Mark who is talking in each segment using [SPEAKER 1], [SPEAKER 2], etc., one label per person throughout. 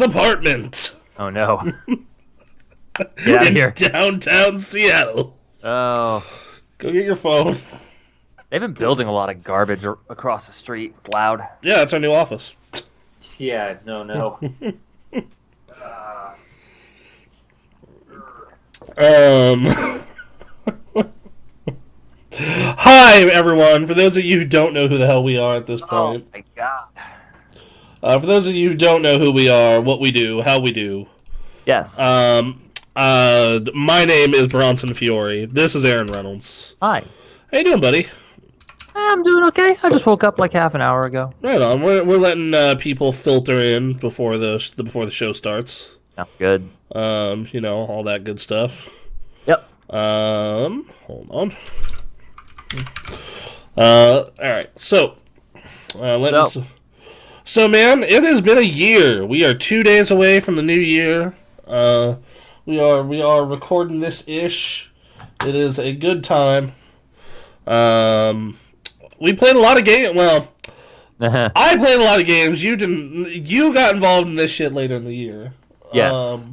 [SPEAKER 1] apartment
[SPEAKER 2] Oh no. Get out of
[SPEAKER 1] in
[SPEAKER 2] here.
[SPEAKER 1] downtown Seattle.
[SPEAKER 2] Oh.
[SPEAKER 1] Go get your phone.
[SPEAKER 2] They've been building a lot of garbage across the street. It's loud.
[SPEAKER 1] Yeah, that's our new office.
[SPEAKER 2] Yeah, no.
[SPEAKER 1] Um, Hi, everyone. For those of you who don't know who the hell we are at this
[SPEAKER 2] Oh
[SPEAKER 1] point,
[SPEAKER 2] my god.
[SPEAKER 1] for those of you who don't know who we are, what we do, how we do,
[SPEAKER 2] Yes.
[SPEAKER 1] my name is Bronson Fiore. This is Aaron Reynolds.
[SPEAKER 2] Hi.
[SPEAKER 1] How you doing, buddy?
[SPEAKER 2] I'm doing okay. I just woke up like half an hour ago.
[SPEAKER 1] Right on. We're letting people filter in before the show starts.
[SPEAKER 2] Sounds good.
[SPEAKER 1] All that good stuff.
[SPEAKER 2] Yep.
[SPEAKER 1] Hold on. All right. So, So, man, it has been a year. We are 2 days away from the new year. We are recording this ish. It is a good time. We played a lot of games. Well, I played a lot of games. You didn't. You got involved in this shit later in the year.
[SPEAKER 2] Yes.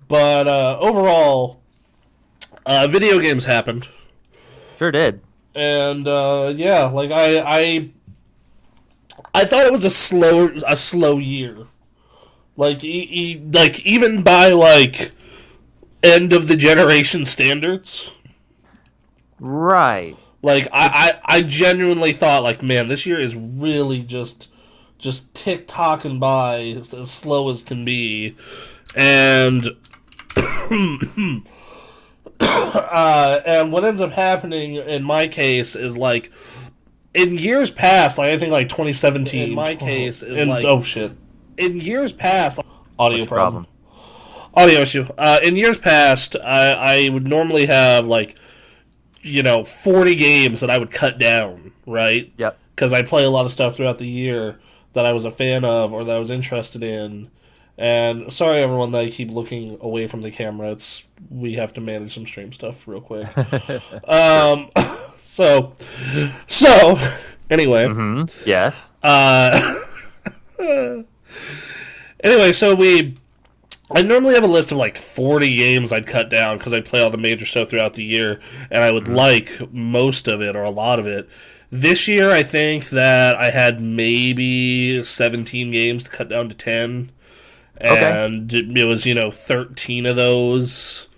[SPEAKER 1] But overall, video games happened.
[SPEAKER 2] Sure did.
[SPEAKER 1] And yeah, like I thought it was a slow year. Like like even by like end of the generation standards.
[SPEAKER 2] Right.
[SPEAKER 1] Like I genuinely thought like, man, this year is really just tick-tocking by as slow as can be. And and what ends up happening in my case is like in years past, like I think like 2017. In my case, is like oh shit. In years past, audio problem. Audio issue. In years past, I would normally have like 40 games that I would cut down, right?
[SPEAKER 2] Yep.
[SPEAKER 1] Because I play a lot of stuff throughout the year that I was a fan of or that I was interested in. And sorry, everyone, that I keep looking away from the camera. We have to manage some stream stuff real quick. So anyway.
[SPEAKER 2] Mm-hmm. Yes.
[SPEAKER 1] Anyway, I normally have a list of like 40 games I'd cut down because I play all the major stuff throughout the year, and I would like most of it or a lot of it. This year, I think that I had maybe 17 games to cut down to 10. And it was, 13 of those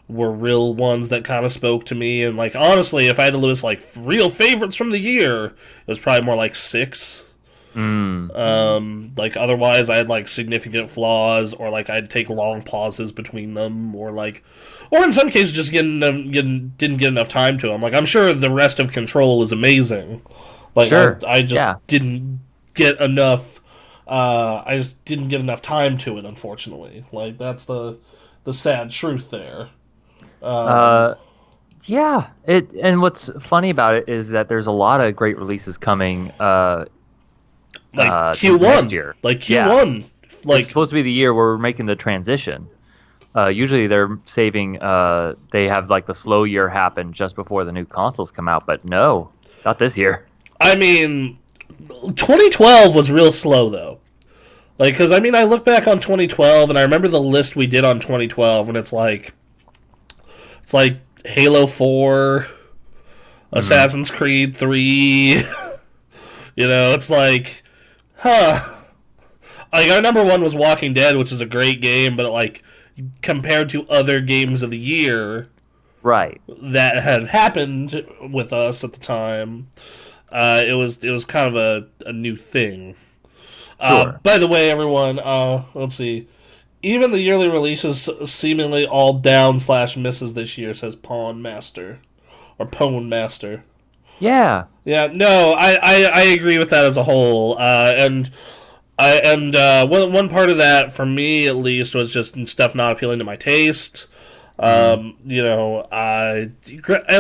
[SPEAKER 1] were real ones that kind of spoke to me. And, like, honestly, if I had to list, like, real favorites from the year, it was probably more like 6. Like, otherwise, I had, like, significant flaws, or, like, I'd take long pauses between them, or in some cases, just didn't get enough time to them. Like, I'm sure the rest of Control is amazing. Like,
[SPEAKER 2] sure.
[SPEAKER 1] I just didn't get enough. I just didn't get enough time to it, unfortunately. Like, that's the sad truth there.
[SPEAKER 2] Yeah. And what's funny about it is that there's a lot of great releases coming.
[SPEAKER 1] Like Q1
[SPEAKER 2] next year.
[SPEAKER 1] Like Q1.
[SPEAKER 2] Yeah. Like it's supposed to be the year where we're making the transition. Usually they're saving. They have like the slow year happen just before the new consoles come out, but no, not this year.
[SPEAKER 1] I mean, 2012 was real slow, though. Like, because, I mean, I look back on 2012, and I remember the list we did on 2012, and it's like Halo 4, Assassin's Creed 3, it's like, huh. Like, our number one was Walking Dead, which is a great game, but, like, compared to other games of the year
[SPEAKER 2] right,
[SPEAKER 1] that had happened with us at the time, it was kind of a new thing.
[SPEAKER 2] Sure.
[SPEAKER 1] By the way, everyone, let's see. Even the yearly releases seemingly all down/misses this year, says Pawn Master. Or Pwn Master.
[SPEAKER 2] Yeah.
[SPEAKER 1] Yeah, no, I agree with that as a whole. And one part of that, for me at least, was just stuff not appealing to my taste. And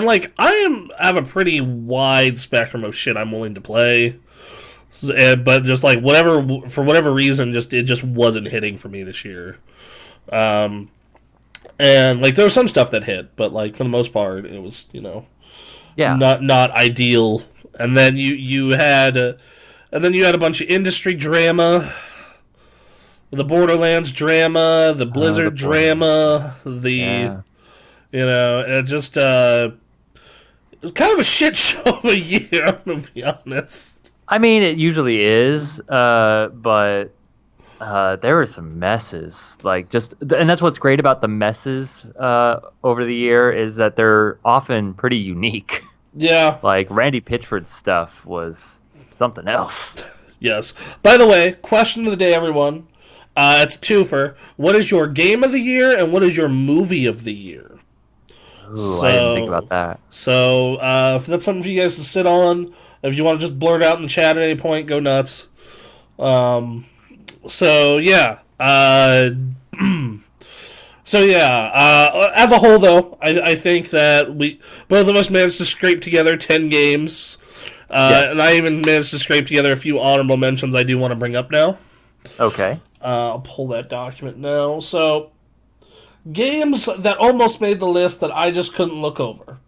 [SPEAKER 1] like I have a pretty wide spectrum of shit I'm willing to play, but just like for whatever reason, it just wasn't hitting for me this year. And like there was some stuff that hit, but like for the most part, it was not ideal. And then you had a bunch of industry drama the Borderlands drama, the
[SPEAKER 2] Oh, the
[SPEAKER 1] Blizzard
[SPEAKER 2] Borderlands.
[SPEAKER 1] drama, the
[SPEAKER 2] Yeah.
[SPEAKER 1] it just it was kind of a shit show of a year. I'm gonna be honest.
[SPEAKER 2] I mean, it usually is, but there were some messes. Like and that's what's great about the messes over the year is that they're often pretty unique.
[SPEAKER 1] Yeah.
[SPEAKER 2] Like Randy Pitchford's stuff was something else.
[SPEAKER 1] Yes. By the way, question of the day, everyone. It's a twofer. What is your game of the year, and what is your movie of the year?
[SPEAKER 2] Ooh, I didn't think about that.
[SPEAKER 1] So if that's something for you guys to sit on, if you want to just blurt out in the chat at any point, go nuts. So yeah. As a whole, though, I think that we both of us managed to scrape together 10 games,
[SPEAKER 2] Yes.
[SPEAKER 1] and I even managed to scrape together a few honorable mentions I do want to bring up now.
[SPEAKER 2] Okay.
[SPEAKER 1] I'll pull that document now. So, games that almost made the list that I just couldn't look over.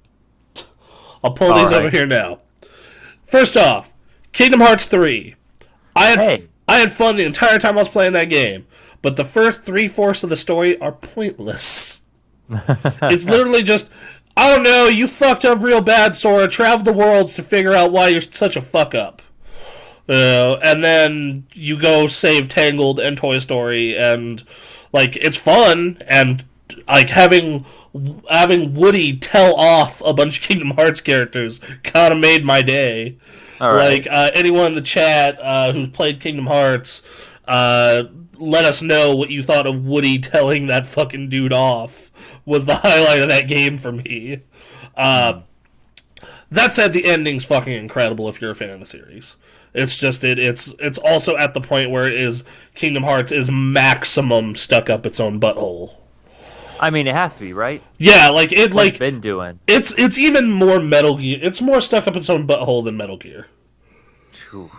[SPEAKER 1] I'll pull
[SPEAKER 2] All
[SPEAKER 1] these
[SPEAKER 2] right.
[SPEAKER 1] over here now. First off, Kingdom Hearts 3.
[SPEAKER 2] Hey.
[SPEAKER 1] I had fun the entire time I was playing that game, but the first 3/4 of the story are pointless. It's literally just, I don't know, you fucked up real bad, Sora. Travel the worlds to figure out why you're such a fuck up. And then you go save Tangled and Toy Story, and like it's fun, and like having Woody tell off a bunch of Kingdom Hearts characters kind of made my day.
[SPEAKER 2] All right.
[SPEAKER 1] Like anyone in the chat who's played Kingdom Hearts, let us know what you thought of Woody telling that fucking dude off. Was the highlight of that game for me. That said, the ending's fucking incredible if you're a fan of the series. It's just it's also at the point where it is Kingdom Hearts is maximum stuck up its own butthole.
[SPEAKER 2] I mean, it has to be, right?
[SPEAKER 1] Yeah, like it
[SPEAKER 2] What's
[SPEAKER 1] like
[SPEAKER 2] been doing?
[SPEAKER 1] it's even more Metal Gear. It's more stuck up its own butthole than Metal Gear.
[SPEAKER 2] Phew.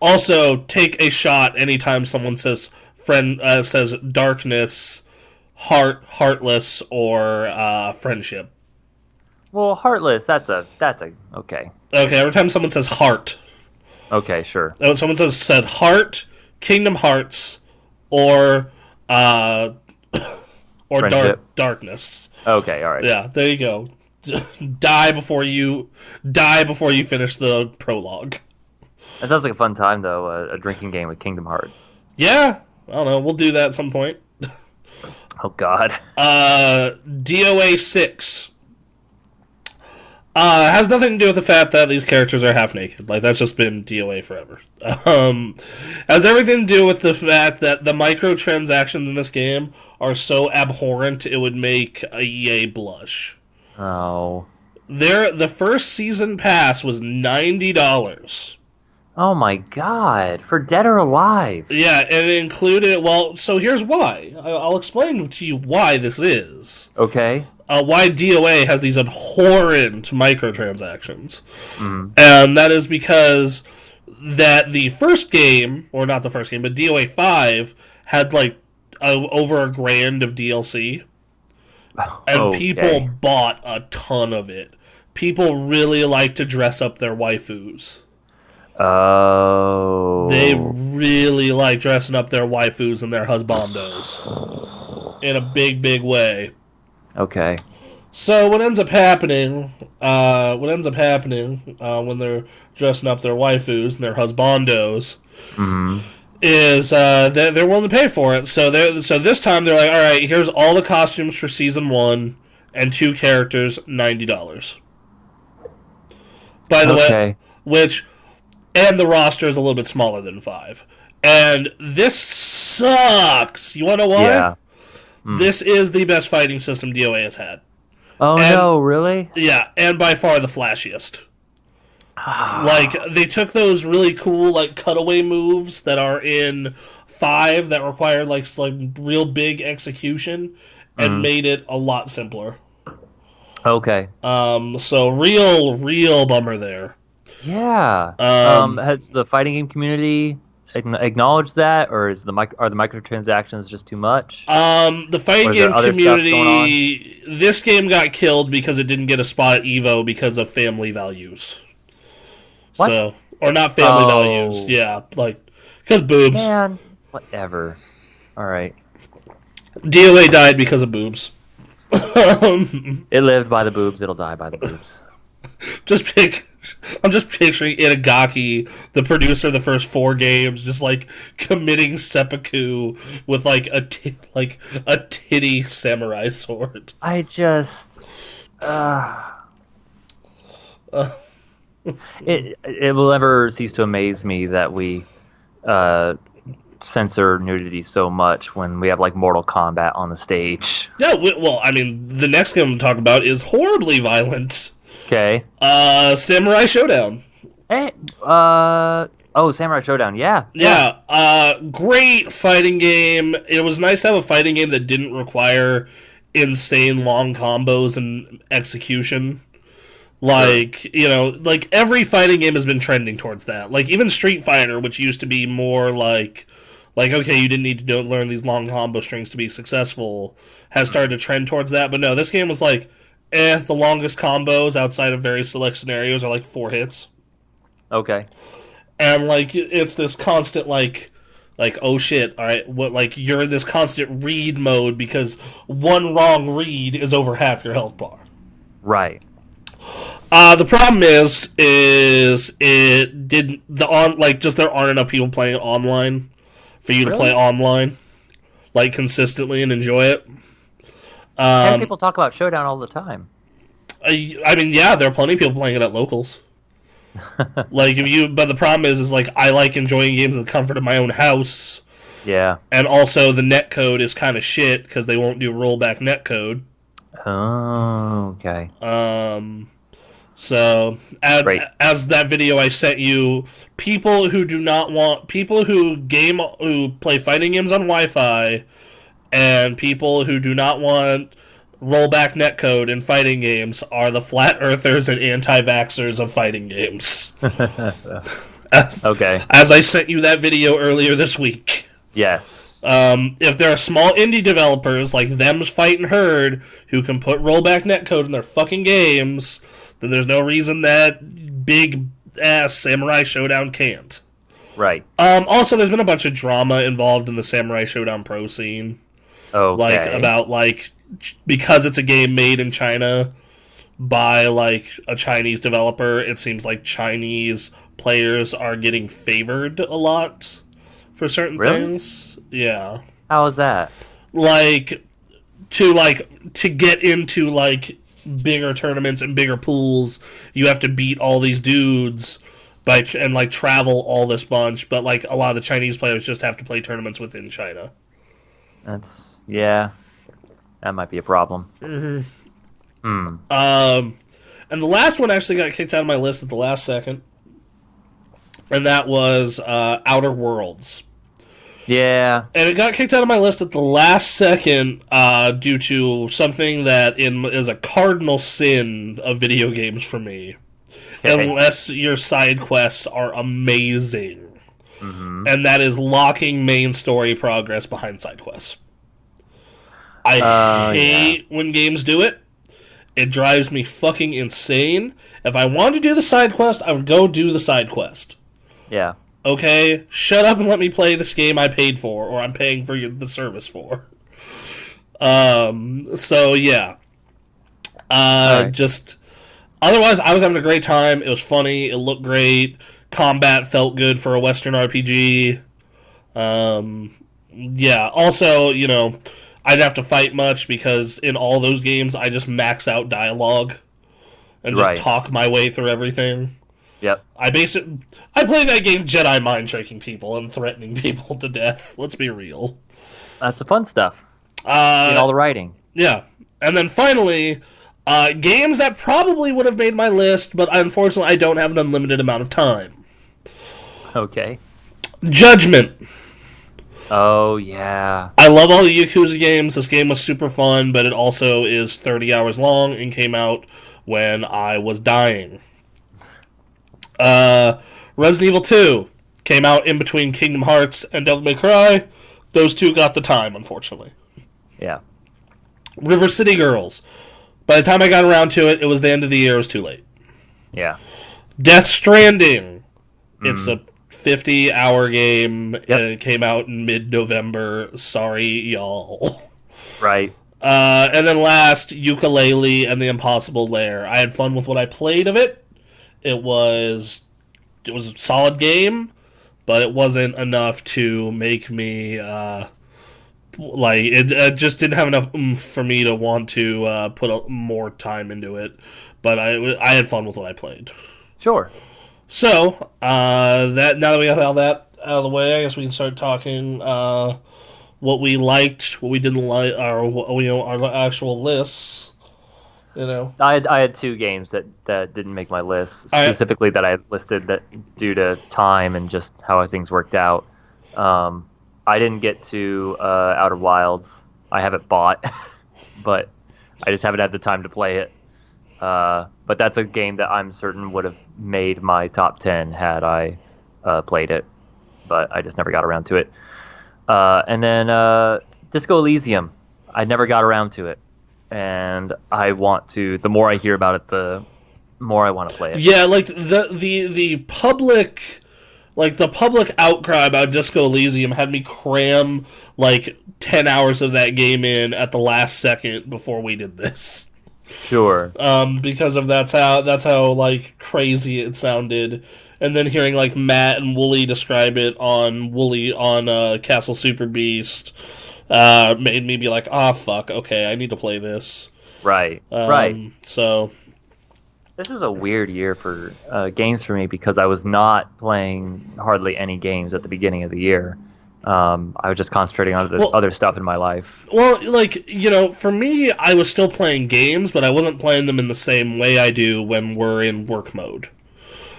[SPEAKER 1] Also, take a shot anytime someone says says darkness, heartless, or friendship.
[SPEAKER 2] Well, Heartless. That's a okay.
[SPEAKER 1] Okay, every time someone says heart,
[SPEAKER 2] Okay, sure.
[SPEAKER 1] someone said heart, Kingdom Hearts, or
[SPEAKER 2] Friendship.
[SPEAKER 1] darkness.
[SPEAKER 2] Okay, all right.
[SPEAKER 1] Yeah, there you go. die before you finish the prologue.
[SPEAKER 2] That sounds like a fun time, though. A drinking game with Kingdom Hearts.
[SPEAKER 1] Yeah, I don't know. We'll do that at some point.
[SPEAKER 2] Oh God.
[SPEAKER 1] DOA 6. Has nothing to do with the fact that these characters are half naked. Like, that's just been DOA forever. Has everything to do with the fact that the microtransactions in this game are so abhorrent it would make a EA blush.
[SPEAKER 2] Oh.
[SPEAKER 1] The first season pass was $90.
[SPEAKER 2] Oh my God. For Dead or Alive.
[SPEAKER 1] Yeah, and it included... Well, so here's why. I'll explain to you why this is.
[SPEAKER 2] Okay.
[SPEAKER 1] Why DOA has these abhorrent microtransactions. And that is because that the first game, or not the first game, but DOA 5 had like over $1,000 of DLC. And
[SPEAKER 2] Okay.
[SPEAKER 1] people bought a ton of it. People really like to dress up their waifus.
[SPEAKER 2] Oh.
[SPEAKER 1] They really like dressing up their waifus and their husbandos. In a big, big way.
[SPEAKER 2] Okay.
[SPEAKER 1] So what ends up happening when they're dressing up their waifus and their husbandos is they're willing to pay for it. So this time they're like, all right, here's all the costumes for season 1 and 2 characters, $90. By the way, and the roster is a little bit smaller than 5. And this sucks. You want to know why?
[SPEAKER 2] Yeah.
[SPEAKER 1] This is the best fighting system DOA has had.
[SPEAKER 2] Oh no, really?
[SPEAKER 1] Yeah, and by far the flashiest. Like, they took those really cool, like, cutaway moves that are in 5 that require, like real big execution and made it a lot simpler.
[SPEAKER 2] Okay.
[SPEAKER 1] So real bummer there.
[SPEAKER 2] Yeah. Has the fighting game community acknowledged that, or are the microtransactions just too much?
[SPEAKER 1] The fighting
[SPEAKER 2] Or is there
[SPEAKER 1] game
[SPEAKER 2] other stuff going
[SPEAKER 1] community, this game got killed because it didn't get a spot at EVO because of family values.
[SPEAKER 2] What?
[SPEAKER 1] So, or not family
[SPEAKER 2] Oh.
[SPEAKER 1] values, yeah, like Because boobs.
[SPEAKER 2] Man, whatever. All right.
[SPEAKER 1] DOA died because of boobs.
[SPEAKER 2] It lived by the boobs. It'll die by the boobs.
[SPEAKER 1] I'm just picturing Itagaki, the producer of the first 4 games, just like committing seppuku with like a titty samurai sword.
[SPEAKER 2] I just. It will never cease to amaze me that we censor nudity so much when we have like Mortal Kombat on the stage.
[SPEAKER 1] Yeah, well, I mean, the next game I'm talking about is horribly violent.
[SPEAKER 2] Okay.
[SPEAKER 1] Samurai Showdown.
[SPEAKER 2] Hey. Samurai Showdown. Yeah.
[SPEAKER 1] Yeah. Great fighting game. It was nice to have a fighting game that didn't require insane long combos and execution. Like, like every fighting game has been trending towards that. Like even Street Fighter, which used to be more like okay, you didn't need to learn these long combo strings to be successful, has started to trend towards that. But no, this game was like, the longest combos outside of very select scenarios are like 4 hits.
[SPEAKER 2] Okay.
[SPEAKER 1] And like it's this constant like oh shit, all right, what, like you're in this constant read mode because one wrong read is over half your health bar.
[SPEAKER 2] Right.
[SPEAKER 1] The problem is it didn't there aren't enough people playing it online for you to play online like consistently and enjoy it.
[SPEAKER 2] People talk about Showdown all the time.
[SPEAKER 1] I mean, yeah, there are plenty of people playing it at locals. But the problem is like I like enjoying games in the comfort of my own house.
[SPEAKER 2] Yeah. And
[SPEAKER 1] also the netcode is kind of shit because they won't do rollback netcode.
[SPEAKER 2] Oh, okay.
[SPEAKER 1] So, as that video I sent you, people who play fighting games on Wi-Fi, and people who do not want rollback netcode in fighting games are the flat earthers and anti-vaxxers of fighting games.
[SPEAKER 2] Okay.
[SPEAKER 1] As I sent you that video earlier this week.
[SPEAKER 2] Yes.
[SPEAKER 1] If there are small indie developers like Them's Fightin' Herd who can put rollback netcode in their fucking games, then there's no reason that big ass Samurai Showdown can't.
[SPEAKER 2] Right.
[SPEAKER 1] Also, there's been a bunch of drama involved in the Samurai Showdown Pro scene.
[SPEAKER 2] Okay.
[SPEAKER 1] Because it's a game made in China by a Chinese developer, it seems like Chinese players are getting favored a lot for certain things. Yeah.
[SPEAKER 2] How is that?
[SPEAKER 1] To get into bigger tournaments and bigger pools, you have to beat all these dudes and travel all this bunch, but a lot of the Chinese players just have to play tournaments within China.
[SPEAKER 2] That might be a problem.
[SPEAKER 1] Mm-hmm. And the last one actually got kicked out of my list at the last second, and that was Outer Worlds.
[SPEAKER 2] Yeah. And
[SPEAKER 1] it got kicked out of my list at the last second due to something that is a cardinal sin of video games for me. Okay. Unless your side quests are amazing. Mm-hmm. And that is locking main story progress behind side quests. I hate when games do it. It drives me fucking insane. If I wanted to do the side quest, I would go do the side quest.
[SPEAKER 2] Yeah.
[SPEAKER 1] Okay? Shut up and let me play this game I paid for, or I'm paying for the service for. So, yeah. Right. Just... Otherwise, I was having a great time. It was funny. It looked great. Combat felt good for a Western RPG. Yeah. Also, I'd have to fight much because in all those games, I just max out dialogue and just talk my way through everything.
[SPEAKER 2] Yep.
[SPEAKER 1] I play that game Jedi mind tricking people and threatening people to death. Let's be real.
[SPEAKER 2] That's the fun stuff. All the writing.
[SPEAKER 1] Yeah. And then finally, games that probably would have made my list, but unfortunately I don't have an unlimited amount of time.
[SPEAKER 2] Okay.
[SPEAKER 1] Judgment.
[SPEAKER 2] Oh, yeah.
[SPEAKER 1] I love all the Yakuza games. This game was super fun, but it also is 30 hours long and came out when I was dying. Resident Evil 2 came out in between Kingdom Hearts and Devil May Cry. Those two got the time, unfortunately.
[SPEAKER 2] Yeah.
[SPEAKER 1] River City Girls. By the time I got around to it, it was the end of the year. It was too late.
[SPEAKER 2] Yeah.
[SPEAKER 1] Death Stranding. It's a 50-hour game,
[SPEAKER 2] Yep.
[SPEAKER 1] and it came out in mid-November. Sorry, y'all.
[SPEAKER 2] Right.
[SPEAKER 1] And then last, Ukulele and the Impossible Lair. I had fun with what I played of it. It was a solid game, but it wasn't enough to make me it just didn't have enough oomph for me to want to put more time into it. But I had fun with what I played.
[SPEAKER 2] Sure.
[SPEAKER 1] So that now that we got all that out of the way, I guess we can start talking what we liked, what we didn't like, or our actual lists.
[SPEAKER 2] I had two games that didn't make my list, specifically that I had listed that due to time and just how things worked out. I didn't get to Outer Wilds. I have it bought, but I just haven't had the time to play it. But that's a game that I'm certain would have made my top 10 had I played it, but I just never got around to it. And then Disco Elysium, I never got around to it. And I want to. The more I hear about it, the more I want to play it.
[SPEAKER 1] Yeah, like the public, the public outcry about Disco Elysium had me cram 10 hours of that game in at the last second before we did this.
[SPEAKER 2] Sure.
[SPEAKER 1] Because of that's how crazy it sounded, and then hearing Matt and Wooly describe it on Castle Super Beast. Made me be like, fuck, okay, I need to play this.
[SPEAKER 2] Right, right.
[SPEAKER 1] So,
[SPEAKER 2] this is a weird year for games for me because I was not playing hardly any games at the beginning of the year. I was just concentrating on other stuff in my life. Well,
[SPEAKER 1] for me, I was still playing games, but I wasn't playing them in the same way I do when we're in work mode.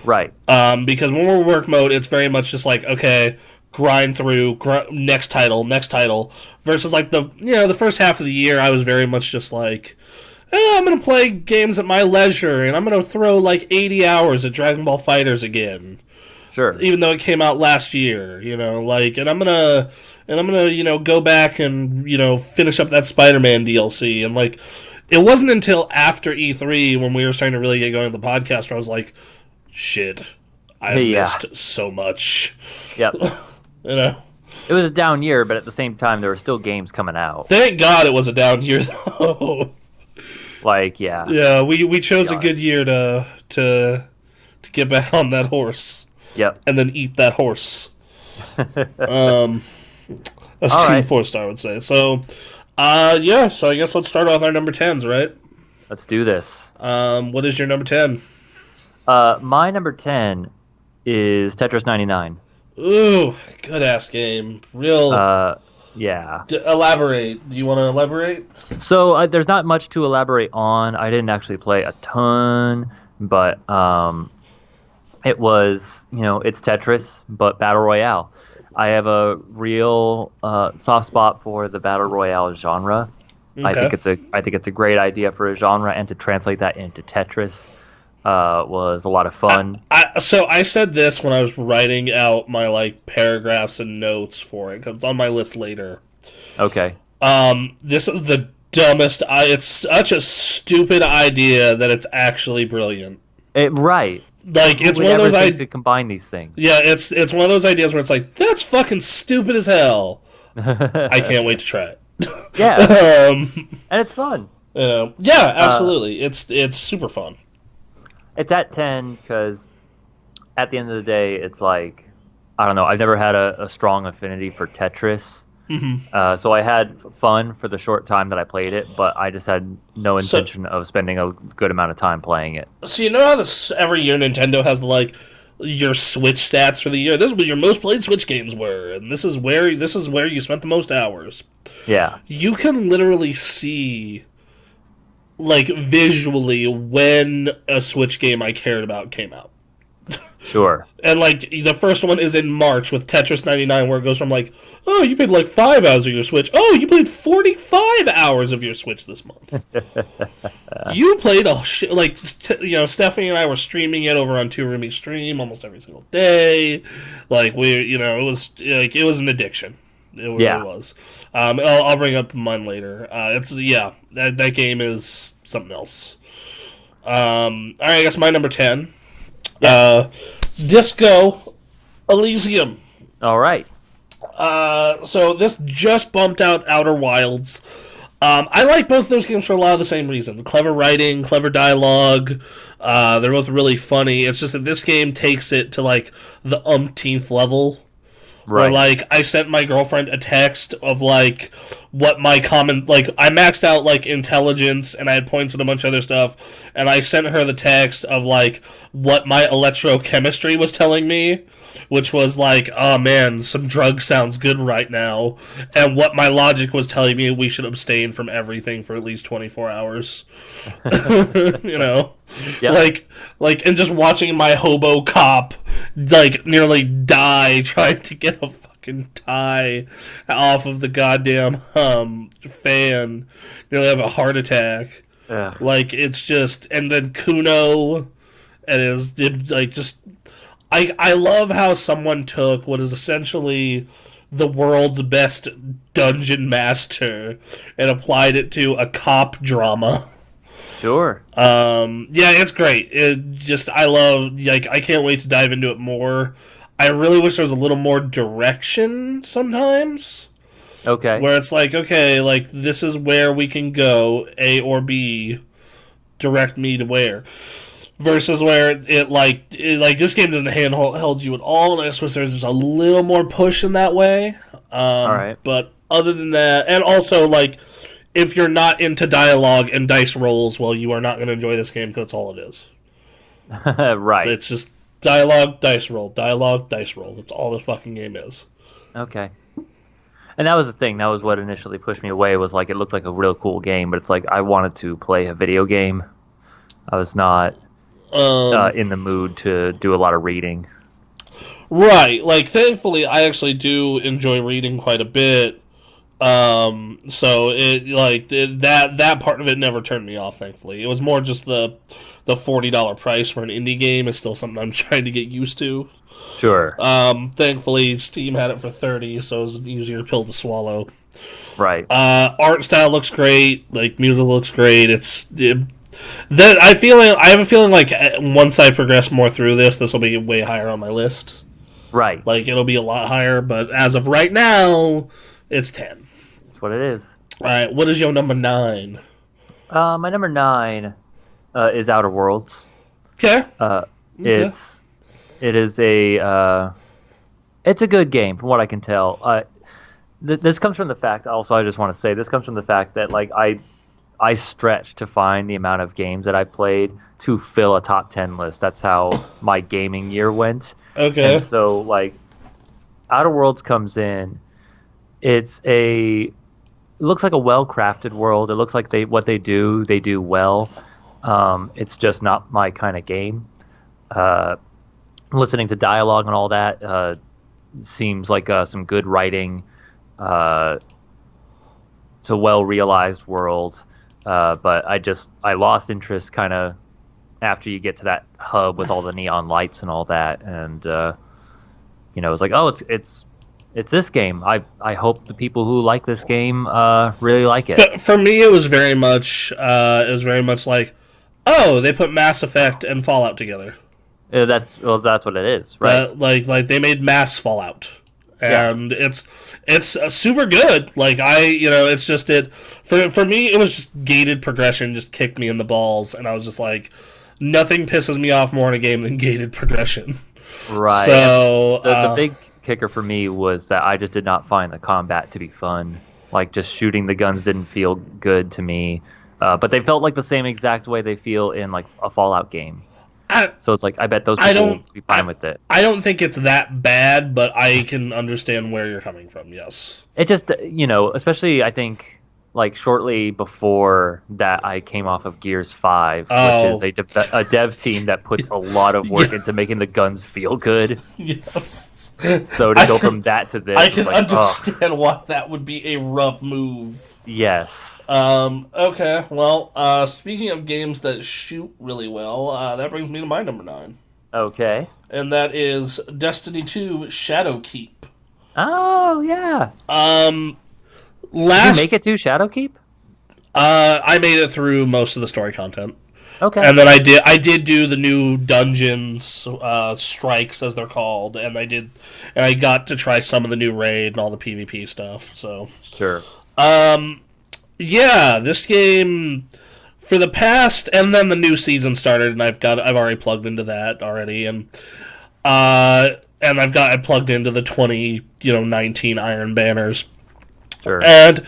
[SPEAKER 2] Right.
[SPEAKER 1] Because when we're in work mode, it's very much just okay, grind through next title, versus the first half of the year I was very much just I'm gonna play games at my leisure, and I'm gonna throw 80 hours at Dragon Ball FighterZ again.
[SPEAKER 2] Sure.
[SPEAKER 1] Even though it came out last year, and I'm gonna go back and finish up that Spider-Man DLC, and it wasn't until after E3 when we were starting to really get going with the podcast where I was like, shit, I've missed so much.
[SPEAKER 2] Yep.
[SPEAKER 1] It
[SPEAKER 2] was a down year, but at the same time, there were still games coming out.
[SPEAKER 1] Thank God it was a down year, though.
[SPEAKER 2] Yeah.
[SPEAKER 1] Yeah, we chose a good year to get back on that horse.
[SPEAKER 2] Yep.
[SPEAKER 1] And then eat that horse. That's Team 4-star, I would say. So, so I guess let's start off our number 10s, right?
[SPEAKER 2] Let's do this.
[SPEAKER 1] What is your number 10?
[SPEAKER 2] My number 10 is Tetris 99.
[SPEAKER 1] Ooh, good ass game. Real.
[SPEAKER 2] Yeah.
[SPEAKER 1] Elaborate. Do you want to elaborate?
[SPEAKER 2] So there's not much to elaborate on. I didn't actually play a ton, but it was, it's Tetris, but Battle Royale. I have a real soft spot for the Battle Royale genre. Okay. I think it's a great idea for a genre, and to translate that into Tetris was a lot of fun.
[SPEAKER 1] So I said this when I was writing out my paragraphs and notes for it, because it's on my list later.
[SPEAKER 2] Okay.
[SPEAKER 1] This is the dumbest. It's such a stupid idea that it's actually brilliant.
[SPEAKER 2] Right.
[SPEAKER 1] It's one of those ideas
[SPEAKER 2] to combine these things.
[SPEAKER 1] Yeah, it's one of those ideas where it's that's fucking stupid as hell. I can't wait to try it.
[SPEAKER 2] Yeah. And it's fun.
[SPEAKER 1] Yeah, absolutely. It's super fun.
[SPEAKER 2] It's at 10 because at the end of the day, it's I don't know. I've never had a strong affinity for Tetris.
[SPEAKER 1] Mm-hmm.
[SPEAKER 2] So I had fun for the short time that I played it, but I just had no intention of spending a good amount of time playing it.
[SPEAKER 1] So you know how every year Nintendo has your Switch stats for the year? This is what your most played Switch games were, and this is where you spent the most hours.
[SPEAKER 2] Yeah. You
[SPEAKER 1] can literally see visually when a Switch game I cared about came out.
[SPEAKER 2] Sure.
[SPEAKER 1] And the first one is in March with Tetris 99, where it goes from oh, you played 5 hours of your Switch. Oh, you played 45 hours of your Switch this month. You played Stephanie and I were streaming it over on Two Roomy Stream almost every single day. It was an addiction. It really was. I'll bring up mine later. That game is something else. All right, I guess my number 10. Yeah. Disco Elysium.
[SPEAKER 2] All right.
[SPEAKER 1] So this just bumped out Outer Wilds. I like both those games for a lot of the same reasons. Clever writing, clever dialogue. They're both really funny. It's just that this game takes it to like the umpteenth level. Where
[SPEAKER 2] Right.
[SPEAKER 1] like I sent my girlfriend a text of like what my common like I maxed out like intelligence and I had points and a bunch of other stuff and I sent her the text of like what my electrochemistry was telling me, which was like, oh man, some drug sounds good right now, and what my logic was telling me we should abstain from everything for at least 24 hours. you know,
[SPEAKER 2] Yeah.
[SPEAKER 1] and just watching my hobo cop like nearly die trying to get a fucking tie off of the goddamn fan, nearly have a heart attack.
[SPEAKER 2] Ugh.
[SPEAKER 1] Like it's just, and then Kuno, and it like just, I love how someone took what is essentially the world's best dungeon master and applied it to a cop drama.
[SPEAKER 2] Sure.
[SPEAKER 1] Yeah, it's great. It just I love like I can't wait to dive into it more. I really wish there was a little more direction sometimes.
[SPEAKER 2] Okay.
[SPEAKER 1] Where it's like, okay, like this is where we can go, A or B, direct me to where. Versus where it this game doesn't handhold you at all, and I just wish there's just a little more push in that way.
[SPEAKER 2] All right.
[SPEAKER 1] But other than that, and also like if you're not into dialogue and dice rolls, well, you are not going to enjoy this game because that's all it is.
[SPEAKER 2] Right.
[SPEAKER 1] It's just dialogue, dice roll, dialogue, dice roll. That's all this fucking game is.
[SPEAKER 2] Okay. And that was the thing. That was what initially pushed me away. Was like it looked like a real cool game, but it's like I wanted to play a video game. I was not in the mood to do a lot of reading.
[SPEAKER 1] Right. Like, thankfully, I actually do enjoy reading quite a bit. So that part of it never turned me off. Thankfully, it was more just the $40 price for an indie game is still something I'm trying to get used to.
[SPEAKER 2] Sure.
[SPEAKER 1] Thankfully, Steam had it for 30, so it was an easier pill to swallow.
[SPEAKER 2] Right.
[SPEAKER 1] Art style looks great. Like music looks great. I have a feeling like once I progress more through this will be way higher on my list.
[SPEAKER 2] Right.
[SPEAKER 1] Like it'll be a lot higher, but as of right now, it's 10.
[SPEAKER 2] That's what it is.
[SPEAKER 1] All right, what is your number 9?
[SPEAKER 2] My number 9 is Outer Worlds.
[SPEAKER 1] Okay.
[SPEAKER 2] It is it's a good game from what I can tell. This comes from the fact. Also, I just want to say this comes from the fact that like I stretched to find the amount of games that I played to fill a top 10 list. That's how my gaming year went.
[SPEAKER 1] Okay.
[SPEAKER 2] And so like Outer Worlds comes in. It looks like a well-crafted world. It looks like what they do well. It's just not my kind of game. Listening to dialogue and all that seems like some good writing. It's a well-realized world, but I lost interest kind of after you get to that hub with all the neon lights and all that, and it was like, oh, it's this game. I hope the people who like this game really like it.
[SPEAKER 1] For me, it was very much like, oh, they put Mass Effect and Fallout together.
[SPEAKER 2] That's what it is, right?
[SPEAKER 1] Like they made Mass Fallout, and it's super good. Like it's just for me. It was just gated progression, just kicked me in the balls, and I was just like, nothing pisses me off more in a game than gated progression.
[SPEAKER 2] Right.
[SPEAKER 1] So
[SPEAKER 2] the big kicker for me was that I just did not find the combat to be fun. Like just shooting the guns didn't feel good to me, but they felt like the same exact way they feel in like a Fallout game. So it's like I bet those people will be fine with it.
[SPEAKER 1] I don't think it's that bad, but I can understand where you're coming from. Yes.
[SPEAKER 2] It just especially I think like shortly before that I came off of Gears 5, which is a dev team that puts a lot of work into making the guns feel good.
[SPEAKER 1] Yes.
[SPEAKER 2] So to go from that to this,
[SPEAKER 1] I can
[SPEAKER 2] like,
[SPEAKER 1] understand why that would be a rough move.
[SPEAKER 2] Yes.
[SPEAKER 1] Okay. Well, speaking of games that shoot really well, that brings me to my number 9.
[SPEAKER 2] Okay.
[SPEAKER 1] And that is Destiny 2 Shadowkeep.
[SPEAKER 2] Oh yeah.
[SPEAKER 1] Did
[SPEAKER 2] you make it to Shadowkeep?
[SPEAKER 1] I made it through most of the story content.
[SPEAKER 2] Okay.
[SPEAKER 1] And then I did do the new dungeons, strikes as they're called, and I got to try some of the new raid and all the PvP stuff. So
[SPEAKER 2] Sure.
[SPEAKER 1] yeah, this game for the past, and then the new season started, and I've already plugged into that already, and I plugged into the 2019 Iron Banners,
[SPEAKER 2] Sure.
[SPEAKER 1] and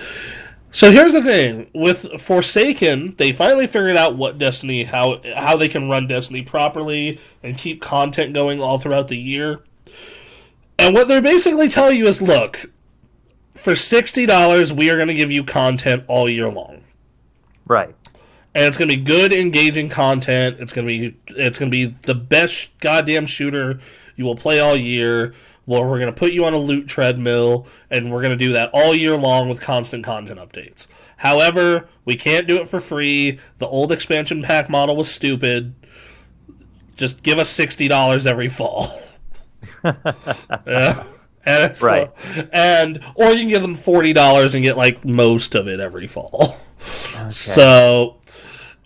[SPEAKER 1] so here's the thing with Forsaken, they finally figured out what Destiny how they can run Destiny properly and keep content going all throughout the year. And what they're basically telling you is, look, for $60, we are going to give you content all year long.
[SPEAKER 2] Right.
[SPEAKER 1] And it's going to be good, engaging content. It's going to be the best goddamn shooter you will play all year. Well, we're going to put you on a loot treadmill, and we're going to do that all year long with constant content updates. However, we can't do it for free. The old expansion pack model was stupid. Just give us $60 every fall. Yeah. And it's,
[SPEAKER 2] Right.
[SPEAKER 1] or you can give them $40 and get like most of it every fall.
[SPEAKER 2] Okay.
[SPEAKER 1] So,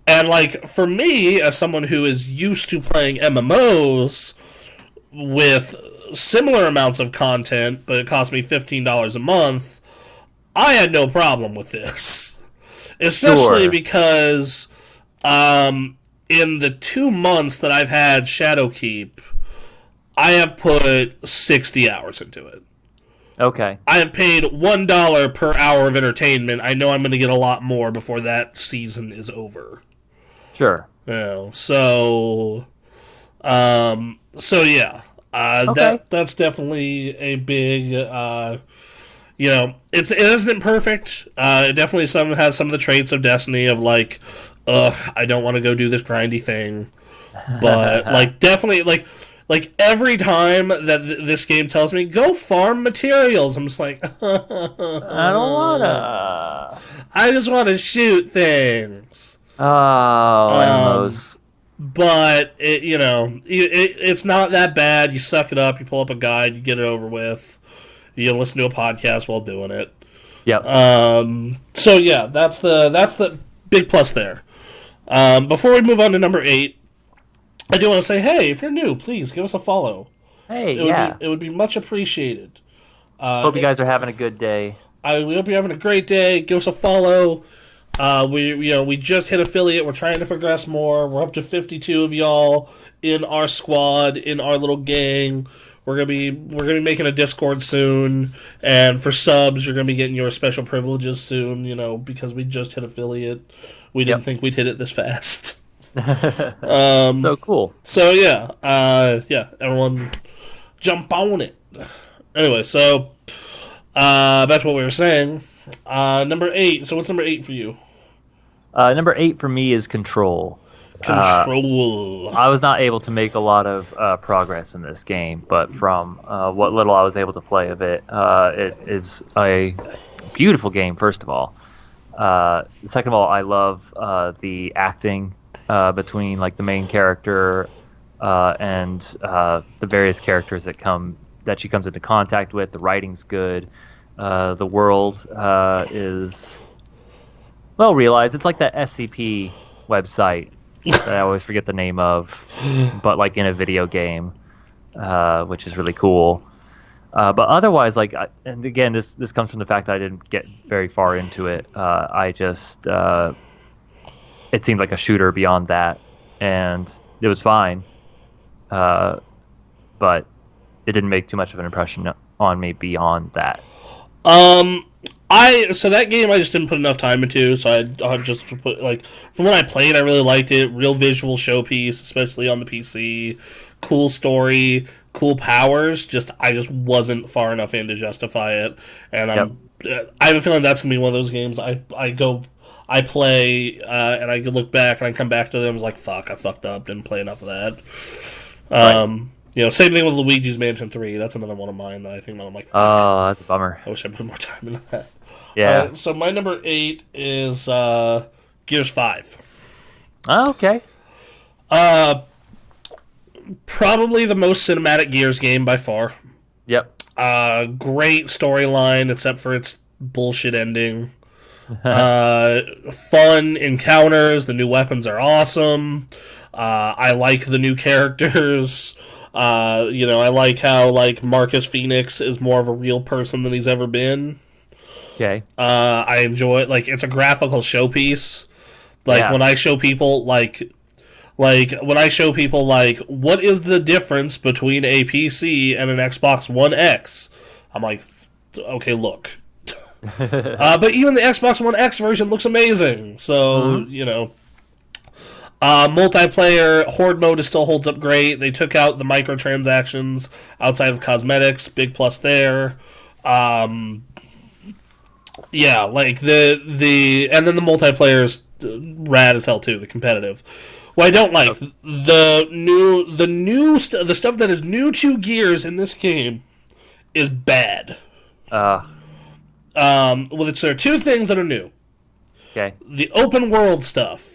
[SPEAKER 1] and like for me, as someone who is used to playing MMOs with similar amounts of content, but it cost me $15 a month, I had no problem with this, especially
[SPEAKER 2] Sure.
[SPEAKER 1] because in the 2 months that I've had Shadowkeep, I have put 60 hours into it.
[SPEAKER 2] Okay.
[SPEAKER 1] I have paid $1 per hour of entertainment. I know I'm going to get a lot more before that season is over.
[SPEAKER 2] Sure.
[SPEAKER 1] So yeah,
[SPEAKER 2] Okay.
[SPEAKER 1] that's definitely a big. It isn't perfect. It definitely has some of the traits of Destiny of like, I don't want to go do this grindy thing, but like definitely like every time that this game tells me go farm materials, I'm just like,
[SPEAKER 2] I don't wanna.
[SPEAKER 1] I just want to shoot things.
[SPEAKER 2] Oh,
[SPEAKER 1] Um,
[SPEAKER 2] MMOs.
[SPEAKER 1] but it's not that bad. You suck it up. You pull up a guide. You get it over with. You listen to a podcast while doing it.
[SPEAKER 2] Yep.
[SPEAKER 1] So yeah, that's the big plus there. Before we move on to number 8, I do want to say, hey, if you're new, please give us a follow.
[SPEAKER 2] Hey, yeah.
[SPEAKER 1] It would be much appreciated.
[SPEAKER 2] Hope you guys are having a good day.
[SPEAKER 1] We hope you're having a great day. Give us a follow. We just hit affiliate. We're trying to progress more. We're up to 52 of y'all in our squad, in our little gang. We're gonna be making a Discord soon, and for subs, you're gonna be getting your special privileges soon. Because we just hit affiliate. We didn't think we'd hit it this fast.
[SPEAKER 2] So cool.
[SPEAKER 1] So yeah, everyone jump on it. Anyway, so back to what we were saying. Number 8. So what's number 8 for you?
[SPEAKER 2] Number 8 for me is Control.
[SPEAKER 1] Control.
[SPEAKER 2] I was not able to make a lot of progress in this game, but from what little I was able to play of it, it is a beautiful game, first of all. Second of all, I love the acting between like the main character and the various characters that she comes into contact with. The writing's good. The world is well realized. It's like that SCP website that I always forget the name of, but like in a video game, which is really cool. But otherwise, and again, this comes from the fact that I didn't get very far into it. I just it seemed like a shooter beyond that, and it was fine. But it didn't make too much of an impression on me beyond that.
[SPEAKER 1] So that game I just didn't put enough time into, so I just put from when I played, I really liked it. Real visual showpiece, especially on the PC. Cool story, cool powers. I just wasn't far enough in to justify it, and I have a feeling that's gonna be one of those games I play, and I look back and I come back to them. I was like, fuck, I fucked up. Didn't play enough of that. Same thing with Luigi's Mansion 3. That's another one of mine that I think about. I'm like, fuck,
[SPEAKER 2] oh, that's a bummer.
[SPEAKER 1] I wish I put more time into that.
[SPEAKER 2] Yeah.
[SPEAKER 1] So my number 8 is Gears 5.
[SPEAKER 2] Oh, okay.
[SPEAKER 1] Probably the most cinematic Gears game by far.
[SPEAKER 2] Yep.
[SPEAKER 1] Great storyline, except for its bullshit ending. Fun encounters. The new weapons are awesome. I like the new characters. I like how like Marcus Phoenix is more of a real person than he's ever been.
[SPEAKER 2] Okay.
[SPEAKER 1] I enjoy it. Like it's a graphical showpiece. Like
[SPEAKER 2] Yeah.
[SPEAKER 1] when I show people like what is the difference between a PC and an Xbox One X? I'm like, okay, look. But even the Xbox One X version looks amazing. So
[SPEAKER 2] Hmm.
[SPEAKER 1] multiplayer horde mode still holds up great. They took out the microtransactions outside of cosmetics, big plus there. Um, yeah, like the and then the multiplayer's rad as hell too. The competitive. What I don't like the stuff that is new to Gears in this game is bad.
[SPEAKER 2] Uh,
[SPEAKER 1] There are two things that are new.
[SPEAKER 2] okay.
[SPEAKER 1] The open world stuff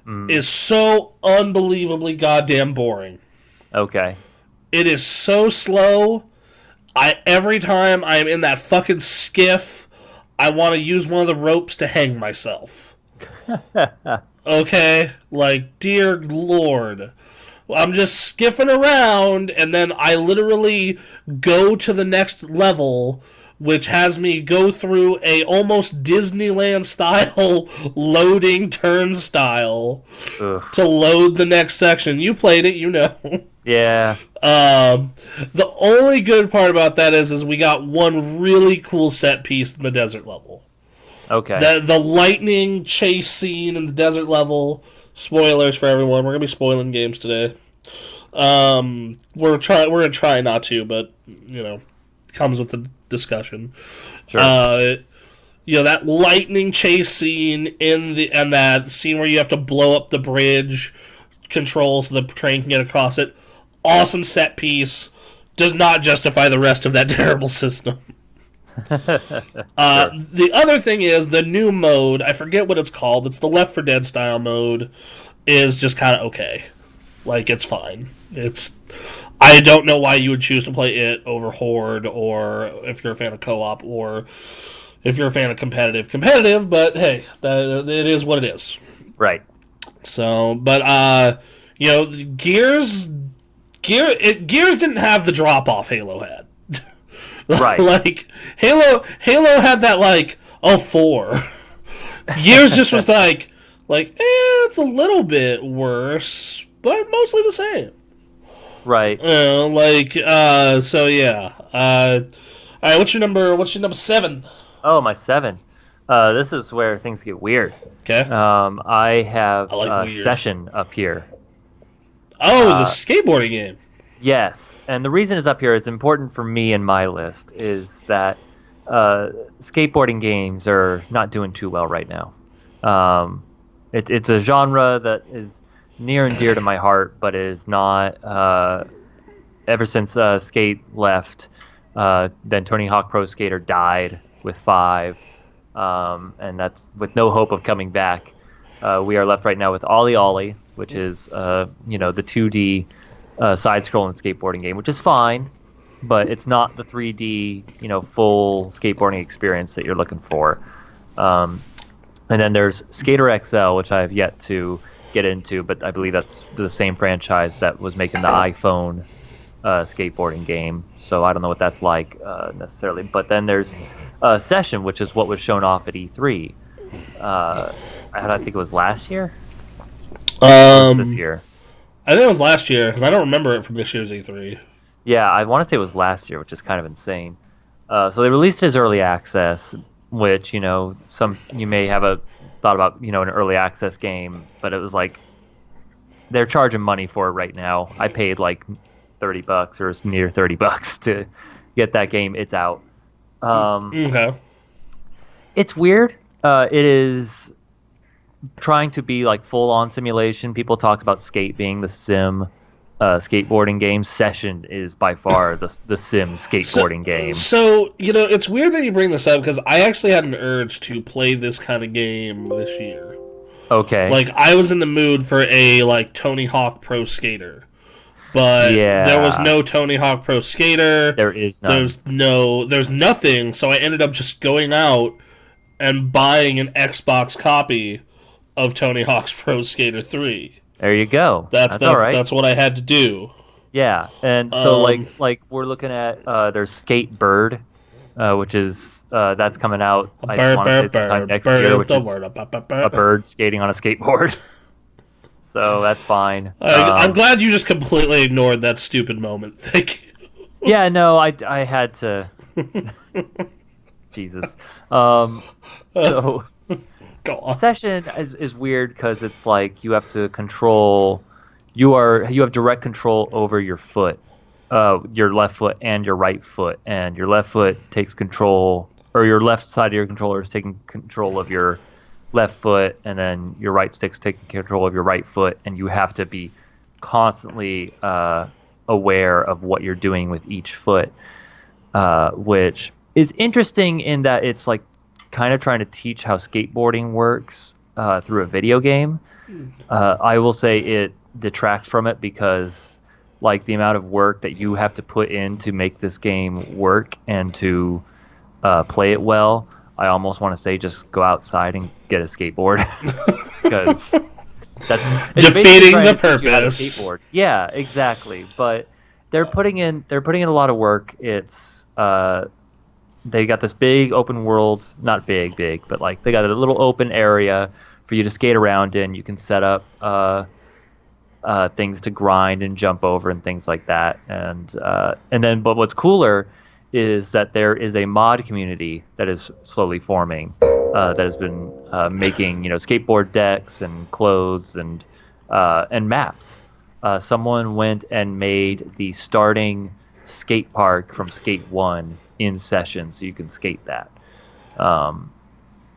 [SPEAKER 2] Mm,
[SPEAKER 1] is so unbelievably goddamn boring.
[SPEAKER 2] okay.
[SPEAKER 1] It is so slow. Every time I am in that fucking skiff, I want to use one of the ropes to hang myself. Okay? Like, dear lord. I'm just skiffing around, and then I literally go to the next level, which has me go through a almost Disneyland style loading turnstile
[SPEAKER 2] Ugh.
[SPEAKER 1] to load the next section. You played it, you know.
[SPEAKER 2] Yeah.
[SPEAKER 1] The only good part about that is we got one really cool set piece in the desert level.
[SPEAKER 2] Okay.
[SPEAKER 1] The lightning chase scene in the desert level. Spoilers for everyone. We're gonna be spoiling games today. We're gonna try not to, but comes with the discussion.
[SPEAKER 2] Sure.
[SPEAKER 1] That lightning chase scene and that scene where you have to blow up the bridge control so the train can get across it. Awesome set piece. Does not justify the rest of that terrible system.
[SPEAKER 2] Sure.
[SPEAKER 1] The other thing is the new mode. I forget what it's called. It's the Left 4 Dead style mode. Is just kind of okay. Like it's fine. I don't know why you would choose to play it over Horde, or if you're a fan of co-op, or if you're a fan of competitive. But hey, it is what it is.
[SPEAKER 2] Right.
[SPEAKER 1] So, but Gears Gears didn't have the drop off Halo had.
[SPEAKER 2] Right.
[SPEAKER 1] Like Halo had that like 04. Gears just was it's a little bit worse, but mostly the same.
[SPEAKER 2] Right.
[SPEAKER 1] So yeah. All right, what's your number? What's your number 7?
[SPEAKER 2] Oh, my 7. This is where things get weird.
[SPEAKER 1] Okay.
[SPEAKER 2] I have
[SPEAKER 1] I like
[SPEAKER 2] a
[SPEAKER 1] weird.
[SPEAKER 2] Session up here.
[SPEAKER 1] The skateboarding game.
[SPEAKER 2] Yes, and the reason it's up here is important for me in my list is that skateboarding games are not doing too well right now. It's a genre that is near and dear to my heart, but is not. Ever since Skate left, then Tony Hawk Pro Skater died with 5, and that's with no hope of coming back. We are left right now with Ollie Ollie, which is the 2D side-scrolling skateboarding game, which is fine, but it's not the 3D full skateboarding experience that you're looking for. And then there's Skater XL, which I have yet to get into, but I believe that's the same franchise that was making the iPhone skateboarding game, so I don't know what that's like necessarily. But then there's Session, which is what was shown off at E3. I think it was last year. This year.
[SPEAKER 1] I think it was last year because I don't remember it from this year's E3.
[SPEAKER 2] Yeah, I want to say it was last year, which is kind of insane. So they released it as early access, which some you may have a thought about an early access game, but it was like they're charging money for it right now. I paid like $30 or near $30 to get that game. It's out.
[SPEAKER 1] Okay.
[SPEAKER 2] It's weird. It is trying to be like full-on simulation. People talked about Skate being the sim skateboarding game. Session is by far the sim skateboarding game.
[SPEAKER 1] So, it's weird that you bring this up because I actually had an urge to play this kind of game this year.
[SPEAKER 2] Okay.
[SPEAKER 1] Like, I was in the mood for a, Tony Hawk Pro Skater. But there was no Tony Hawk Pro Skater.
[SPEAKER 2] There is none.
[SPEAKER 1] There's nothing, so I ended up just going out and buying an Xbox copy of Tony Hawk's Pro Skater 3.
[SPEAKER 2] There you go. That's all right.
[SPEAKER 1] That's what I had to do.
[SPEAKER 2] Yeah, and so
[SPEAKER 1] Um,
[SPEAKER 2] like we're looking at there's Skatebird, which is that's coming out.
[SPEAKER 1] a
[SPEAKER 2] I
[SPEAKER 1] bird,
[SPEAKER 2] want to say
[SPEAKER 1] bird,
[SPEAKER 2] sometime
[SPEAKER 1] bird,
[SPEAKER 2] next
[SPEAKER 1] bird
[SPEAKER 2] year,
[SPEAKER 1] is
[SPEAKER 2] which
[SPEAKER 1] the
[SPEAKER 2] is
[SPEAKER 1] word.
[SPEAKER 2] a bird skating on a skateboard. So that's fine.
[SPEAKER 1] I'm glad you just completely ignored that stupid moment. Thank you.
[SPEAKER 2] Yeah, no, I had to. Jesus. So
[SPEAKER 1] Go on.
[SPEAKER 2] session is weird because it's like you have to control. You have direct control over your foot, your left foot and your right foot, and your left foot takes control, or your left side of your controller is taking control of your left foot, and then your right stick's taking control of your right foot, and you have to be constantly aware of what you're doing with each foot, which is interesting in that it's like kind of trying to teach how skateboarding works through a video game. I will say it detracts from it because like the amount of work that you have to put in to make this game work and to play it well, I almost want to say just go outside and get a skateboard because it's
[SPEAKER 1] Defeating
[SPEAKER 2] trying
[SPEAKER 1] the
[SPEAKER 2] to teach you how to
[SPEAKER 1] purpose.
[SPEAKER 2] skateboard. Yeah, exactly. But they're putting in a lot of work. It's they got this big open world, not big, but like they got a little open area for you to skate around in. You can set up things to grind and jump over and things like that. And then, but what's cooler is that there is a mod community that is slowly forming that has been making skateboard decks and clothes and maps. Someone went and made the starting skate park from Skate 1 in session, so you can skate that.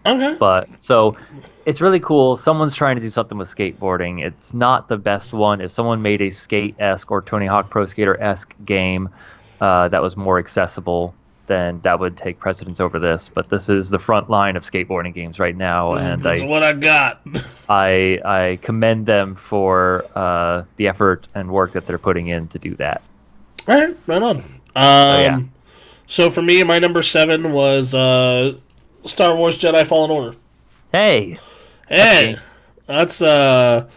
[SPEAKER 1] Okay.
[SPEAKER 2] But so it's really cool. Someone's trying to do something with skateboarding. It's not the best one. If someone made a Skate-esque or Tony Hawk Pro Skater-esque game that was more accessible, then that would take precedence over this. But this is the front line of skateboarding games right now, and
[SPEAKER 1] That's what I got.
[SPEAKER 2] I commend them for the effort and work that they're putting in to do that.
[SPEAKER 1] All right, right on.
[SPEAKER 2] Yeah.
[SPEAKER 1] So for me, my number 7 was Star Wars Jedi Fallen Order.
[SPEAKER 2] Hey,
[SPEAKER 1] Hey, that's best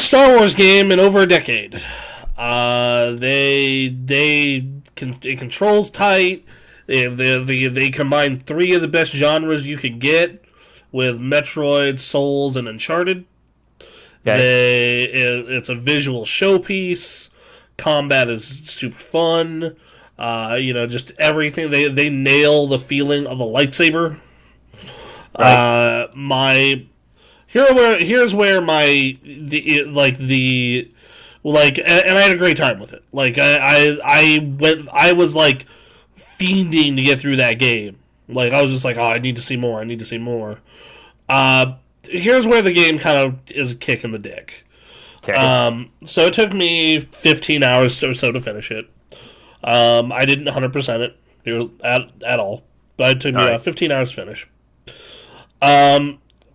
[SPEAKER 1] Star Wars game in over a decade. It controls tight. They combine 3 of the best genres you could get with Metroid, Souls, and Uncharted.
[SPEAKER 2] okay.
[SPEAKER 1] It's a visual showpiece. Combat is super fun. Just everything. They nail the feeling of a lightsaber.
[SPEAKER 2] Right.
[SPEAKER 1] Here's where my and I had a great time with it. Like I was like fiending to get through that game. Like I was just like, oh, I need to see more. I need to see more. Here's where the game kind of is kicking the dick.
[SPEAKER 2] Okay.
[SPEAKER 1] So it took me 15 hours or so to finish it. I didn't 100% it at all, but it took me about 15 hours to finish.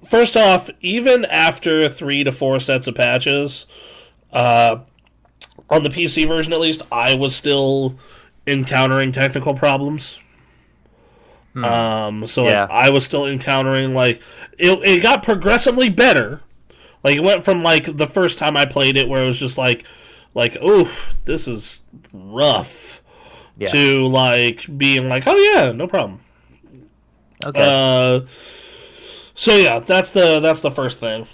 [SPEAKER 1] First off, even after 3 to 4 sets of patches, on the PC version at least, I was still encountering technical problems. I was still encountering it got progressively better. Like it went from like the first time I played it where it was just like oh, this is rough, to like being like, oh yeah, no problem.
[SPEAKER 2] Okay.
[SPEAKER 1] So yeah, that's the first thing.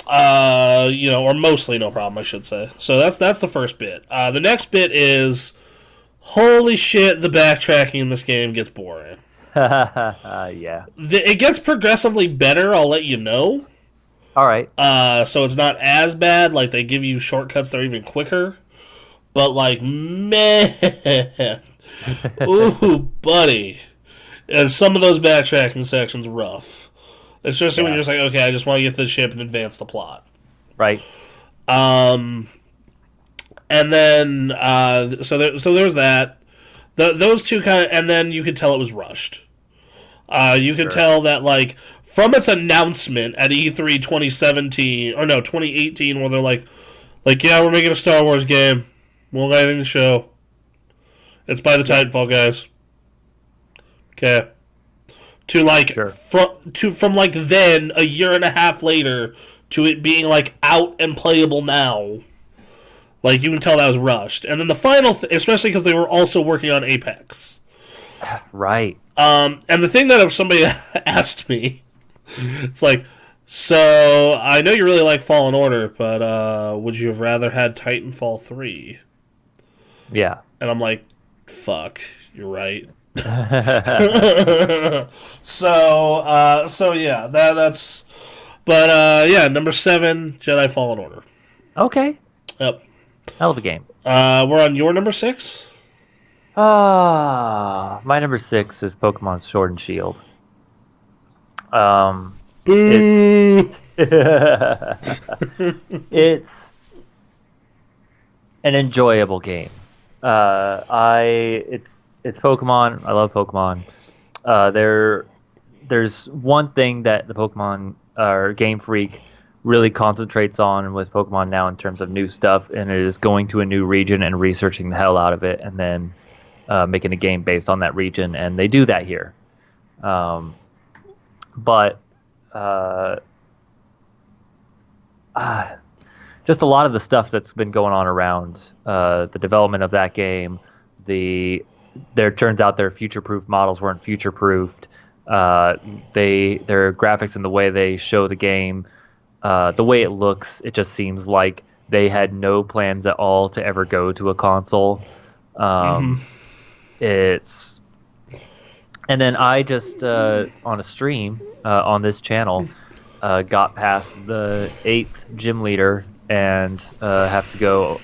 [SPEAKER 1] Or mostly no problem, I should say. So that's the first bit. The next bit is, holy shit, the backtracking in this game gets boring.
[SPEAKER 2] Yeah.
[SPEAKER 1] It gets progressively better, I'll let you know.
[SPEAKER 2] All right.
[SPEAKER 1] So it's not as bad. Like, they give you shortcuts that are even quicker. But, like, man. Ooh, buddy. And some of those backtracking sections rough. Especially when you're just like, okay, I just want to get this ship and advance the plot.
[SPEAKER 2] Right.
[SPEAKER 1] And then, so there's that. Those two kind of, and then you could tell it was rushed. You could tell that, like, from its announcement at E3 2017, or no, 2018, where they're like, yeah, we're making a Star Wars game. We won't got anything to show. It's by the Titanfall guys. Okay. to like
[SPEAKER 2] Sure.
[SPEAKER 1] from like then a year and a half later to it being like out and playable now. Like you can tell that was rushed. And then the final, especially because they were also working on Apex.
[SPEAKER 2] Right.
[SPEAKER 1] And the thing that if somebody asked me, it's like, so I know you really like Fallen Order, but would you have rather had Titanfall 3?
[SPEAKER 2] Yeah.
[SPEAKER 1] And I'm like, fuck, you're right.
[SPEAKER 2] Hell
[SPEAKER 1] So yeah, that's. But yeah, number 7, Jedi Fallen Order.
[SPEAKER 2] Okay.
[SPEAKER 1] Yep.
[SPEAKER 2] Of a game.
[SPEAKER 1] We're on your number 6.
[SPEAKER 2] My number 6 is Pokemon Sword and Shield.
[SPEAKER 1] Boo!
[SPEAKER 2] It's it's an enjoyable game. It's Pokemon. I love Pokemon. There's one thing that the Pokemon or Game Freak really concentrates on with Pokemon now in terms of new stuff, and it is going to a new region and researching the hell out of it, and then making a game based on that region, and they do that here. But just a lot of the stuff that's been going on around the development of that game. There turns out their future-proof models weren't future-proofed. Their graphics and the way they show the game, the way it looks, it just seems like they had no plans at all to ever go to a console. It's and then I just on a stream on this channel got past the 8th gym leader and have to go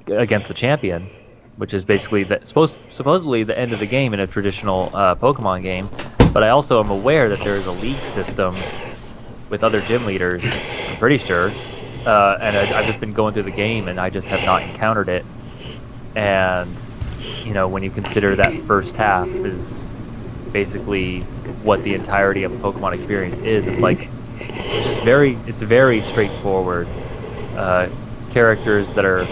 [SPEAKER 2] against the champion, which is basically supposedly the end of the game in a traditional Pokemon game. But I also am aware that there is a league system with other gym leaders, I'm pretty sure. And I've just been going through the game and I just have not encountered it. And, when you consider that first half is basically what the entirety of a Pokemon experience is, it's like, it's very straightforward. Characters that are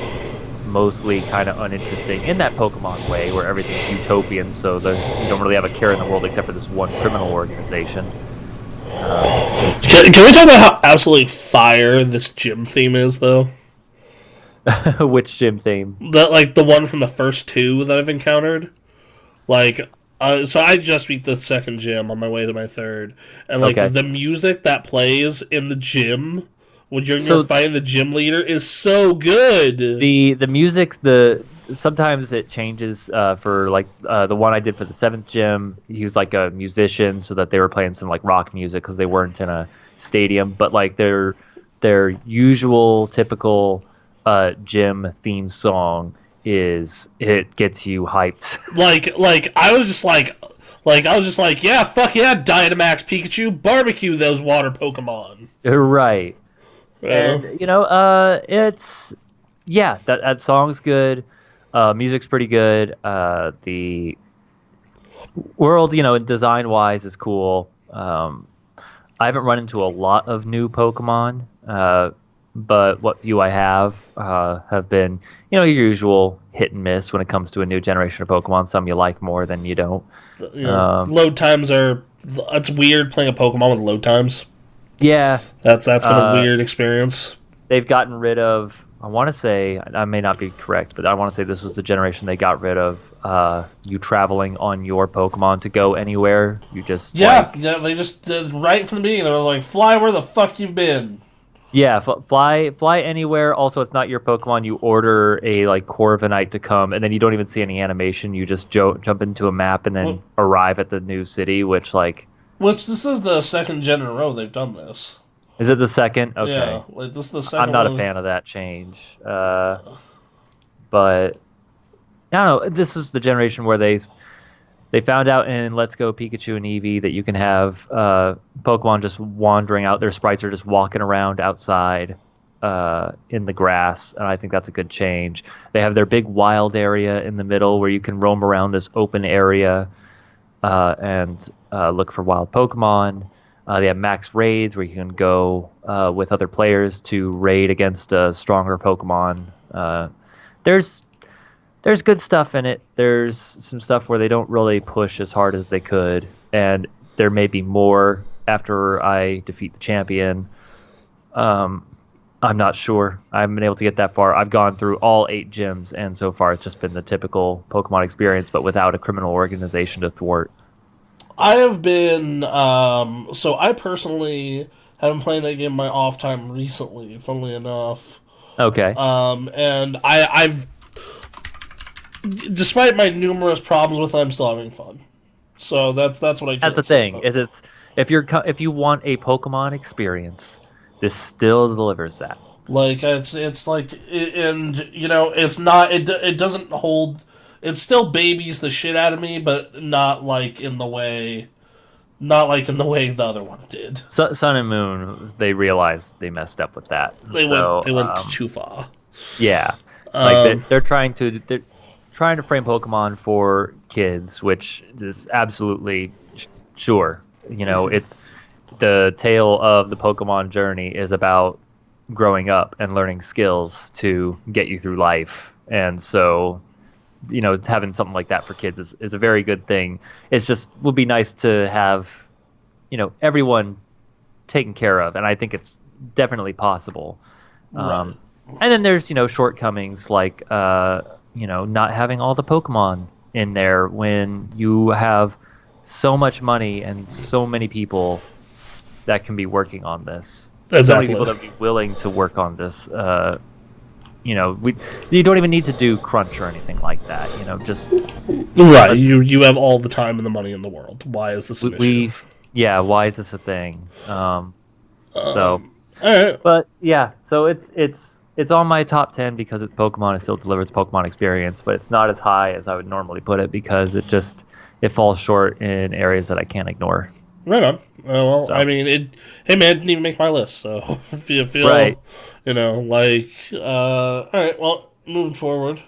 [SPEAKER 2] mostly kind of uninteresting in that Pokemon way, where everything's utopian, so you don't really have a care in the world except for this one criminal organization.
[SPEAKER 1] Can we talk about how absolutely fire this gym theme is, though?
[SPEAKER 2] Which gym theme?
[SPEAKER 1] The one from the first 2 that I've encountered. So I just beat the 2nd gym on my way to my 3rd, and
[SPEAKER 2] Okay.
[SPEAKER 1] the music that plays in the gym when you're fighting the gym leader is so good.
[SPEAKER 2] The music, sometimes it changes. For the one I did for the 7th gym, he was like a musician, so that they were playing some like rock music because they weren't in a stadium. But like their usual typical gym theme song it gets you hyped.
[SPEAKER 1] I was just like, yeah, fuck yeah, Dynamax Pikachu, barbecue those water Pokemon.
[SPEAKER 2] Right.
[SPEAKER 1] Yeah.
[SPEAKER 2] And it's that song's good. Music's pretty good. The world, design wise is cool. I haven't run into a lot of new Pokemon, but what few I have been, your usual hit and miss when it comes to a new generation of Pokemon. Some you like more than you don't.
[SPEAKER 1] Load times it's weird playing a Pokemon with load times.
[SPEAKER 2] Yeah.
[SPEAKER 1] That's been a weird experience.
[SPEAKER 2] They've gotten rid of, I want to say, I may not be correct, but I want to say this was the generation they got rid of you traveling on your Pokemon to go anywhere. You just
[SPEAKER 1] they just right from the beginning they were like, fly where the fuck you've been.
[SPEAKER 2] Yeah, fly anywhere. Also, it's not your Pokemon. You order a Corviknight to come, and then you don't even see any animation. You just jump into a map and then arrive at the new city, which
[SPEAKER 1] this is the 2nd gen in a row they've done this.
[SPEAKER 2] Is it the 2nd? Okay.
[SPEAKER 1] Yeah, this is the 2nd.
[SPEAKER 2] I'm not a fan of that change. But I don't know. This is the generation where they found out in Let's Go Pikachu and Eevee that you can have Pokemon just wandering out. Their sprites are just walking around outside in the grass, and I think that's a good change. They have their big wild area in the middle where you can roam around this open area and look for wild Pokemon. They have max raids where you can go with other players to raid against a stronger Pokemon. there's good stuff in it. There's some stuff where they don't really push as hard as they could, and there may be more after I defeat the champion. Um, I'm not sure. I haven't been able to get that far. I've gone through all 8 gyms, and so far it's just been the typical Pokemon experience, but without a criminal organization to thwart.
[SPEAKER 1] I have been so I personally have been playing that game in my off time recently, funnily enough.
[SPEAKER 2] Okay.
[SPEAKER 1] And I've despite my numerous problems with it, I'm still having fun. So that's what I
[SPEAKER 2] That's the
[SPEAKER 1] can say
[SPEAKER 2] thing.
[SPEAKER 1] about
[SPEAKER 2] Is
[SPEAKER 1] it.
[SPEAKER 2] it's if you want a Pokemon experience, this still delivers that.
[SPEAKER 1] Like it's like and you know it's not it doesn't hold it still babies the shit out of me, but not like in the way the other one did.
[SPEAKER 2] Sun and Moon, they realized they messed up with that.
[SPEAKER 1] They went too far.
[SPEAKER 2] Yeah, like
[SPEAKER 1] Um,
[SPEAKER 2] they're trying to frame Pokemon for kids, which is absolutely sure. You know, it's the tale of the Pokemon journey is about growing up and learning skills to get you through life, and so having something like that for kids is a very good thing. It's just would be nice to have everyone taken care of, and I think it's definitely possible.
[SPEAKER 1] right.
[SPEAKER 2] And then there's shortcomings like not having all the Pokemon in there when you have so much money and so many people that can be working on this. So many
[SPEAKER 1] Exactly.
[SPEAKER 2] people that would be willing to work on this. You don't even need to do crunch or anything like that. Just
[SPEAKER 1] Right.
[SPEAKER 2] let's
[SPEAKER 1] You have all the time and the money in the world. Why is this an issue?
[SPEAKER 2] yeah. Why is this a thing? So,
[SPEAKER 1] All right.
[SPEAKER 2] but yeah. So it's on my top 10 because it's Pokemon. It still delivers the Pokemon experience, but it's not as high as I would normally put it because it falls short in areas that I can't ignore.
[SPEAKER 1] Right on. Well,
[SPEAKER 2] So
[SPEAKER 1] I mean, Hey, man, it didn't even make my list. So if you feel,
[SPEAKER 2] right.
[SPEAKER 1] all right. Well, moving forward.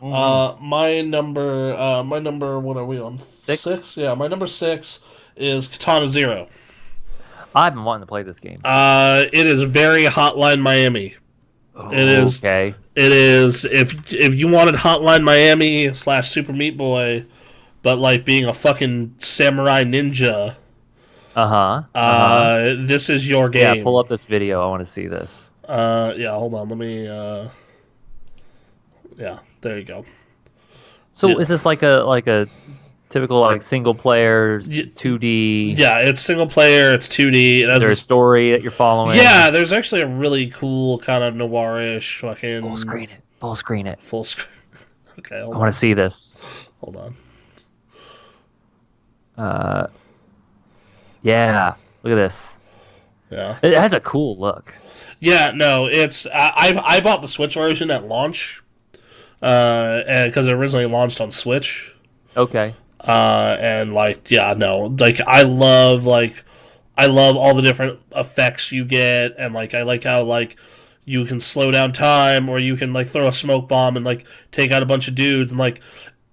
[SPEAKER 2] Mhm.
[SPEAKER 1] My number. What are we on?
[SPEAKER 2] 6.
[SPEAKER 1] Six. Yeah, my number 6 is Katana Zero.
[SPEAKER 2] I've been wanting to play this game.
[SPEAKER 1] It is very Hotline Miami. It is.
[SPEAKER 2] Okay.
[SPEAKER 1] It is. If you wanted Hotline Miami / Super Meat Boy, but like being a fucking samurai ninja,
[SPEAKER 2] Uh-huh. Uh-huh.
[SPEAKER 1] this is your
[SPEAKER 2] Yeah, pull
[SPEAKER 1] game.
[SPEAKER 2] up this video. I want to see this.
[SPEAKER 1] Yeah. Hold on. Let me. Yeah. There you go.
[SPEAKER 2] So
[SPEAKER 1] Yeah.
[SPEAKER 2] is this like a typical like single player
[SPEAKER 1] Y-
[SPEAKER 2] 2D?
[SPEAKER 1] Yeah. It's single player. It's 2D. It
[SPEAKER 2] Is
[SPEAKER 1] has
[SPEAKER 2] there a
[SPEAKER 1] this.
[SPEAKER 2] story that you're following?
[SPEAKER 1] Yeah. There's actually a really cool kind of noirish
[SPEAKER 2] Full
[SPEAKER 1] fucking
[SPEAKER 2] screen it. Full screen it.
[SPEAKER 1] full screen. Okay.
[SPEAKER 2] I
[SPEAKER 1] Hold
[SPEAKER 2] want
[SPEAKER 1] on.
[SPEAKER 2] to see this.
[SPEAKER 1] Hold on.
[SPEAKER 2] Uh, yeah. Look at this.
[SPEAKER 1] Yeah.
[SPEAKER 2] It has a cool look.
[SPEAKER 1] Yeah. No. It's. I bought the Switch version at launch. And because it originally launched on Switch.
[SPEAKER 2] Okay.
[SPEAKER 1] And like yeah no like I love all the different effects you get, and like I like how like you can slow down time, or you can like throw a smoke bomb and like take out a bunch of dudes, and like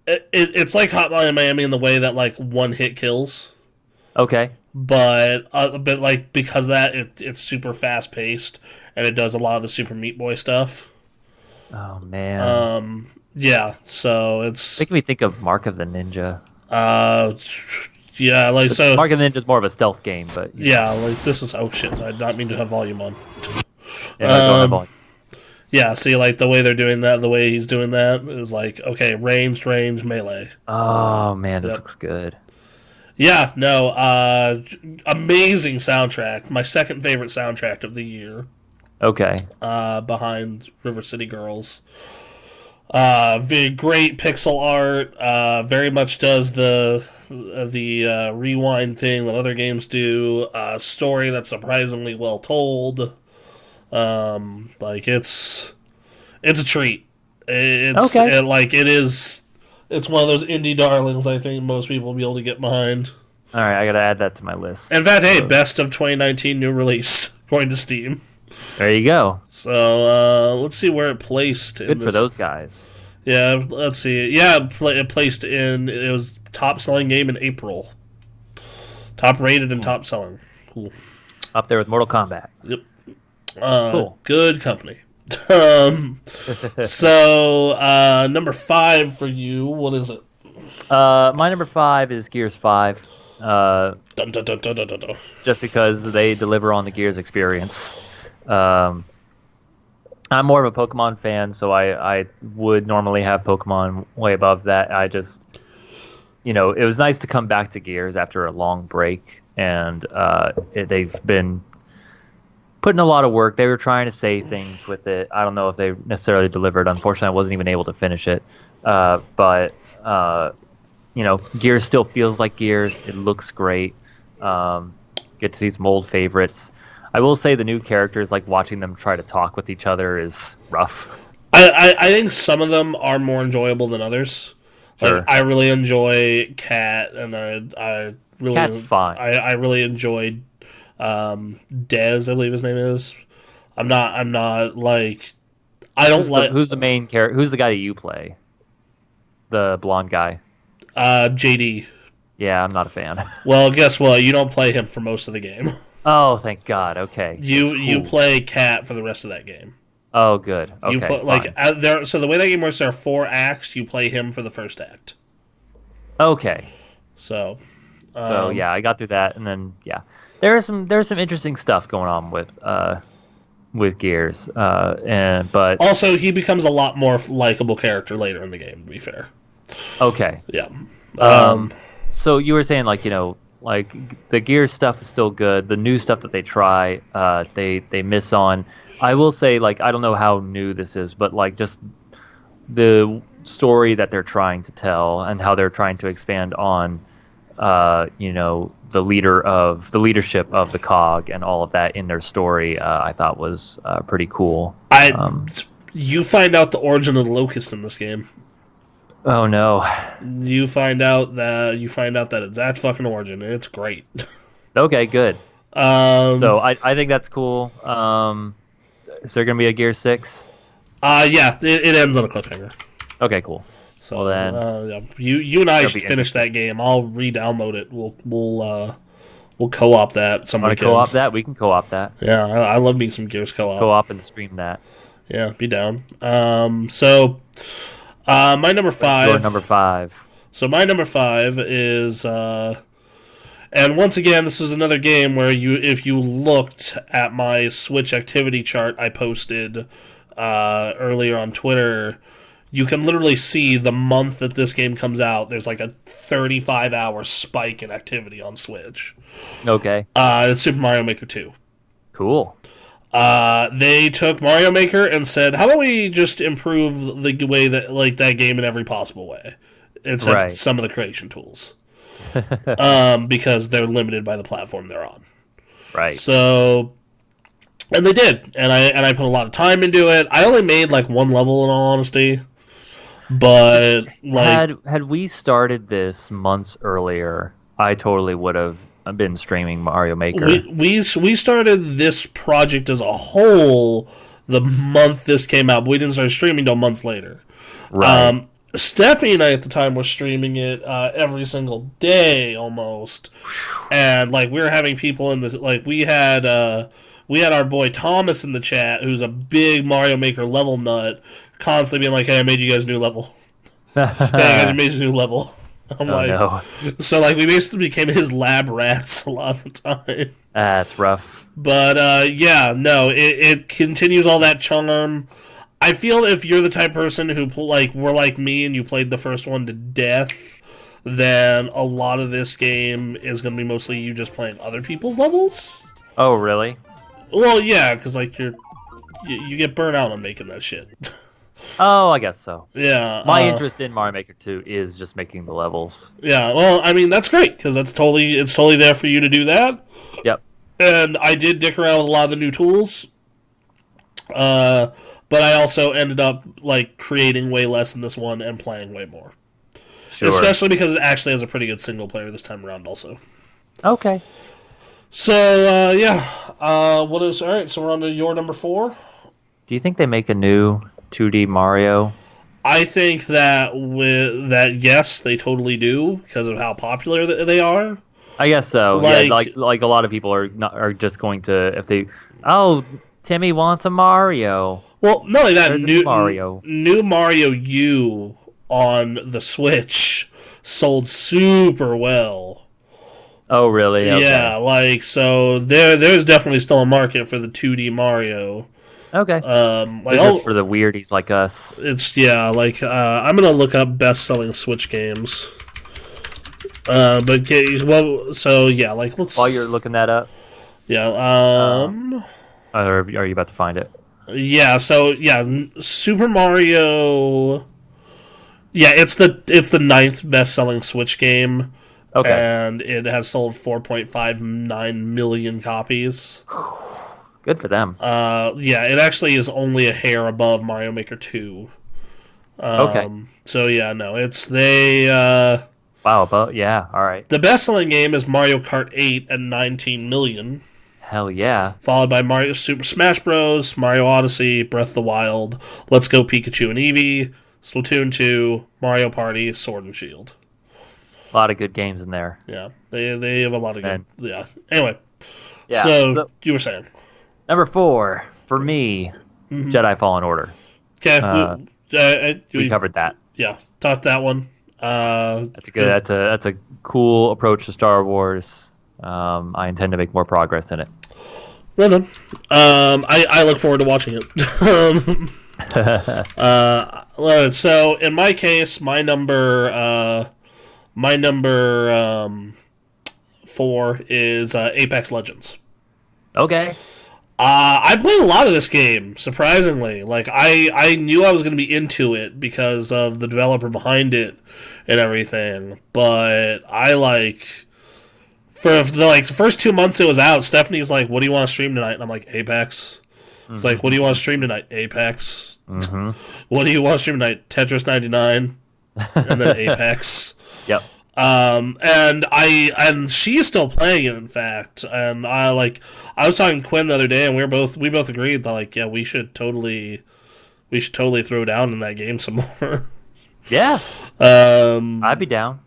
[SPEAKER 1] it's like Hotline Miami in the way that like one hit kills,
[SPEAKER 2] Okay.
[SPEAKER 1] but like because of that it's super fast paced, and it does a lot of the Super Meat Boy stuff.
[SPEAKER 2] Oh man.
[SPEAKER 1] Yeah, so it's
[SPEAKER 2] Making me think of Mark of the Ninja.
[SPEAKER 1] uh yeah like
[SPEAKER 2] But
[SPEAKER 1] so
[SPEAKER 2] Mark of the Ninja is more of a stealth game, but
[SPEAKER 1] yeah, like this is oh shit, I did not mean to have volume on.
[SPEAKER 2] yeah, no, don't have all.
[SPEAKER 1] Yeah, see, like the way they're doing that, the way he's doing that is like okay, range, melee.
[SPEAKER 2] Oh man, this
[SPEAKER 1] Yep.
[SPEAKER 2] looks good.
[SPEAKER 1] Yeah, no, amazing soundtrack. My second favorite soundtrack of the year,
[SPEAKER 2] Okay.
[SPEAKER 1] behind River City Girls. Very great pixel art. Very much does the rewind thing that other games do. Story that's surprisingly well told. Like it's a treat.
[SPEAKER 2] Okay.
[SPEAKER 1] It is. It's one of those indie darlings. I think most people will be able to get behind.
[SPEAKER 2] All right, I gotta add that to my list.
[SPEAKER 1] In fact, hey, best of 2019 new release according to Steam.
[SPEAKER 2] There you go.
[SPEAKER 1] So let's see where it placed.
[SPEAKER 2] Good for those guys.
[SPEAKER 1] Yeah, let's see. Yeah, it placed in. It was top selling game in April. Top rated and top selling. Cool.
[SPEAKER 2] Up there with Mortal Kombat.
[SPEAKER 1] Yep.
[SPEAKER 2] Cool.
[SPEAKER 1] Good company. So number 5 for you. What is it?
[SPEAKER 2] My number 5 is Gears 5.
[SPEAKER 1] Dun, dun, dun, dun, dun, dun, dun.
[SPEAKER 2] Just because they deliver on the Gears experience. Um, I'm more of a Pokemon fan, so I would normally have Pokemon way above that. I just, it was nice to come back to Gears after a long break, and they've been putting a lot of work. They were trying to say things with it. I don't know if they necessarily delivered. Unfortunately, I wasn't even able to finish it. But Gears still feels like Gears. It looks great. Get to see some old favorites. I will say the new characters, like watching them try to talk with each other, is rough.
[SPEAKER 1] I think some of them are more enjoyable than others.
[SPEAKER 2] Sure.
[SPEAKER 1] Like I really enjoy Cat, and I really
[SPEAKER 2] Cat's fine.
[SPEAKER 1] I really enjoyed Dez, I believe his name is. I'm not like I don't like
[SPEAKER 2] Who's the main character? Who's the guy that you play? The blonde guy.
[SPEAKER 1] JD.
[SPEAKER 2] Yeah, I'm not a fan.
[SPEAKER 1] Well, guess what? You don't play him for most of the game.
[SPEAKER 2] Oh, thank God. Okay.
[SPEAKER 1] You
[SPEAKER 2] Cool.
[SPEAKER 1] play Cat for the rest of that game.
[SPEAKER 2] Oh, good. Okay.
[SPEAKER 1] You play,
[SPEAKER 2] fine.
[SPEAKER 1] there. So the way that game works, there are 4 acts. You play him for the first act.
[SPEAKER 2] Okay.
[SPEAKER 1] So.
[SPEAKER 2] So yeah, I got through that, and then yeah, there's some interesting stuff going on with Gears, but
[SPEAKER 1] Also, he becomes a lot more likable character later in the game. To be fair.
[SPEAKER 2] okay.
[SPEAKER 1] Yeah.
[SPEAKER 2] So you were saying like the Gears stuff is still good. The new stuff that they try, they miss on. I will say like I don't know how new this is, but like just the story that they're trying to tell and how they're trying to expand on, the leadership of the COG and all of that in their story. I thought was pretty cool.
[SPEAKER 1] You find out the origin of the locust in this game.
[SPEAKER 2] Oh no.
[SPEAKER 1] You find out that it's that fucking origin. It's great.
[SPEAKER 2] Okay, good. So I think that's cool. Is there gonna be a Gear 6?
[SPEAKER 1] Yeah, it ends on a cliffhanger.
[SPEAKER 2] Okay, cool.
[SPEAKER 1] So
[SPEAKER 2] well, then
[SPEAKER 1] yeah. you and I should finish that game. I'll re-download it. We'll co-op that.
[SPEAKER 2] Want to co-op that? We can co-op that.
[SPEAKER 1] Yeah, I love me some Gears co-op.
[SPEAKER 2] Co-op and stream that.
[SPEAKER 1] Yeah, be down. So my number 5.
[SPEAKER 2] Your number 5.
[SPEAKER 1] So my number 5 is, and once again, this is another game where if you looked at my Switch activity chart I posted earlier on Twitter, you can literally see the month that this game comes out. There's like a 35-hour spike in activity on Switch.
[SPEAKER 2] Okay.
[SPEAKER 1] It's Super Mario Maker 2.
[SPEAKER 2] Cool.
[SPEAKER 1] They took Mario Maker and said, "How about we just improve the way that that game in every possible way, except some of the creation tools, because they're limited by the platform they're on."
[SPEAKER 2] Right.
[SPEAKER 1] So, and they did, and I put a lot of time into it. I only made like 1 level in all honesty, but like
[SPEAKER 2] had we started this months earlier, I totally would have been streaming Mario Maker.
[SPEAKER 1] We started this project as a whole the month this came out, but we didn't start streaming until months later.
[SPEAKER 2] Right.
[SPEAKER 1] Stephanie and I at the time were streaming it every single day almost, and like we were having people in the we had our boy Thomas in the chat, who's a big Mario Maker level nut, constantly being like, "Hey, I made you guys a new level. Hey, I guys made you a new level." I'm
[SPEAKER 2] no.
[SPEAKER 1] So like we basically became his lab rats a lot of the time.
[SPEAKER 2] That's rough.
[SPEAKER 1] But yeah, no, it continues all that charm. I feel if you're the type of person who were like me and you played the first one to death, then a lot of this game is going to be mostly you just playing other people's levels.
[SPEAKER 2] Oh, really?
[SPEAKER 1] Well, yeah, because like you get burnt out on making that shit.
[SPEAKER 2] Oh, I guess so.
[SPEAKER 1] Yeah.
[SPEAKER 2] My interest in Mario Maker 2 is just making the levels.
[SPEAKER 1] Yeah, well, I mean, that's great, because it's totally there for you to do that.
[SPEAKER 2] Yep.
[SPEAKER 1] And I did dick around with a lot of the new tools. But I also ended up like creating way less in this one and playing way more.
[SPEAKER 2] Sure.
[SPEAKER 1] Especially because it actually has a pretty good single player this time around also.
[SPEAKER 2] Okay.
[SPEAKER 1] So, yeah. Alright, so we're on to your number 4.
[SPEAKER 2] Do you think they make a new 2D Mario?
[SPEAKER 1] I think that yes, they totally do because of how popular they are.
[SPEAKER 2] I guess so. Like a lot of people are just going to, if they, oh, Timmy wants a Mario.
[SPEAKER 1] Well, not only that,
[SPEAKER 2] There's a new Mario.
[SPEAKER 1] new Mario U on the Switch sold super well.
[SPEAKER 2] Oh, really?
[SPEAKER 1] Yeah,
[SPEAKER 2] Okay.
[SPEAKER 1] like so there's definitely still a market for the 2D Mario.
[SPEAKER 2] Okay.
[SPEAKER 1] Like
[SPEAKER 2] It's just for
[SPEAKER 1] oh,
[SPEAKER 2] the weirdies like us.
[SPEAKER 1] it's yeah, like I'm gonna look up best selling Switch games. Well, so yeah, like
[SPEAKER 2] While you're
[SPEAKER 1] let's
[SPEAKER 2] looking that up,
[SPEAKER 1] yeah,
[SPEAKER 2] uh, are you about to find it?
[SPEAKER 1] yeah, so yeah, Super Mario. Yeah, it's the ninth best selling Switch game,
[SPEAKER 2] Okay.
[SPEAKER 1] and it has sold 4.59 million copies.
[SPEAKER 2] Good for them.
[SPEAKER 1] Yeah, it actually is only a hair above Mario Maker 2.
[SPEAKER 2] Okay.
[SPEAKER 1] So yeah, no, it's they.
[SPEAKER 2] Wow. But yeah. All right.
[SPEAKER 1] The best selling game is Mario Kart 8 at 19 million,
[SPEAKER 2] Hell yeah.
[SPEAKER 1] followed by Mario Super Smash Bros., Mario Odyssey, Breath of the Wild, Let's Go Pikachu and Eevee, Splatoon 2, Mario Party, Sword and Shield.
[SPEAKER 2] A lot of good games in there.
[SPEAKER 1] Yeah, they have a lot of good.
[SPEAKER 2] And
[SPEAKER 1] Yeah. Anyway,
[SPEAKER 2] yeah.
[SPEAKER 1] so
[SPEAKER 2] So
[SPEAKER 1] you were saying.
[SPEAKER 2] number 4 for me, Jedi Fallen Order.
[SPEAKER 1] Okay,
[SPEAKER 2] Uh, we
[SPEAKER 1] we
[SPEAKER 2] covered that.
[SPEAKER 1] yeah, talked that one.
[SPEAKER 2] That's a good. That's a cool approach to Star Wars. I intend to make more progress in it.
[SPEAKER 1] Well done. I look forward to watching it. So in my case, my number 4 is Apex Legends.
[SPEAKER 2] Okay.
[SPEAKER 1] I played a lot of this game, surprisingly. Like I knew I was going to be into it because of the developer behind it and everything. But I for the first 2 months it was out. Stephanie's like, "What do you want to stream tonight?" And I'm like, "Apex." It's like, "What do you want to stream tonight?" Apex.
[SPEAKER 2] Mm-hmm.
[SPEAKER 1] What do you want to stream tonight? Tetris 99, and then Apex.
[SPEAKER 2] Yep.
[SPEAKER 1] And she's still playing it, in fact. And I was talking to Quinn the other day, and we both agreed that yeah, we should totally throw down in that game some more.
[SPEAKER 2] Yeah.
[SPEAKER 1] um,
[SPEAKER 2] I'd be down.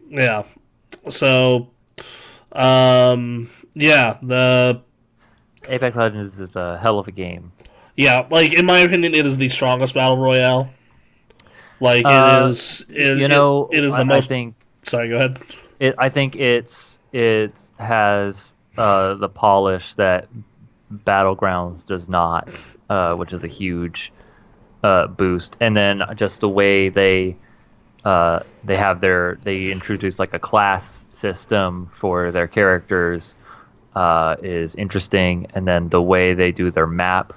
[SPEAKER 1] yeah. So, yeah,
[SPEAKER 2] Apex Legends is a hell of a game.
[SPEAKER 1] like in my opinion, it is the strongest battle royale. Like it
[SPEAKER 2] Uh,
[SPEAKER 1] is, it is the
[SPEAKER 2] I
[SPEAKER 1] most.
[SPEAKER 2] think
[SPEAKER 1] Sorry, go ahead.
[SPEAKER 2] I think it has the polish that Battlegrounds does not, which is a huge boost. And then just the way they introduce like a class system for their characters is interesting. And then the way they do their map,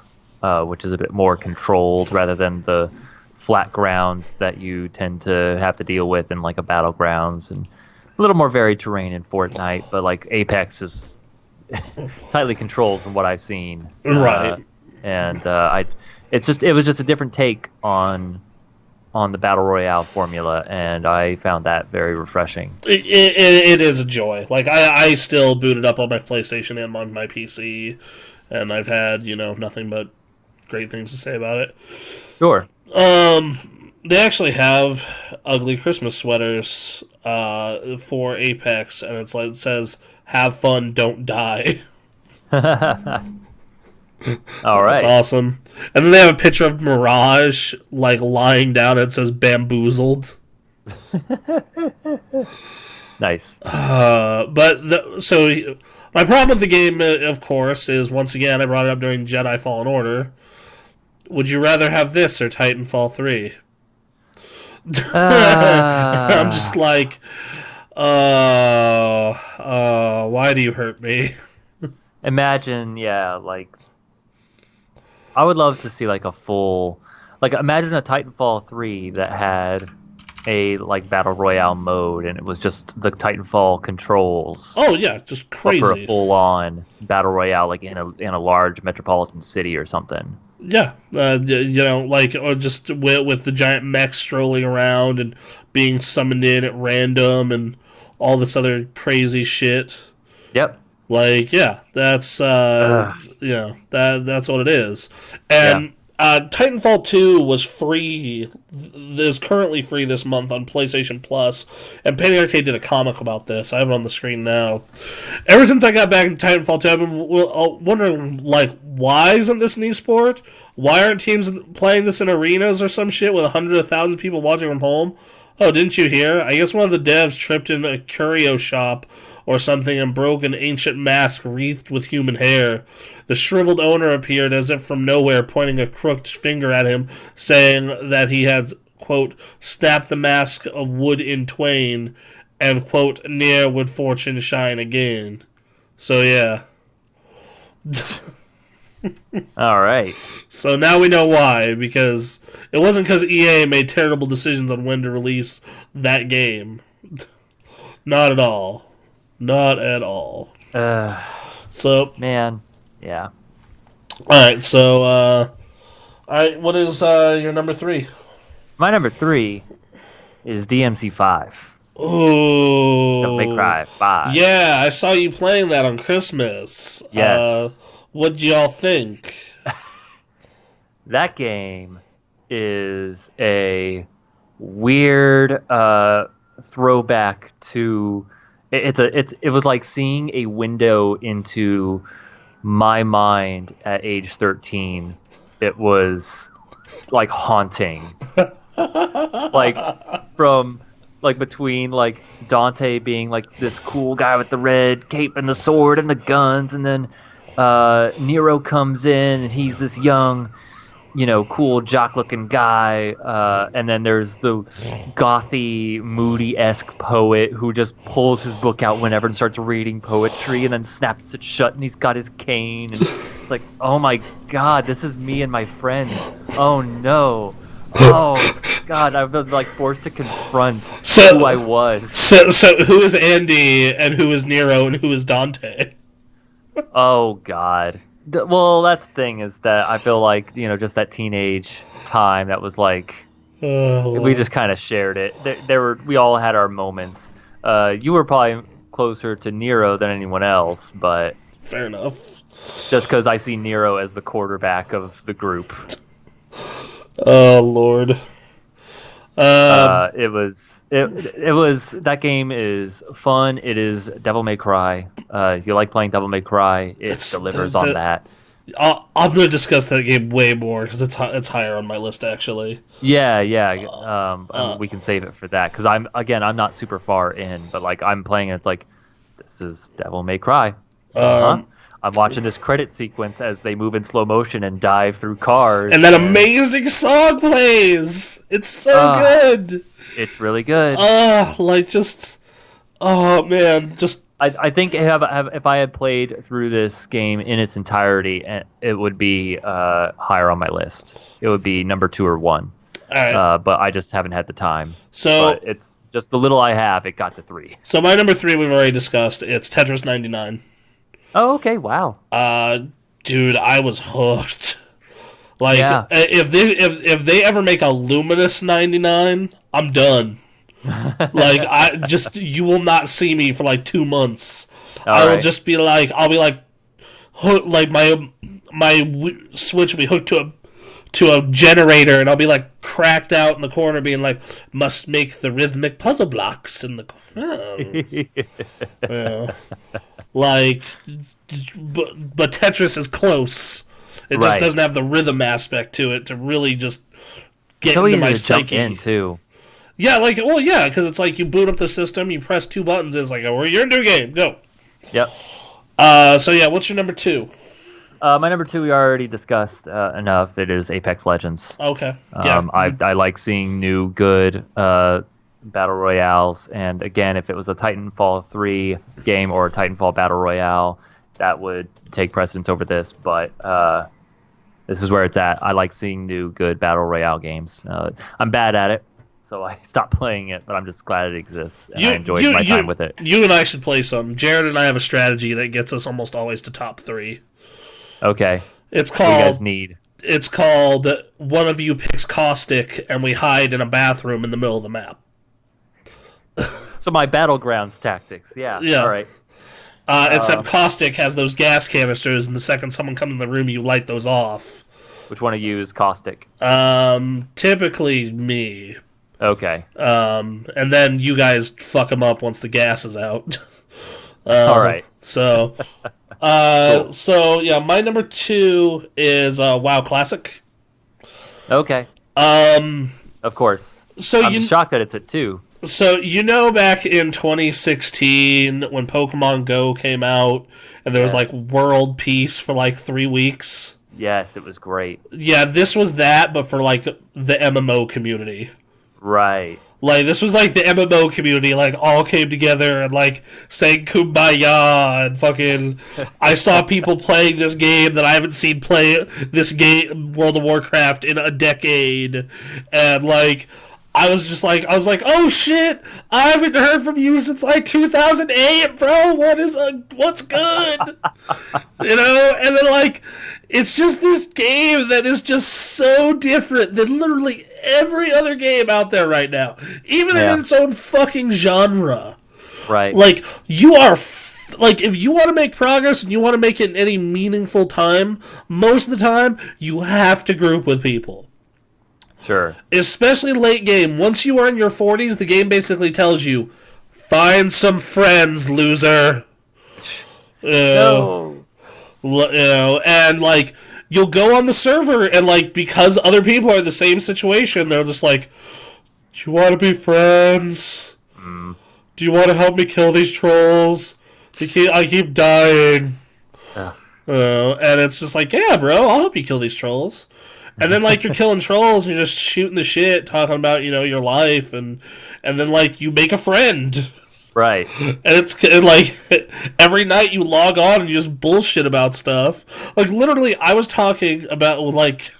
[SPEAKER 2] which is a bit more controlled rather than the flat grounds that you tend to have to deal with in like a Battlegrounds, and a little more varied terrain in Fortnite. But like Apex is tightly controlled from what I've seen.
[SPEAKER 1] Right.
[SPEAKER 2] And it was just a different take on the battle royale formula, and I found that very refreshing.
[SPEAKER 1] It is a joy. Like I still boot it up on my PlayStation and on my PC, and I've had nothing but great things to say about it.
[SPEAKER 2] Sure.
[SPEAKER 1] They actually have ugly Christmas sweaters for Apex, and it says "Have fun, don't die."
[SPEAKER 2] All
[SPEAKER 1] That's
[SPEAKER 2] right.
[SPEAKER 1] awesome. And then they have a picture of Mirage lying down. And it says "Bamboozled."
[SPEAKER 2] Nice.
[SPEAKER 1] So my problem with the game, of course, is once again I brought it up during Jedi Fallen Order. Would you rather have this or Titanfall 3? I'm just like, why do you hurt me?
[SPEAKER 2] Imagine, yeah, like I would love to see like a full, like imagine a Titanfall 3 that had a like battle royale mode, and it was just the Titanfall controls,
[SPEAKER 1] Oh yeah, just
[SPEAKER 2] but for a
[SPEAKER 1] crazy.
[SPEAKER 2] full on battle royale, like in a large metropolitan city or something.
[SPEAKER 1] Yeah, or just with the giant mech strolling around and being summoned in at random and all this other crazy shit.
[SPEAKER 2] Yep.
[SPEAKER 1] Yeah, that's
[SPEAKER 2] Ugh.
[SPEAKER 1] that's what it is.
[SPEAKER 2] Yeah.
[SPEAKER 1] And Titanfall 2 was free, is currently free this month on PlayStation Plus, and Penny Arcade did a comic about this. I have it on the screen now. Ever since I got back into Titanfall 2, I've been wondering, like, why isn't this an esport? Why aren't teams playing this in arenas or some shit with hundreds of thousands of people watching from home? Oh, didn't you hear? I guess one of the devs tripped in a curio shop or something and broke an ancient mask wreathed with human hair. The shriveled owner appeared as if from nowhere, pointing a crooked finger at him, saying that he had, quote, snapped the mask of wood in twain, and, quote, ne'er would fortune shine again. So, yeah.
[SPEAKER 2] All right.
[SPEAKER 1] So now we know why, because it wasn't because EA made terrible decisions on when to release that game. Not at all. Not at all. So,
[SPEAKER 2] man, yeah.
[SPEAKER 1] Alright, so, alright, what is your number 3?
[SPEAKER 2] My number 3 is DMC5.
[SPEAKER 1] Oh.
[SPEAKER 2] Devil May Cry 5.
[SPEAKER 1] Yeah, I saw you playing that on Christmas.
[SPEAKER 2] Yes.
[SPEAKER 1] What'd y'all think?
[SPEAKER 2] That game is a weird throwback to it was like seeing a window into my mind at age 13. It was like haunting. Like from like between like Dante being like this cool guy with the red cape and the sword and the guns, and then Nero comes in and he's this young, cool jock-looking guy, and then there's the gothy, moody-esque poet who just pulls his book out whenever and starts reading poetry and then snaps it shut, and he's got his cane, and it's like, oh my god, this is me and my friends. Oh no. Oh god, I was like forced to confront who I was.
[SPEAKER 1] So who is Andy and who is Nero and who is Dante?
[SPEAKER 2] Oh god. Well, that's the thing, is that I feel like, just that teenage time that was like, we just kind of shared it. We all had our moments. You were probably closer to Nero than anyone else, but
[SPEAKER 1] fair enough.
[SPEAKER 2] Just because I see Nero as the quarterback of the group.
[SPEAKER 1] Oh Lord.
[SPEAKER 2] It was that game is fun. It is Devil May Cry. If you like playing Devil May Cry, it delivers on that.
[SPEAKER 1] I'm going to discuss that game way more because it's higher on my list actually.
[SPEAKER 2] Yeah. We can save it for that because I'm not super far in, but like I'm playing and it's like, this is Devil May Cry. I'm watching this credit sequence as they move in slow motion and dive through cars.
[SPEAKER 1] And that amazing song plays! It's so good!
[SPEAKER 2] It's really good.
[SPEAKER 1] Oh man,
[SPEAKER 2] I think if I had played through this game in its entirety, it would be higher on my list. It would be number 2 or 1.
[SPEAKER 1] All right.
[SPEAKER 2] But I just haven't had the time.
[SPEAKER 1] So
[SPEAKER 2] but it's just the little I have, it got to 3.
[SPEAKER 1] So my number 3 we've already discussed. It's Tetris 99.
[SPEAKER 2] Oh, okay, wow.
[SPEAKER 1] Dude, I was hooked. Like,
[SPEAKER 2] yeah.
[SPEAKER 1] if they ever make a Luminous 99, I'm done. Like, you will not see me for like 2 months. I'll be like, my Switch will be hooked to a generator, and I'll be like cracked out in the corner, being like, must make the rhythmic puzzle blocks in the corner. Yeah. Like, but Tetris is close. It just doesn't have the rhythm aspect to it to really just get into my psyche.
[SPEAKER 2] Jump in too.
[SPEAKER 1] Yeah, because it's like you boot up the system, you press 2 buttons, and it's like, oh, you're in a new game, go.
[SPEAKER 2] Yep.
[SPEAKER 1] So yeah, what's your number 2?
[SPEAKER 2] My number 2 we already discussed enough. It is Apex Legends.
[SPEAKER 1] Okay. Yeah.
[SPEAKER 2] I like seeing new, good battle royales, and again, if it was a Titanfall 3 game or a Titanfall battle royale, that would take precedence over this. But this is where it's at. I like seeing new, good battle royale games. I'm bad at it, so I stopped playing it, but I'm just glad it exists, and I enjoyed my time with it.
[SPEAKER 1] You and I should play some. Jared and I have a strategy that gets us almost always to top 3.
[SPEAKER 2] Okay.
[SPEAKER 1] It's called.
[SPEAKER 2] What do you guys need?
[SPEAKER 1] It's called one of you picks Caustic, and we hide in a bathroom in the middle of the map.
[SPEAKER 2] So my Battlegrounds tactics, yeah. All right.
[SPEAKER 1] Except Caustic has those gas canisters, and the second someone comes in the room, you light those off.
[SPEAKER 2] Which one of you is caustic?
[SPEAKER 1] Typically me.
[SPEAKER 2] Okay.
[SPEAKER 1] And then you guys fuck them up once the gas is out.
[SPEAKER 2] All right.
[SPEAKER 1] So,
[SPEAKER 2] Cool.
[SPEAKER 1] so yeah, my number 2 is WoW Classic.
[SPEAKER 2] Okay.
[SPEAKER 1] Um,
[SPEAKER 2] Of course.
[SPEAKER 1] so
[SPEAKER 2] I'm
[SPEAKER 1] you
[SPEAKER 2] shocked that it's at 2.
[SPEAKER 1] so you know back in 2016 when Pokemon Go came out and there was like
[SPEAKER 2] Yes.
[SPEAKER 1] world peace for like 3 weeks.
[SPEAKER 2] Yes, it was great.
[SPEAKER 1] Yeah, this was that, but for like the MMO community.
[SPEAKER 2] Right.
[SPEAKER 1] Like this was like the MMO community, like all came together and like sang "Kumbaya" and fucking. I saw people playing this game that I haven't seen play this game World of Warcraft in a decade, and like I was like, oh shit, I haven't heard from you since like 2008, bro. What's good? And then like it's just this game that is just so different than literally every other game out there right now, even
[SPEAKER 2] Yeah.
[SPEAKER 1] in its own fucking genre.
[SPEAKER 2] Right.
[SPEAKER 1] Like like if you want to make progress and you want to make it in any meaningful time, most of the time you have to group with people.
[SPEAKER 2] Sure.
[SPEAKER 1] Especially late game. Once you are in your 40s, the game basically tells you, find some friends, loser.
[SPEAKER 2] No.
[SPEAKER 1] And like you'll go on the server and like because other people are in the same situation, they're just like, do you want to be friends? Do you want to help me kill these trolls? I keep dying.
[SPEAKER 2] Ugh.
[SPEAKER 1] And it's just like, yeah, bro, I'll help you kill these trolls. And then like you're killing trolls and you're just shooting the shit, talking about your life, and then like you make a friend.
[SPEAKER 2] Right.
[SPEAKER 1] And it's like every night you log on and you just bullshit about stuff. Like literally, I was talking about like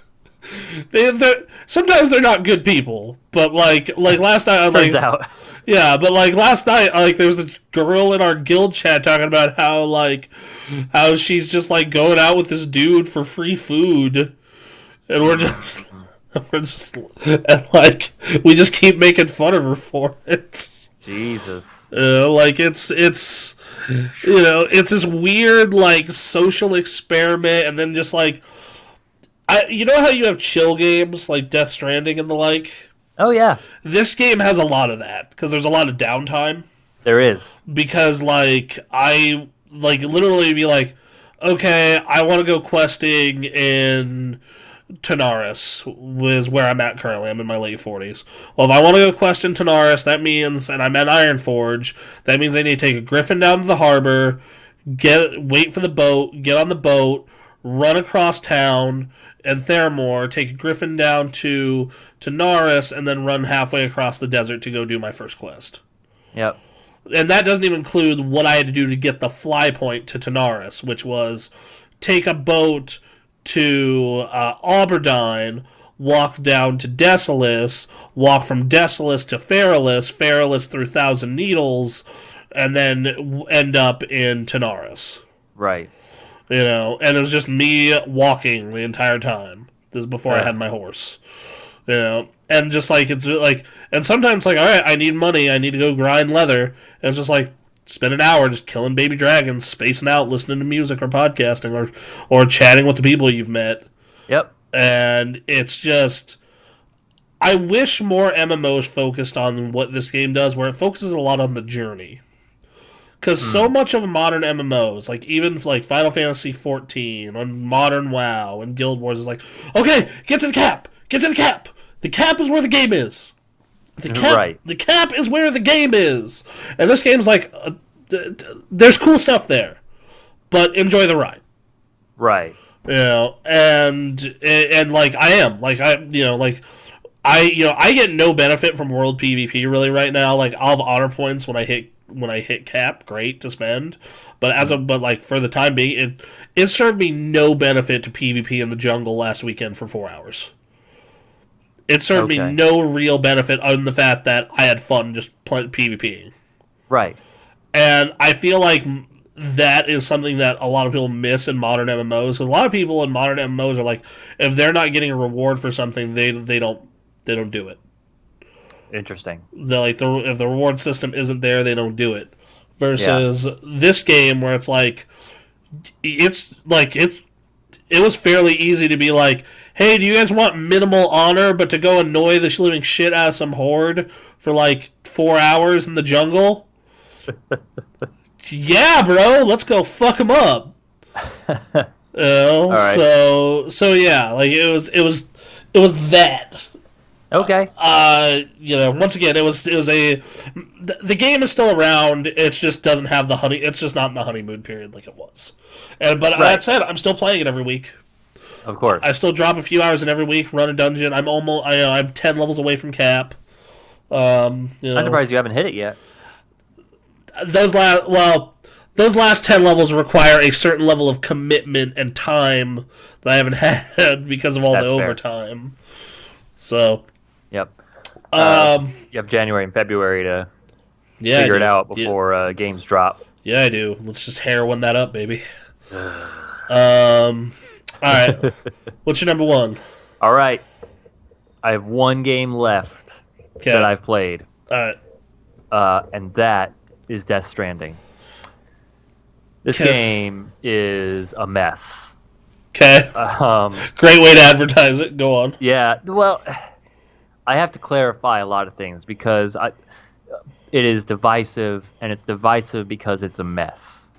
[SPEAKER 1] sometimes they're not good people, but like last night,
[SPEAKER 2] Turns out.
[SPEAKER 1] yeah, but like last night, like there was this girl in our guild chat talking about how she's just like going out with this dude for free food, and we're just and like we just keep making fun of her for it.
[SPEAKER 2] Jesus.
[SPEAKER 1] Like it's it's this weird like social experiment, and then just like you know how you have chill games like Death Stranding and the like.
[SPEAKER 2] Oh yeah.
[SPEAKER 1] This game has a lot of that because there's a lot of downtime.
[SPEAKER 2] There is.
[SPEAKER 1] Because like I like literally be like, okay, I want to go questing in Tanaris, is where I'm at currently. I'm in my late 40s. Well, if I want to go quest in Tanaris, that means, and I'm at Ironforge, that means I need to take a griffin down to the harbor, wait for the boat, get on the boat, run across town and Theramore, take a griffin down to Tanaris, and then run halfway across the desert to go do my first quest.
[SPEAKER 2] Yep.
[SPEAKER 1] And that doesn't even include what I had to do to get the fly point to Tanaris, which was take a boat to Auberdine, walk down to Desolace, walk from Desolace to Feralis through Thousand Needles, and then end up in Tanaris.
[SPEAKER 2] Right.
[SPEAKER 1] And it was just me walking the entire time. This is before I had my horse. And just like it's like, and sometimes like, all right, I need money, I need to go grind leather. And it's just like spend an hour just killing baby dragons, spacing out, listening to music or podcasting or chatting with the people you've met.
[SPEAKER 2] Yep.
[SPEAKER 1] And it's just, I wish more MMOs focused on what this game does, where it focuses a lot on the journey. Because so much of modern MMOs, like even like Final Fantasy XIV, on modern WoW, and Guild Wars is like, okay, get to the cap, get to the cap. The cap is where the game is. The cap is where the game is. And this game's like, there's cool stuff there, but enjoy the ride.
[SPEAKER 2] Right.
[SPEAKER 1] And like I am, like I get no benefit from World PvP really right now. Like I'll have honor points when I hit cap, great to spend. But like for the time being, it served me no benefit to PvP in the jungle last weekend for 4 hours. It served me no real benefit other than the fact that I had fun just PvPing.
[SPEAKER 2] Right.
[SPEAKER 1] And I feel like that is something that a lot of people miss in modern MMOs. Because a lot of people in modern MMOs are like, if they're not getting a reward for something, they don't do it.
[SPEAKER 2] Interesting.
[SPEAKER 1] They're like, if the reward system isn't there, they don't do it. Versus this game where it's it was fairly easy to be like, hey, do you guys want minimal honor, but to go annoy the living shit out of some horde for like 4 hours in the jungle? Yeah, bro, let's go fuck them up.
[SPEAKER 2] All right.
[SPEAKER 1] So yeah, like it was that.
[SPEAKER 2] Okay.
[SPEAKER 1] Once again, it was the game is still around. It just doesn't have the honey. It's just not in the honeymoon period like it was. But
[SPEAKER 2] Right.
[SPEAKER 1] that said, I'm still playing it every week.
[SPEAKER 2] Of course.
[SPEAKER 1] I still drop a few hours in every week, run a dungeon. I'm 10 levels away from cap.
[SPEAKER 2] I'm surprised you haven't hit it yet.
[SPEAKER 1] Those last 10 levels require a certain level of commitment and time that I haven't had because of all
[SPEAKER 2] That's
[SPEAKER 1] the
[SPEAKER 2] fair.
[SPEAKER 1] overtime. So,
[SPEAKER 2] Yep.
[SPEAKER 1] um,
[SPEAKER 2] You have January and February to
[SPEAKER 1] yeah,
[SPEAKER 2] figure
[SPEAKER 1] I
[SPEAKER 2] it
[SPEAKER 1] do.
[SPEAKER 2] out before games drop.
[SPEAKER 1] Yeah, I do. Let's just heroin that up, baby. All right. What's your number one?
[SPEAKER 2] All right. I have one game left
[SPEAKER 1] Okay.
[SPEAKER 2] that I've played,
[SPEAKER 1] All right.
[SPEAKER 2] and that is Death Stranding. This
[SPEAKER 1] Okay.
[SPEAKER 2] game is a mess.
[SPEAKER 1] Okay. Great way to advertise it. Go on.
[SPEAKER 2] Yeah, well, I have to clarify a lot of things because it is divisive, and it's divisive because it's a mess.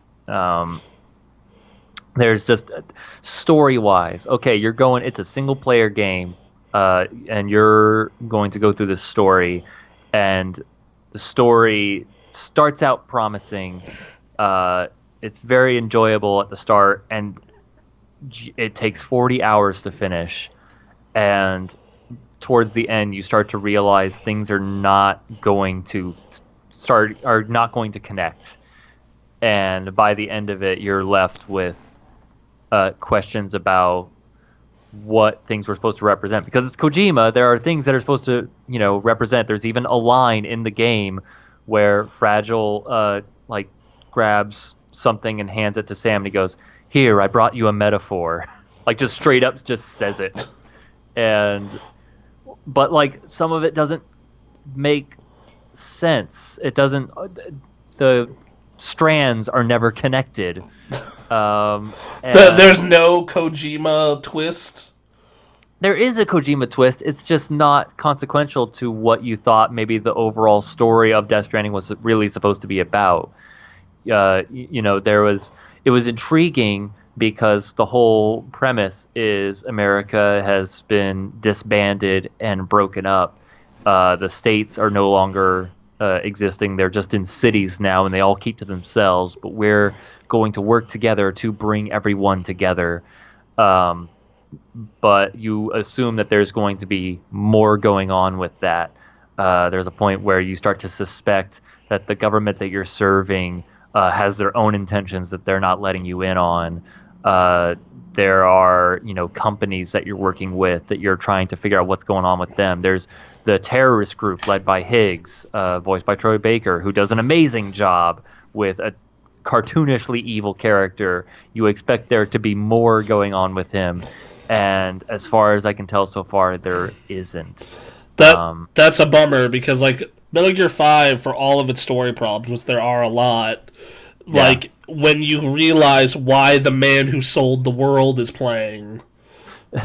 [SPEAKER 2] There's just story-wise, okay, it's a single-player game, and you're going to go through this story, and the story starts out promising. It's very enjoyable at the start, and it takes 40 hours to finish, and towards the end you start to realize things are not going to connect, and by the end of it you're left with questions about what things were supposed to represent, because it's Kojima. There are things that are supposed to represent. There's even a line in the game where Fragile like grabs something and hands it to Sam, and he goes, "Here, I brought you a metaphor." Like, just straight up just says it. But like, some of it doesn't make sense. It doesn't. The strands are never connected.
[SPEAKER 1] There's no Kojima twist.
[SPEAKER 2] There is a Kojima twist. It's just not consequential to what you thought maybe the overall story of Death Stranding was really supposed to be about. It was intriguing because the whole premise is America has been disbanded and broken up. The states are no longer existing. They're just in cities now, and they all keep to themselves. But we're going to work together to bring everyone together. But you assume that there's going to be more going on with that. There's a point where you start to suspect that the government that you're serving has their own intentions that they're not letting you in on. There are, companies that you're working with that you're trying to figure out what's going on with them. There's the terrorist group led by Higgs, voiced by Troy Baker, who does an amazing job with a cartoonishly evil character. You expect there to be more going on with him, and as far as I can tell so far, there isn't.
[SPEAKER 1] That's a bummer, because like Metal Gear 5, for all of its story problems, which there are a lot, like when you realize why the man who sold the world is playing,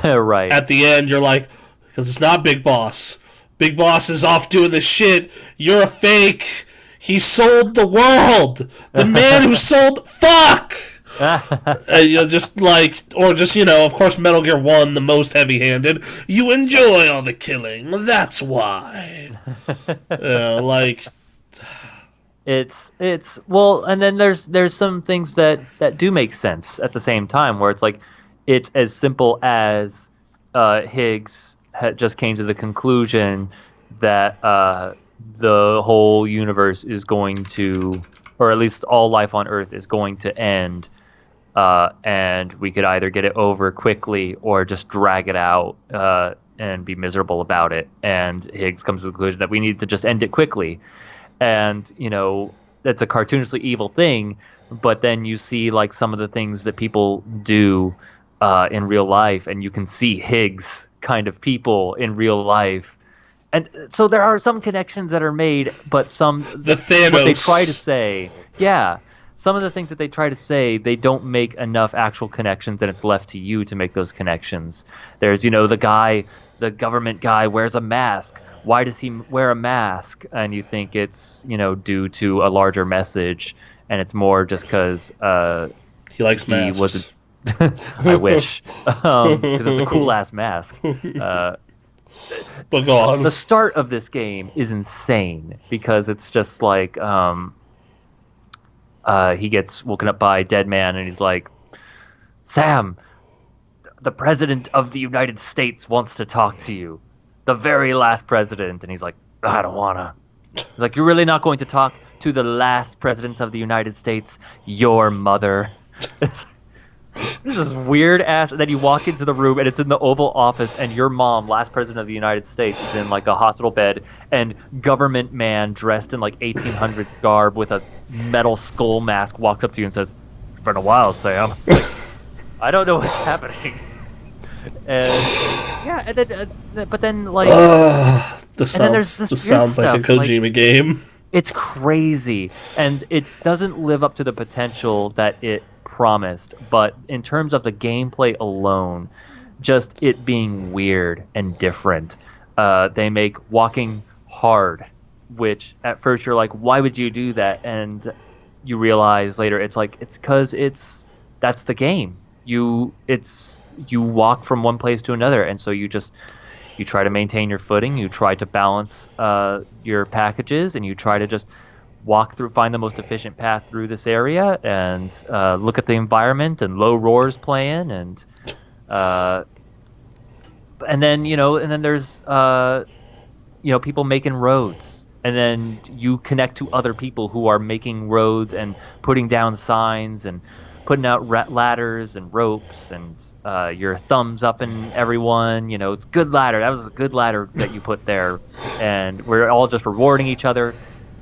[SPEAKER 2] right
[SPEAKER 1] at the end you're like, because it's not Big Boss. Big Boss is off doing this shit. You're a fake. He sold the world. The man who sold fuck. Just like, or just, of course, Metal Gear 1, the most heavy-handed. You enjoy all the killing. That's why. Like,
[SPEAKER 2] it's well, and then there's some things that do make sense at the same time, where it's like, it's as simple as Higgs just came to the conclusion that the whole universe is going to, or at least all life on Earth is going to end, and we could either get it over quickly or just drag it out and be miserable about it. And Higgs comes to the conclusion that we need to just end it quickly. And, that's a cartoonishly evil thing, but then you see like some of the things that people do in real life, and you can see Higgs kind of people in real life. And so there are some connections that are made, but some
[SPEAKER 1] the Thanos.
[SPEAKER 2] what they try to say, yeah. some of the things that they try to say, they don't make enough actual connections, and it's left to you to make those connections. There's, the government guy wears a mask. Why does he wear a mask? And you think it's, due to a larger message, and it's more just because
[SPEAKER 1] He likes
[SPEAKER 2] he was
[SPEAKER 1] masks.
[SPEAKER 2] I wish, because it's a cool ass mask.
[SPEAKER 1] But go on.
[SPEAKER 2] The start of this game is insane because it's just like he gets woken up by Dead Man, and he's like, Sam, the president of the United States wants to talk to you. The very last president. And he's like, I don't wanna. He's like, you're really not going to talk to the last president of the United States? Your mother. This is weird ass. And then you walk into the room, and it's in the Oval Office, and your mom, last president of the United States, is in like a hospital bed, and government man dressed in like 1800s garb with a metal skull mask walks up to you and says, "It's been a while, Sam." Like, I don't know what's happening. And yeah, and then, but then like,
[SPEAKER 1] This
[SPEAKER 2] and then there's
[SPEAKER 1] sounds
[SPEAKER 2] this
[SPEAKER 1] this
[SPEAKER 2] weird
[SPEAKER 1] sounds like a
[SPEAKER 2] stuff,
[SPEAKER 1] Kojima game.
[SPEAKER 2] it's crazy, and it doesn't live up to the potential that it promised. But in terms of the gameplay alone, just it being weird and different, they make walking hard, which at first you're like, why would you do that? And you realize later it's like, it's because that's the game. You walk from one place to another, and so you try to maintain your footing, you try to balance your packages, and you try to just find the most efficient path through this area, and look at the environment, and low roars playing, and then there's people making roads, and then you connect to other people who are making roads and putting down signs and putting out ladders and ropes, and your thumbs up in everyone. It's good ladder. That was a good ladder that you put there, and we're all just rewarding each other.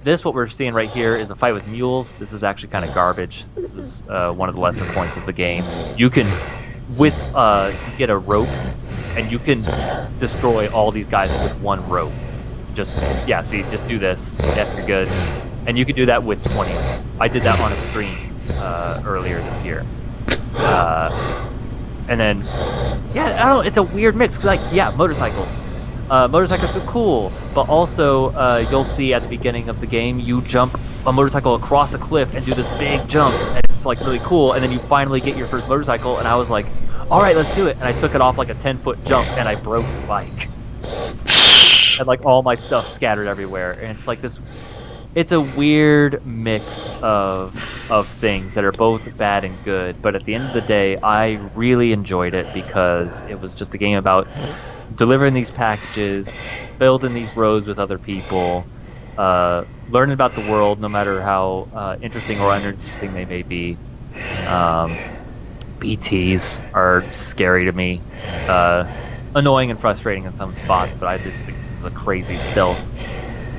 [SPEAKER 2] What we're seeing right here is a fight with mules. This is actually kind of garbage. This is one of the lesser points of the game. You can, you get a rope, and you can destroy all these guys with one rope. Just do this. Yeah, you're good. And you can do that with 20. I did that on a stream earlier this year. And then, I don't know, it's a weird mix. Motorcycles. Motorcycles are cool, but also you'll see at the beginning of the game, you jump a motorcycle across a cliff and do this big jump, and it's like really cool, and then you finally get your first motorcycle, and I was like, alright, let's do it, and I took it off like a 10-foot jump, and I broke the bike. And like all my stuff scattered everywhere, and it's like this, it's a weird mix of things that are both bad and good, but at the end of the day, I really enjoyed it because it was just a game about delivering these packages, building these roads with other people, learning about the world, no matter how interesting or uninteresting they may be. BTs are scary to me, annoying and frustrating in some spots, but I just think this is a crazy stealth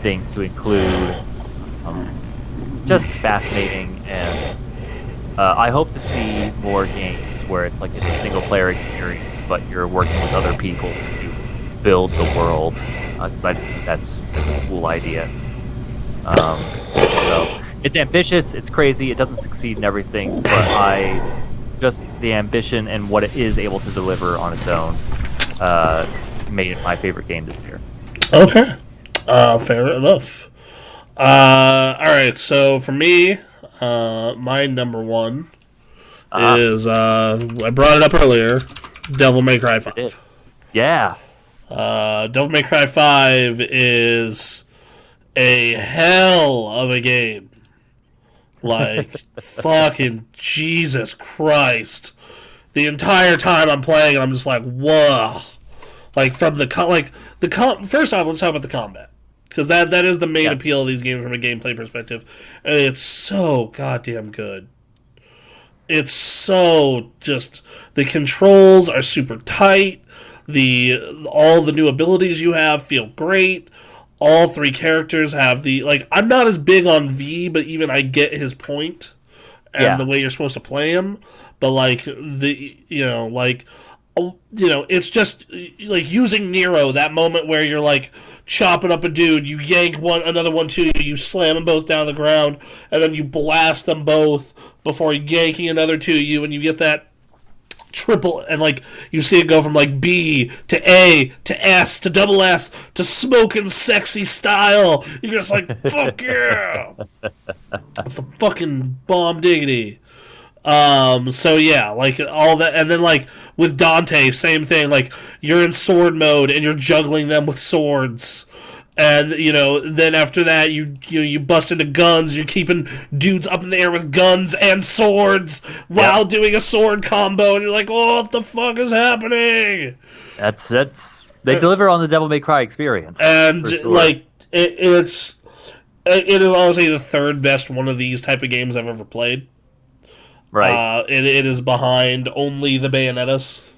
[SPEAKER 2] thing to include. Just fascinating, and I hope to see more games where it's like it's a single player experience, but you're working with other people to build the world. I think that's a cool idea. So it's ambitious, it's crazy, it doesn't succeed in everything, but the ambition and what it is able to deliver on its own made it my favorite game this year.
[SPEAKER 1] Okay, fair enough. Alright, so for me, my number one is, I brought it up earlier, Devil May Cry 5.
[SPEAKER 2] Yeah.
[SPEAKER 1] Devil May Cry 5 is a hell of a game. Like, fucking Jesus Christ. The entire time I'm playing, I'm just like, whoa. Like, from first off, let's talk about the combat. Because that is the main appeal of these games from a gameplay perspective. And it's so goddamn good. It's so just... The controls are super tight. All the new abilities you have feel great. All three characters have I'm not as big on V, but even I get his point and the way you're supposed to play him. But it's just like using Nero, that moment where you're like chopping up a dude, you yank another one to you, you slam them both down the ground, and then you blast them both before yanking another to you, and you get that triple, and like you see it go from like B to A to S to double S to smoking sexy style. You're just like, fuck yeah! It's the fucking bomb diggity. So yeah, like all that, and then like with Dante, same thing. Like you're in sword mode and you're juggling them with swords, and then after that you bust into guns. You're keeping dudes up in the air with guns and swords while doing a sword combo, and you're like, oh, what the fuck is happening?
[SPEAKER 2] That's they deliver on the Devil May Cry experience,
[SPEAKER 1] and
[SPEAKER 2] for sure.
[SPEAKER 1] like it is honestly the third best one of these type of games I've ever played.
[SPEAKER 2] Right.
[SPEAKER 1] It is behind only the Bayonettas.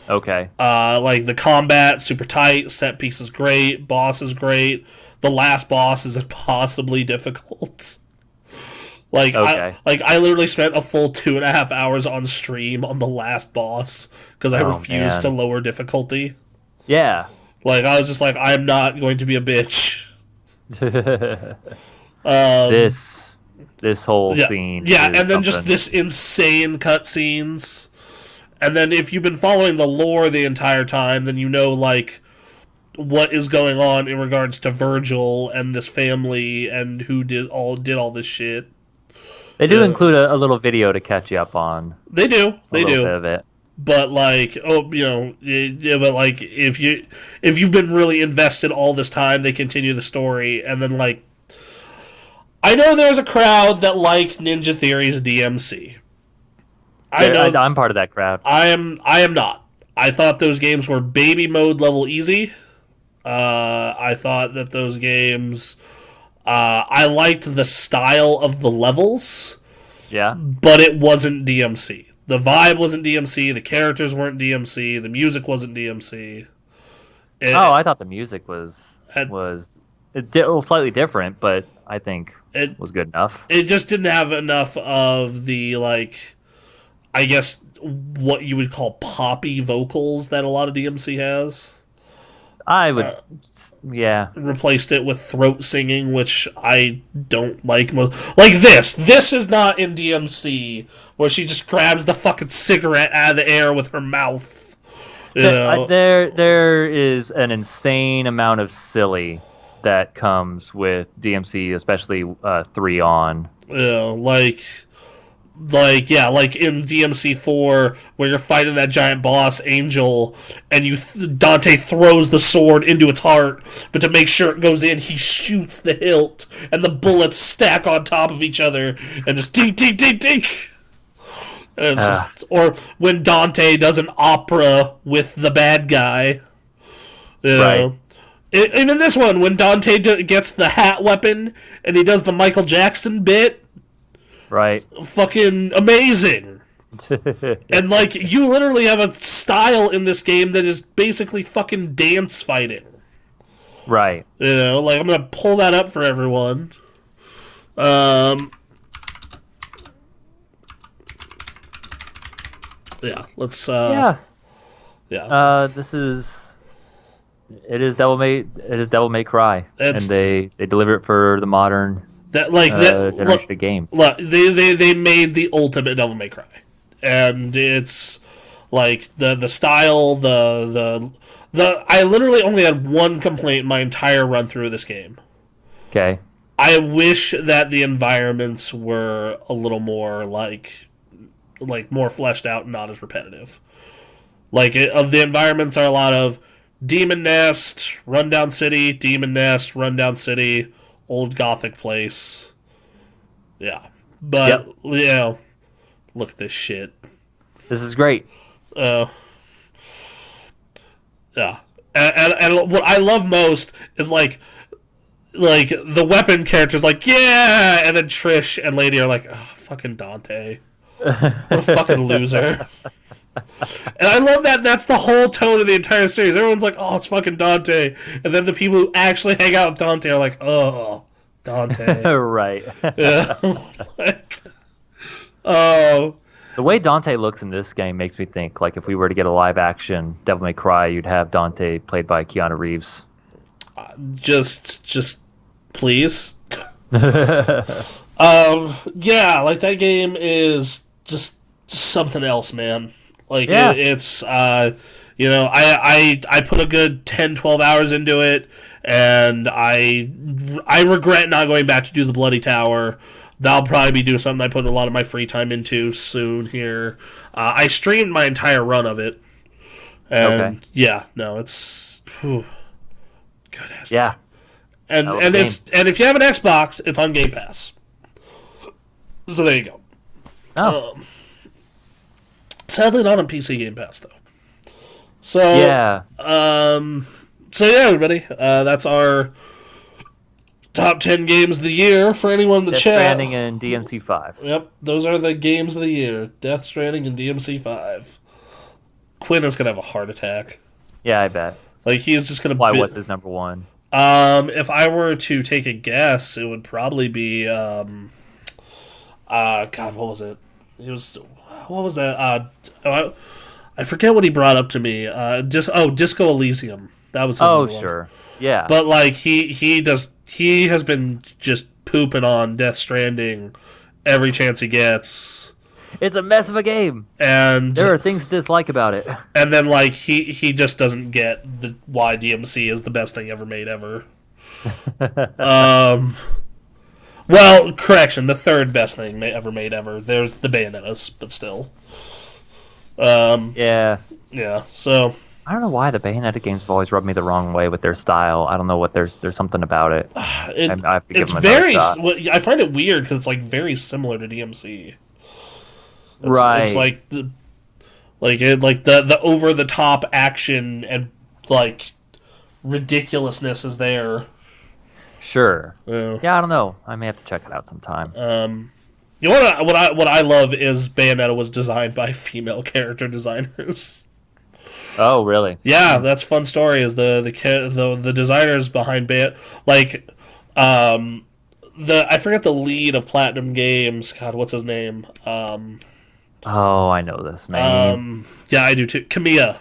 [SPEAKER 2] Okay.
[SPEAKER 1] Like the combat, super tight. Set piece is great. Boss is great. The last boss is impossibly difficult. Like
[SPEAKER 2] Okay.
[SPEAKER 1] I literally spent a full 2.5 hours on stream on the last boss because I refused to lower difficulty.
[SPEAKER 2] Yeah.
[SPEAKER 1] Like I was just like, I'm not going to be a bitch.
[SPEAKER 2] This whole scene.
[SPEAKER 1] Yeah, and then
[SPEAKER 2] something.
[SPEAKER 1] just this insane cutscenes. And then if you've been following the lore the entire time, then you know like what is going on in regards to Virgil and this family and who did all this shit.
[SPEAKER 2] They do include a little video to catch you up on.
[SPEAKER 1] They do. They do.
[SPEAKER 2] Bit of it.
[SPEAKER 1] But like, but like if you've been really invested all this time, they continue the story, and then like, I know there's a crowd that liked Ninja Theory's DMC.
[SPEAKER 2] I'm part of that crowd.
[SPEAKER 1] I am not. I thought those games were baby mode level easy. I thought that those games. I liked the style of the levels.
[SPEAKER 2] Yeah.
[SPEAKER 1] But it wasn't DMC. The vibe wasn't DMC. The characters weren't DMC. The music wasn't DMC.
[SPEAKER 2] I thought the music was slightly different, but I think it was good enough.
[SPEAKER 1] It just didn't have enough of the, like, I guess what you would call poppy vocals that a lot of DMC has.
[SPEAKER 2] I would,
[SPEAKER 1] replaced it with throat singing, which I don't like most. Like this. This is not in DMC, where she just grabs the fucking cigarette out of the air with her mouth.
[SPEAKER 2] There is an insane amount of silly that comes with DMC, especially 3 on.
[SPEAKER 1] Like in DMC4 where you're fighting that giant boss Angel, and Dante throws the sword into its heart, but to make sure it goes in, he shoots the hilt, and the bullets stack on top of each other, and just dink dink dink dink. And it's just, or when Dante does an opera with the bad guy,
[SPEAKER 2] right.
[SPEAKER 1] And in this one, when Dante gets the hat weapon and he does the Michael Jackson bit.
[SPEAKER 2] Right.
[SPEAKER 1] Fucking amazing. And like, you literally have a style in this game that is basically fucking dance fighting.
[SPEAKER 2] Right.
[SPEAKER 1] Like, I'm gonna pull that up for everyone. Yeah, let's
[SPEAKER 2] it is Devil May Cry. And they deliver it for the modern generation of games.
[SPEAKER 1] They made the ultimate Devil May Cry, and it's like the style, the I literally only had one complaint in my entire run through of this game.
[SPEAKER 2] Okay.
[SPEAKER 1] I wish that the environments were a little more like more fleshed out and not as repetitive. Like the environments are a lot of Demon Nest, Rundown City, Demon Nest, Rundown City, old Gothic place. Yeah. But, look at this shit.
[SPEAKER 2] This is great.
[SPEAKER 1] Yeah. And what I love most is, like the weapon character's like, yeah! And then Trish and Lady are like, oh, fucking Dante. What a fucking loser. And I love that that's the whole tone of the entire series. Everyone's like, oh, it's fucking Dante. And then the people who actually hang out with Dante are like, oh, Dante.
[SPEAKER 2] Right.
[SPEAKER 1] Yeah. Like, oh.
[SPEAKER 2] The way Dante looks in this game makes me think like if we were to get a live action Devil May Cry, you'd have Dante played by Keanu Reeves.
[SPEAKER 1] Just please. Yeah, like that game is just something else, man. Like
[SPEAKER 2] Yeah.
[SPEAKER 1] it's I put a good 10, 12 hours into it, and I regret not going back to do the Bloody Tower. That'll probably be doing something I put a lot of my free time into soon here. I streamed my entire run of it, and
[SPEAKER 2] Okay.
[SPEAKER 1] yeah, no, it's good ass.
[SPEAKER 2] Yeah.
[SPEAKER 1] And
[SPEAKER 2] That was
[SPEAKER 1] and
[SPEAKER 2] a
[SPEAKER 1] it's and if you have an Xbox, it's on Game Pass. So there you go.
[SPEAKER 2] Oh.
[SPEAKER 1] Sadly, not on PC Game Pass though. So
[SPEAKER 2] Yeah.
[SPEAKER 1] So yeah, everybody, that's our top 10 games of the year for anyone in the
[SPEAKER 2] Death
[SPEAKER 1] chat.
[SPEAKER 2] Stranding and DMC 5.
[SPEAKER 1] Yep, those are the games of the year: Death Stranding and DMC 5. Quinn is gonna have a heart attack.
[SPEAKER 2] Yeah, I bet.
[SPEAKER 1] Like he's just gonna.
[SPEAKER 2] Why? What's his number one?
[SPEAKER 1] If I were to take a guess, it would probably be God, what was it? It was what was that? I forget what he brought up to me. Disco Elysium. That was his
[SPEAKER 2] Oh,
[SPEAKER 1] number one.
[SPEAKER 2] sure. Yeah.
[SPEAKER 1] But like he has been just pooping on Death Stranding every chance he gets.
[SPEAKER 2] It's a mess of a game.
[SPEAKER 1] And
[SPEAKER 2] There are things to dislike about it.
[SPEAKER 1] and then like he just doesn't get why DMC is the best thing ever made ever. Well, correction, the third best thing ever made ever. There's the Bayonettas, but still.
[SPEAKER 2] Yeah.
[SPEAKER 1] Yeah. So
[SPEAKER 2] I don't know why the Bayonetta games have always rubbed me the wrong way with their style. I don't know what there's something about it. I have to give
[SPEAKER 1] it's
[SPEAKER 2] them another
[SPEAKER 1] very.
[SPEAKER 2] shot.
[SPEAKER 1] I find it weird because it's like very similar to DMC.
[SPEAKER 2] Right.
[SPEAKER 1] It's like the over the top action and like ridiculousness is there.
[SPEAKER 2] Sure.
[SPEAKER 1] Yeah.
[SPEAKER 2] Yeah, I don't know. I may have to check it out sometime.
[SPEAKER 1] You know what I love is Bayonetta was designed by female character designers.
[SPEAKER 2] Oh, really?
[SPEAKER 1] Yeah, that's a fun story. Is the designers behind like I forget the lead of Platinum Games. God, what's his name?
[SPEAKER 2] Oh, I know this name.
[SPEAKER 1] Yeah, I do too. Kamiya.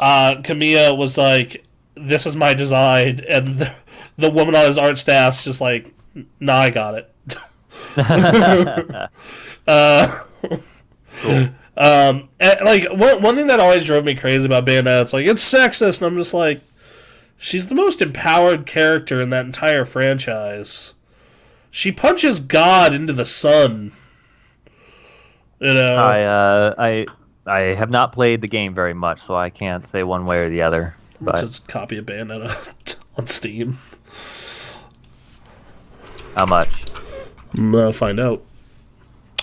[SPEAKER 1] Kamiya was like, "This is my design," and the woman on his art staff's just like, "Nah, I got it."
[SPEAKER 2] Cool.
[SPEAKER 1] And, like one thing that always drove me crazy about Bayonetta, it's like it's sexist, and I'm just like, she's the most empowered character in that entire franchise. She punches God into the sun. You know,
[SPEAKER 2] I have not played the game very much, so I can't say one way or the other. But
[SPEAKER 1] just copy of Bayonetta on Steam.
[SPEAKER 2] how much?
[SPEAKER 1] I'm gonna find out.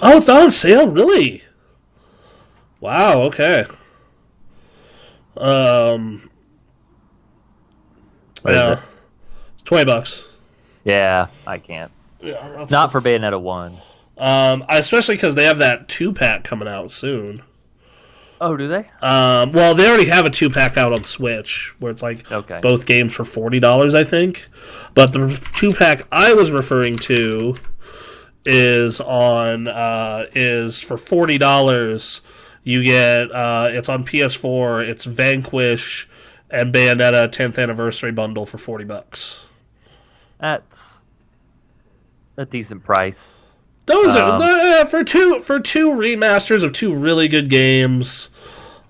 [SPEAKER 1] Oh, it's not on sale, really? Wow. Okay.
[SPEAKER 2] What is
[SPEAKER 1] Yeah,
[SPEAKER 2] it?
[SPEAKER 1] it's $20.
[SPEAKER 2] Yeah, I can't.
[SPEAKER 1] Yeah, that's,
[SPEAKER 2] Not for Bayonetta 1.
[SPEAKER 1] especially because they have that 2-pack coming out soon.
[SPEAKER 2] Oh, do they?
[SPEAKER 1] Well, they already have a 2-pack out on Switch, where it's like
[SPEAKER 2] Okay.
[SPEAKER 1] both games for $40, I think. But the 2-pack I was referring to is for $40. You get it's on PS4. It's Vanquish and Bayonetta 10th anniversary bundle for $40.
[SPEAKER 2] That's a decent price.
[SPEAKER 1] Those are for two remasters of two really good games.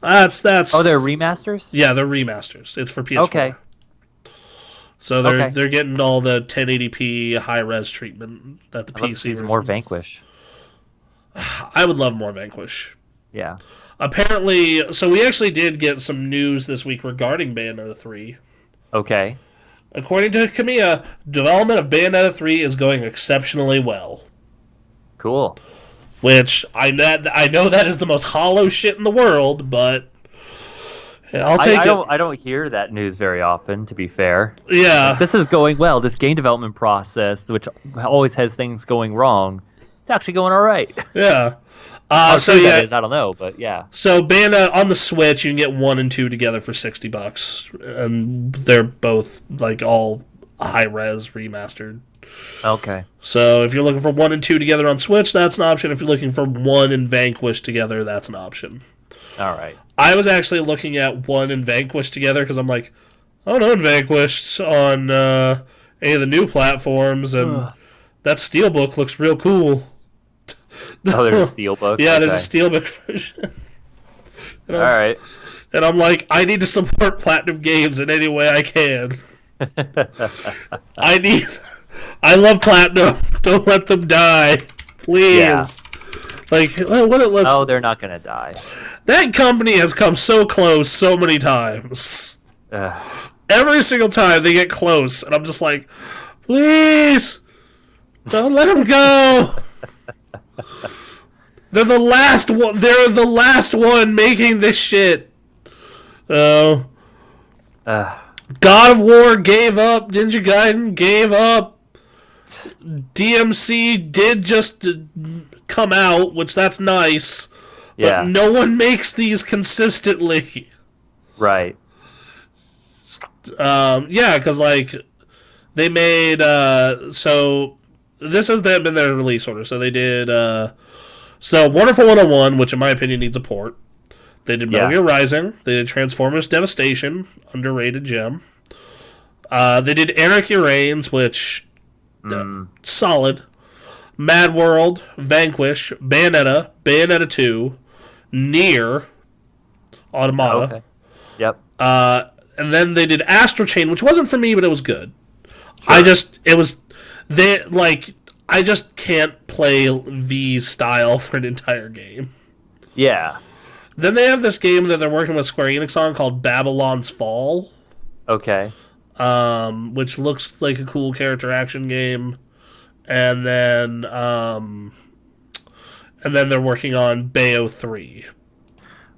[SPEAKER 1] That's
[SPEAKER 2] Oh, they're remasters?
[SPEAKER 1] yeah, they're remasters. It's for PS4.
[SPEAKER 2] Okay.
[SPEAKER 1] So they're getting all the 1080p high res treatment that the
[SPEAKER 2] I'd love to
[SPEAKER 1] PC
[SPEAKER 2] see some
[SPEAKER 1] version.
[SPEAKER 2] more Vanquish.
[SPEAKER 1] I would love more Vanquish.
[SPEAKER 2] Yeah.
[SPEAKER 1] Apparently, so we actually did get some news this week regarding Bayonetta 3.
[SPEAKER 2] Okay.
[SPEAKER 1] According to Kamiya, development of Bayonetta 3 is going exceptionally well.
[SPEAKER 2] Cool.
[SPEAKER 1] Which I know that is the most hollow shit in the world, but I'll take it.
[SPEAKER 2] I don't hear that news very often, to be fair.
[SPEAKER 1] Yeah,
[SPEAKER 2] This is going well. This game development process, which always has things going wrong, it's actually going all right.
[SPEAKER 1] yeah.
[SPEAKER 2] How
[SPEAKER 1] So
[SPEAKER 2] true
[SPEAKER 1] yeah,
[SPEAKER 2] that is, I don't know, but yeah.
[SPEAKER 1] so Bayonetta on the Switch, you can get 1 and 2 together for $60, and they're both like all high res remastered
[SPEAKER 2] Okay.
[SPEAKER 1] So if you're looking for 1 and 2 together on Switch, that's an option. If you're looking for 1 and Vanquish together, that's an option.
[SPEAKER 2] All right.
[SPEAKER 1] I was actually looking at 1 and Vanquish together because I'm like, I don't own Vanquish on any of the new platforms, and that Steelbook looks real cool.
[SPEAKER 2] Oh, there's a Steelbook?
[SPEAKER 1] Yeah,
[SPEAKER 2] Okay.
[SPEAKER 1] there's a Steelbook version.
[SPEAKER 2] All right.
[SPEAKER 1] And I'm like, I need to support Platinum Games in any way I can. I love Platinum. Don't let them die. Please.
[SPEAKER 2] Yeah.
[SPEAKER 1] Like, let's...
[SPEAKER 2] Oh, they're not going to die.
[SPEAKER 1] That company has come so close so many times. Every single time they get close, and I'm just like, please, don't let them go. They're the last one. They're the last one making this shit. Oh. God of War gave up. Ninja Gaiden gave up. DMC did just come out, which that's nice. But
[SPEAKER 2] Yeah.
[SPEAKER 1] no one makes these consistently.
[SPEAKER 2] Right.
[SPEAKER 1] Yeah, because, like, they made, so, this has been their release order. So they did, so Wonderful 101, which in my opinion needs a port. They did Metal Gear Rising. They did Transformers Devastation, underrated gem. They did Anarchy Reigns, which, solid. Mad World, Vanquish, Bayonetta, Bayonetta 2, Nier, Automata.
[SPEAKER 2] Okay. Yep.
[SPEAKER 1] And then they did Astral Chain, which wasn't for me, but it was good.
[SPEAKER 2] Sure.
[SPEAKER 1] I just can't play V's style for an entire game.
[SPEAKER 2] Yeah.
[SPEAKER 1] Then they have this game that they're working with Square Enix on called Babylon's Fall,
[SPEAKER 2] Okay.
[SPEAKER 1] which looks like a cool character action game. And then they're working on Bayo 3.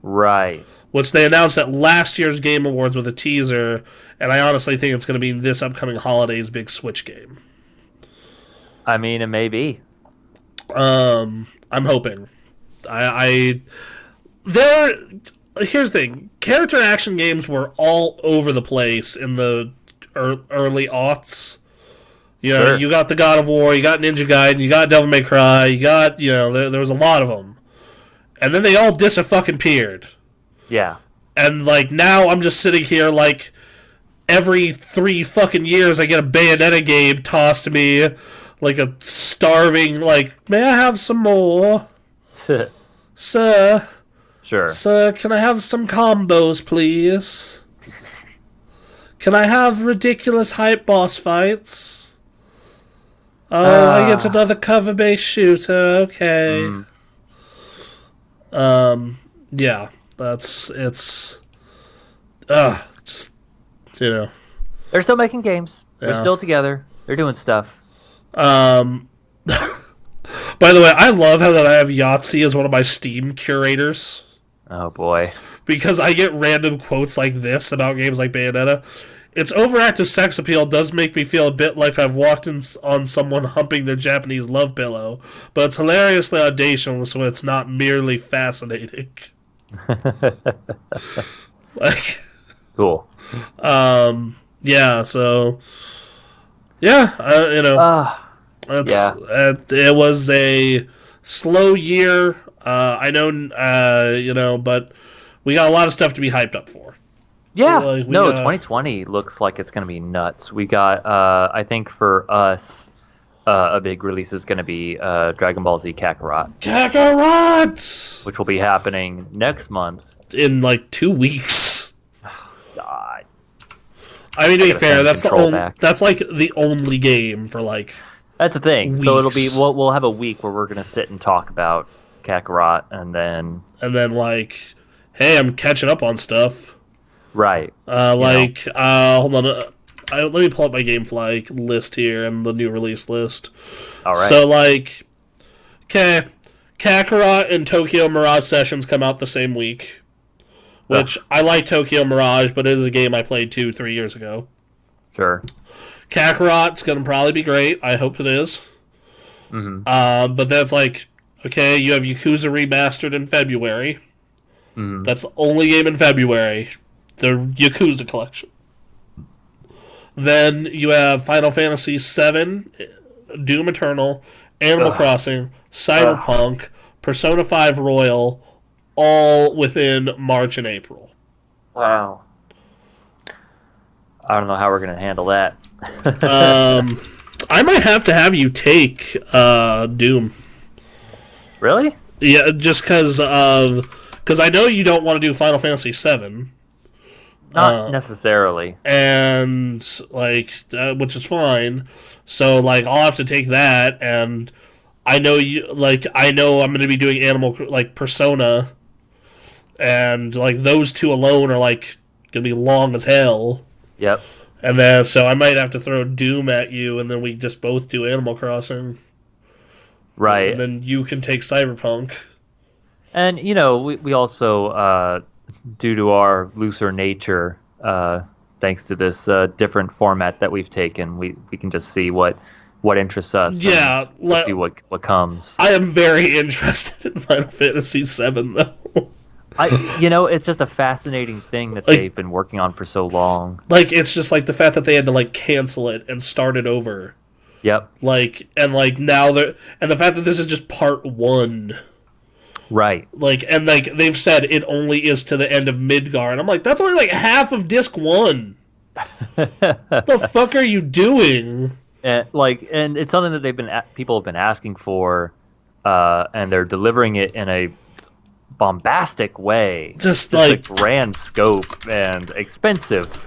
[SPEAKER 2] Right.
[SPEAKER 1] Which they announced at last year's Game Awards with a teaser, and I honestly think it's going to be this upcoming holiday's big Switch game.
[SPEAKER 2] I mean, it may be.
[SPEAKER 1] I'm hoping. Here's the thing. Character action games were all over the place in the early aughts. You know,
[SPEAKER 2] Sure.
[SPEAKER 1] You got the God of War, you got Ninja Gaiden, you got Devil May Cry, you got, there was a lot of them. And then they all disappeared.
[SPEAKER 2] Yeah.
[SPEAKER 1] And, like, now I'm just sitting here, like, every 3 fucking years I get a Bayonetta game tossed to me, like a starving, like, may I have some more? Sir, can I have some combos, please? Can I have ridiculous hype boss fights? Oh, I get another cover-based shooter, okay. Yeah. Just,
[SPEAKER 2] They're still making games. They're
[SPEAKER 1] Yeah.
[SPEAKER 2] still together. They're doing stuff.
[SPEAKER 1] By the way, I love how that I have Yahtzee as one of my Steam curators,
[SPEAKER 2] Oh, boy.
[SPEAKER 1] because I get random quotes like this about games like Bayonetta. Its overactive sex appeal does make me feel a bit like I've walked on someone humping their Japanese love pillow, but it's hilariously audacious when it's not merely fascinating. Like,
[SPEAKER 2] Cool.
[SPEAKER 1] yeah, so, yeah, it was a slow year. I know, but we got a lot of stuff to be hyped up for.
[SPEAKER 2] Yeah.
[SPEAKER 1] Like,
[SPEAKER 2] 2020 looks like it's going to be nuts. We got, I think for us, a big release is going to be Dragon Ball Z Kakarot.
[SPEAKER 1] Kakarot!
[SPEAKER 2] Which will be happening next month.
[SPEAKER 1] In, like, 2 weeks.
[SPEAKER 2] God.
[SPEAKER 1] I mean, to be fair,
[SPEAKER 2] that's
[SPEAKER 1] like the only game for, like,
[SPEAKER 2] That's the thing.
[SPEAKER 1] weeks.
[SPEAKER 2] So it'll be, we'll have a week where we're going to sit and talk about Kakarot, and then,
[SPEAKER 1] like, hey, I'm catching up on stuff.
[SPEAKER 2] right.
[SPEAKER 1] Hold on. Let me pull up my GameFly list here and the new release list.
[SPEAKER 2] All right.
[SPEAKER 1] So, like, okay, Kakarot and Tokyo Mirage Sessions come out the same week, which I like Tokyo Mirage, but it is a game I played 2-3 years ago.
[SPEAKER 2] Sure.
[SPEAKER 1] Kakarot's going to probably be great. I hope it is.
[SPEAKER 2] Mm-hmm.
[SPEAKER 1] But that's like, okay, you have Yakuza Remastered in February.
[SPEAKER 2] Mm-hmm.
[SPEAKER 1] That's the only game in February. The Yakuza collection. Then you have Final Fantasy VII, Doom Eternal, Animal
[SPEAKER 2] Ugh.
[SPEAKER 1] Crossing,
[SPEAKER 2] Ugh.
[SPEAKER 1] Cyberpunk, Persona 5 Royal, all within March and April.
[SPEAKER 2] Wow. I don't know how we're gonna handle that.
[SPEAKER 1] I might have you take Doom.
[SPEAKER 2] Really?
[SPEAKER 1] Yeah, just because I know you don't want to do Final Fantasy VII,
[SPEAKER 2] Not necessarily.
[SPEAKER 1] and which is fine. So like I'll have to take that, and I know I'm going to be doing Persona, and like those two alone are like going to be long as hell.
[SPEAKER 2] Yep.
[SPEAKER 1] And then so I might have to throw Doom at you, and then we just both do Animal Crossing, and
[SPEAKER 2] Right.
[SPEAKER 1] then you can take Cyberpunk.
[SPEAKER 2] And we also due to our looser nature, thanks to this different format that we've taken, we can just see what interests us, and
[SPEAKER 1] Yeah,
[SPEAKER 2] we'll see what comes.
[SPEAKER 1] I am very interested in Final Fantasy VII, though.
[SPEAKER 2] It's just a fascinating thing that
[SPEAKER 1] Like,
[SPEAKER 2] they've been working on for so long.
[SPEAKER 1] it's just like the fact that they had to like cancel it and start it over.
[SPEAKER 2] Yep.
[SPEAKER 1] Now and the fact that this is just part one.
[SPEAKER 2] Right.
[SPEAKER 1] They've said it only is to the end of Midgar, and I'm like, that's only like half of disc one. What the fuck are you doing?
[SPEAKER 2] And it's something that people have been asking for, and they're delivering it in a bombastic way.
[SPEAKER 1] Just
[SPEAKER 2] a
[SPEAKER 1] like,
[SPEAKER 2] grand scope and expensive.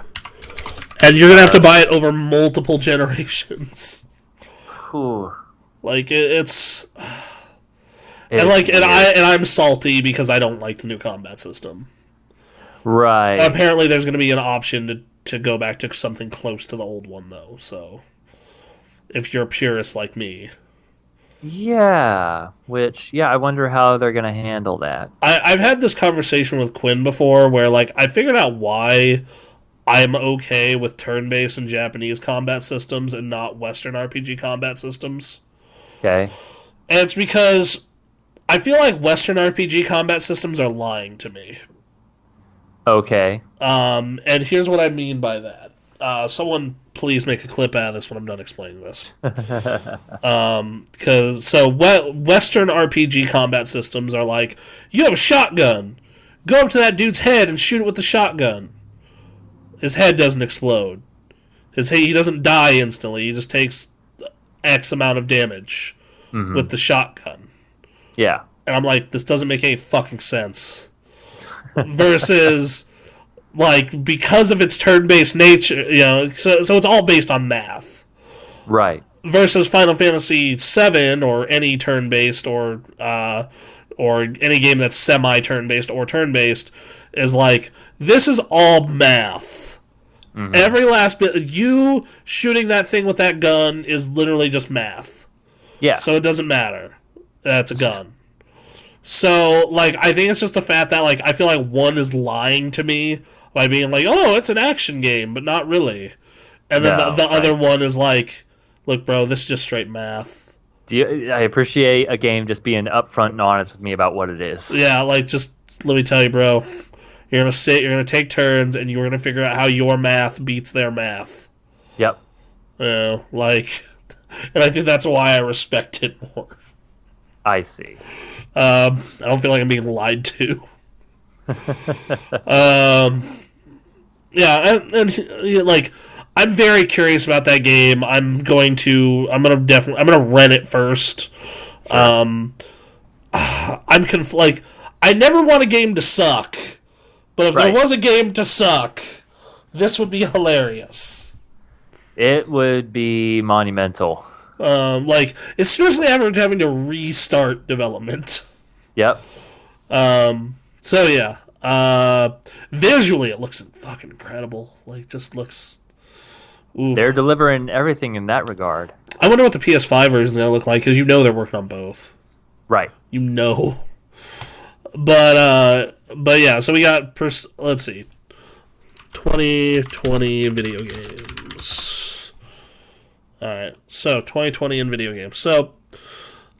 [SPEAKER 1] and you're gonna have to buy it over multiple generations.
[SPEAKER 2] Whew.
[SPEAKER 1] It's.
[SPEAKER 2] It's weird.
[SPEAKER 1] I'm salty because I don't like the new combat system.
[SPEAKER 2] Right.
[SPEAKER 1] Apparently, there's going to be an option to go back to something close to the old one, though. So, if you're a purist like me,
[SPEAKER 2] Yeah. I wonder how they're gonna handle that.
[SPEAKER 1] I've had this conversation with Quinn before, where like I figured out why I'm okay with turn-based and Japanese combat systems and not Western RPG combat systems,
[SPEAKER 2] Okay.
[SPEAKER 1] and it's because I feel like Western RPG combat systems are lying to me.
[SPEAKER 2] Okay.
[SPEAKER 1] And here's what I mean by that. Someone please make a clip out of this when I'm done explaining this. Western RPG combat systems are like, you have a shotgun. Go up to that dude's head and shoot it with the shotgun. His head doesn't explode. He doesn't die instantly. He just takes X amount of damage with the shotgun.
[SPEAKER 2] Yeah.
[SPEAKER 1] And I'm like, this doesn't make any fucking sense. Versus, like, because of its turn-based nature, so it's all based on math.
[SPEAKER 2] Right.
[SPEAKER 1] Versus Final Fantasy VII or any turn-based or any game that's semi-turn-based or turn-based is like, this is all math. Mm-hmm. Every last bit, you shooting that thing with that gun is literally just math.
[SPEAKER 2] Yeah.
[SPEAKER 1] So it doesn't matter. That's a gun. So, like, I think it's just the fact that, like, I feel like one is lying to me by being like, oh, it's an action game, but not really. And then the other one is like, look, bro, this is just straight math.
[SPEAKER 2] I appreciate a game just being upfront and honest with me about what it is.
[SPEAKER 1] Yeah, like, just let me tell you, bro. You're gonna take turns, and you're gonna figure out how your math beats their math.
[SPEAKER 2] Yep.
[SPEAKER 1] And I think that's why I respect it more.
[SPEAKER 2] I see.
[SPEAKER 1] I don't feel like I'm being lied to. Yeah, and like, I'm very curious about that game. I'm gonna rent it first. Sure. I never want a game to suck, but if there was a game to suck, this would be hilarious.
[SPEAKER 2] It would be monumental.
[SPEAKER 1] Especially after having to restart development.
[SPEAKER 2] Yep.
[SPEAKER 1] So yeah. Visually, it looks fucking incredible. Like, just looks. Oof.
[SPEAKER 2] They're delivering everything in that regard.
[SPEAKER 1] I wonder what the PS5 version is gonna look like, because they're working on both.
[SPEAKER 2] Right.
[SPEAKER 1] But yeah. So we got let's see, 2020 video games. All right. So 2020 in video games. So.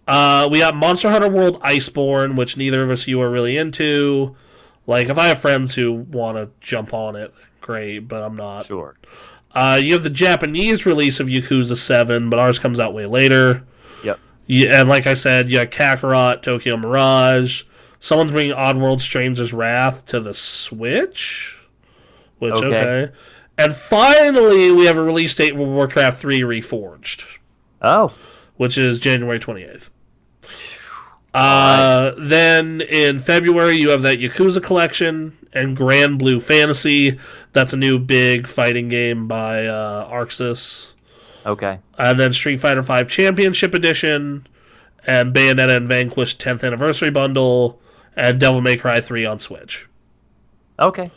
[SPEAKER 1] We got Monster Hunter World Iceborne, which neither of us are really into. Like, if I have friends who want to jump on it, great, but I'm not.
[SPEAKER 2] Sure.
[SPEAKER 1] You have the Japanese release of Yakuza 7, but ours comes out way later.
[SPEAKER 2] Yep.
[SPEAKER 1] And like I said, you got Kakarot, Tokyo Mirage. Someone's bringing Oddworld Stranger's Wrath to the Switch. Which, okay. And finally, we have a release date for Warcraft 3 Reforged.
[SPEAKER 2] Oh.
[SPEAKER 1] Which is January 28th.
[SPEAKER 2] Right.
[SPEAKER 1] Then in February, you have that Yakuza collection and Grand Blue Fantasy. That's a new big fighting game by Arxis.
[SPEAKER 2] Okay.
[SPEAKER 1] And then Street Fighter V Championship Edition and Bayonetta and Vanquish 10th Anniversary Bundle and Devil May Cry 3 on Switch.
[SPEAKER 2] Okay.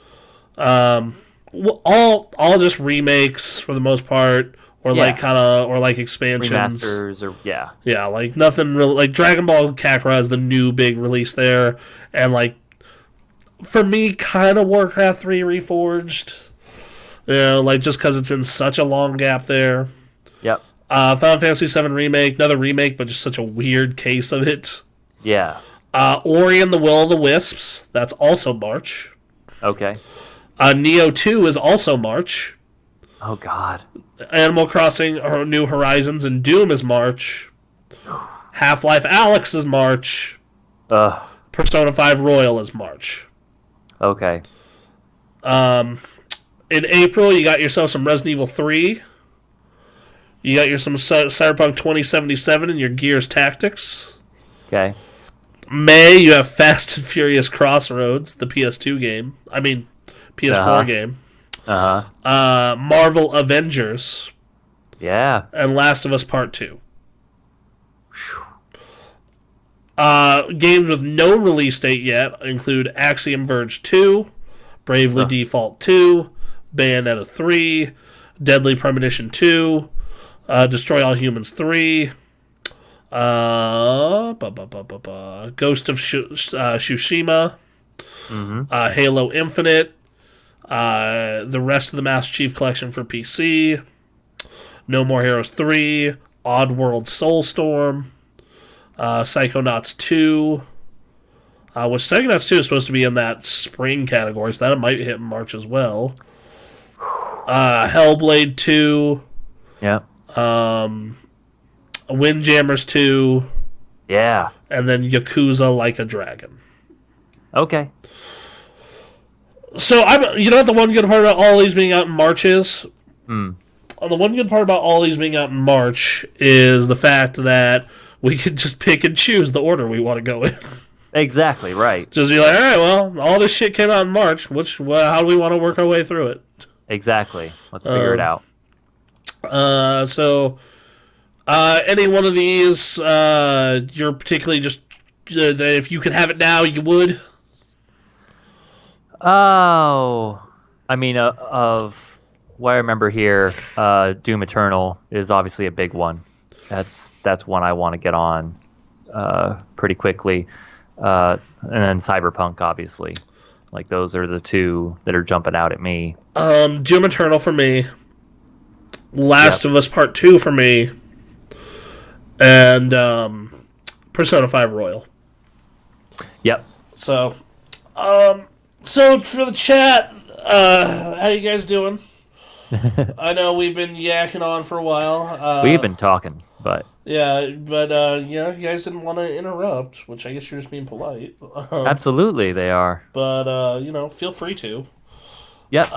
[SPEAKER 1] All just remakes for the most part. Or like expansions,
[SPEAKER 2] remasters, or
[SPEAKER 1] like nothing really. Like Dragon Ball Kakarot is the new big release there, and like for me, kind of Warcraft 3 Reforged. Like just because it's been such a long gap there.
[SPEAKER 2] Yep.
[SPEAKER 1] Final Fantasy 7 remake, another remake, but just such a weird case of it.
[SPEAKER 2] Yeah.
[SPEAKER 1] Ori and the Will of the Wisps, that's also March.
[SPEAKER 2] Okay.
[SPEAKER 1] Neo 2 is also March.
[SPEAKER 2] Oh God.
[SPEAKER 1] Animal Crossing New Horizons and Doom is March. Half-Life Alyx is March. Persona 5 Royal is March.
[SPEAKER 2] Okay.
[SPEAKER 1] In April, you got yourself some Resident Evil 3. You got some Cyberpunk 2077 and your Gears Tactics.
[SPEAKER 2] Okay.
[SPEAKER 1] May, you have Fast and Furious Crossroads, the PS2 game. I mean, PS4 game. Marvel Avengers.
[SPEAKER 2] Yeah.
[SPEAKER 1] And Last of Us Part 2. Games with no release date yet include Axiom Verge 2, Bravely Default 2, Bayonetta 3, Deadly Premonition 2, Destroy All Humans 3, Ghost of Tsushima, Halo Infinite, the rest of the Master Chief Collection for PC, No More Heroes 3, Oddworld Soulstorm, Psychonauts 2, which Psychonauts 2 is supposed to be in that spring category, so that might hit in March as well. Hellblade 2.
[SPEAKER 2] Yeah.
[SPEAKER 1] Windjammers 2.
[SPEAKER 2] Yeah.
[SPEAKER 1] And then Yakuza Like a Dragon.
[SPEAKER 2] Okay.
[SPEAKER 1] So, you know what the one good part about all these being out in March is?
[SPEAKER 2] The
[SPEAKER 1] one good part about all these being out in March is the fact that we could just pick and choose the order we want to go in.
[SPEAKER 2] Exactly, right.
[SPEAKER 1] Just be like, all right, well, all this shit came out in March. How do we want to work our way through it?
[SPEAKER 2] Exactly. Let's figure it out.
[SPEAKER 1] Any one of these, you're particularly just, if you could have it now, you would?
[SPEAKER 2] Oh, I mean, of what I remember here, Doom Eternal is obviously a big one. That's one I want to get on pretty quickly. And then Cyberpunk, obviously. Like, those are the two that are jumping out at me.
[SPEAKER 1] Doom Eternal for me. Last of Us Part 2 for me. And Persona 5 Royal.
[SPEAKER 2] Yep.
[SPEAKER 1] So for the chat, how you guys doing? I know we've been yakking on for a while.
[SPEAKER 2] We've been talking, but...
[SPEAKER 1] Yeah, but, you guys didn't want to interrupt, which I guess you're just being polite.
[SPEAKER 2] Absolutely, they are.
[SPEAKER 1] But, feel free to.
[SPEAKER 2] Yep.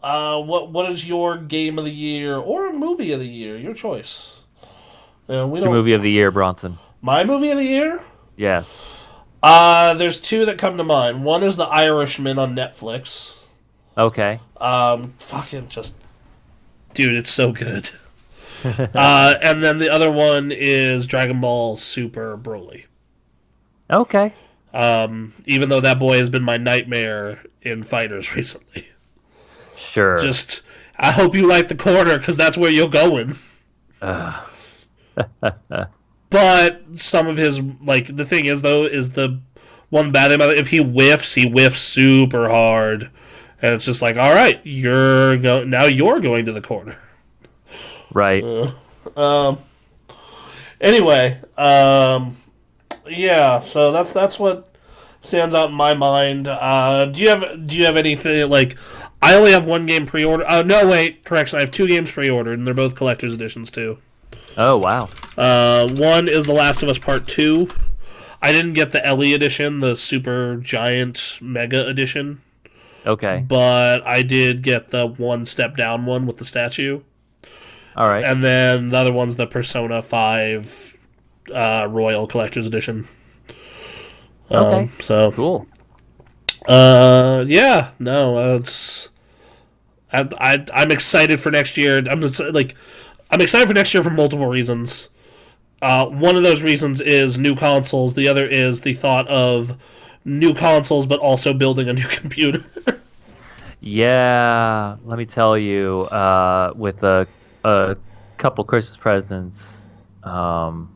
[SPEAKER 1] What is your game of the year or movie of the year? Your choice.
[SPEAKER 2] What's your movie of the year, Bronson?
[SPEAKER 1] My movie of the year?
[SPEAKER 2] Yes.
[SPEAKER 1] There's two that come to mind. One is The Irishman on Netflix.
[SPEAKER 2] Okay.
[SPEAKER 1] Dude, it's so good. And then the other one is Dragon Ball Super Broly.
[SPEAKER 2] Okay.
[SPEAKER 1] Even though that boy has been my nightmare in fighters recently.
[SPEAKER 2] Sure.
[SPEAKER 1] Just, I hope you like the corner, because that's where you're going. But some of his, like, the thing is, though, is the one bad thing about it, if he whiffs super hard. And it's just like, all right, now you're going to the corner.
[SPEAKER 2] Right.
[SPEAKER 1] Anyway, yeah, so that's what stands out in my mind. Do you have anything like? I only have one game pre-order. No, wait, correction. I have two games pre-ordered, and they're both collector's editions too.
[SPEAKER 2] Oh wow.
[SPEAKER 1] One is The Last of Us Part 2. I didn't get the Ellie edition, the super giant mega edition,
[SPEAKER 2] Okay.
[SPEAKER 1] but I did get the one step down one with the statue.
[SPEAKER 2] All right.
[SPEAKER 1] And then the other one's the Persona 5 Royal Collector's Edition.
[SPEAKER 2] Okay.
[SPEAKER 1] So,
[SPEAKER 2] Cool.
[SPEAKER 1] yeah, no, it's. I'm excited for next year. I'm excited for next year for multiple reasons. One of those reasons is new consoles. The other is the thought of new consoles, but also building a new computer.
[SPEAKER 2] Yeah. Let me tell you, with a couple Christmas presents, and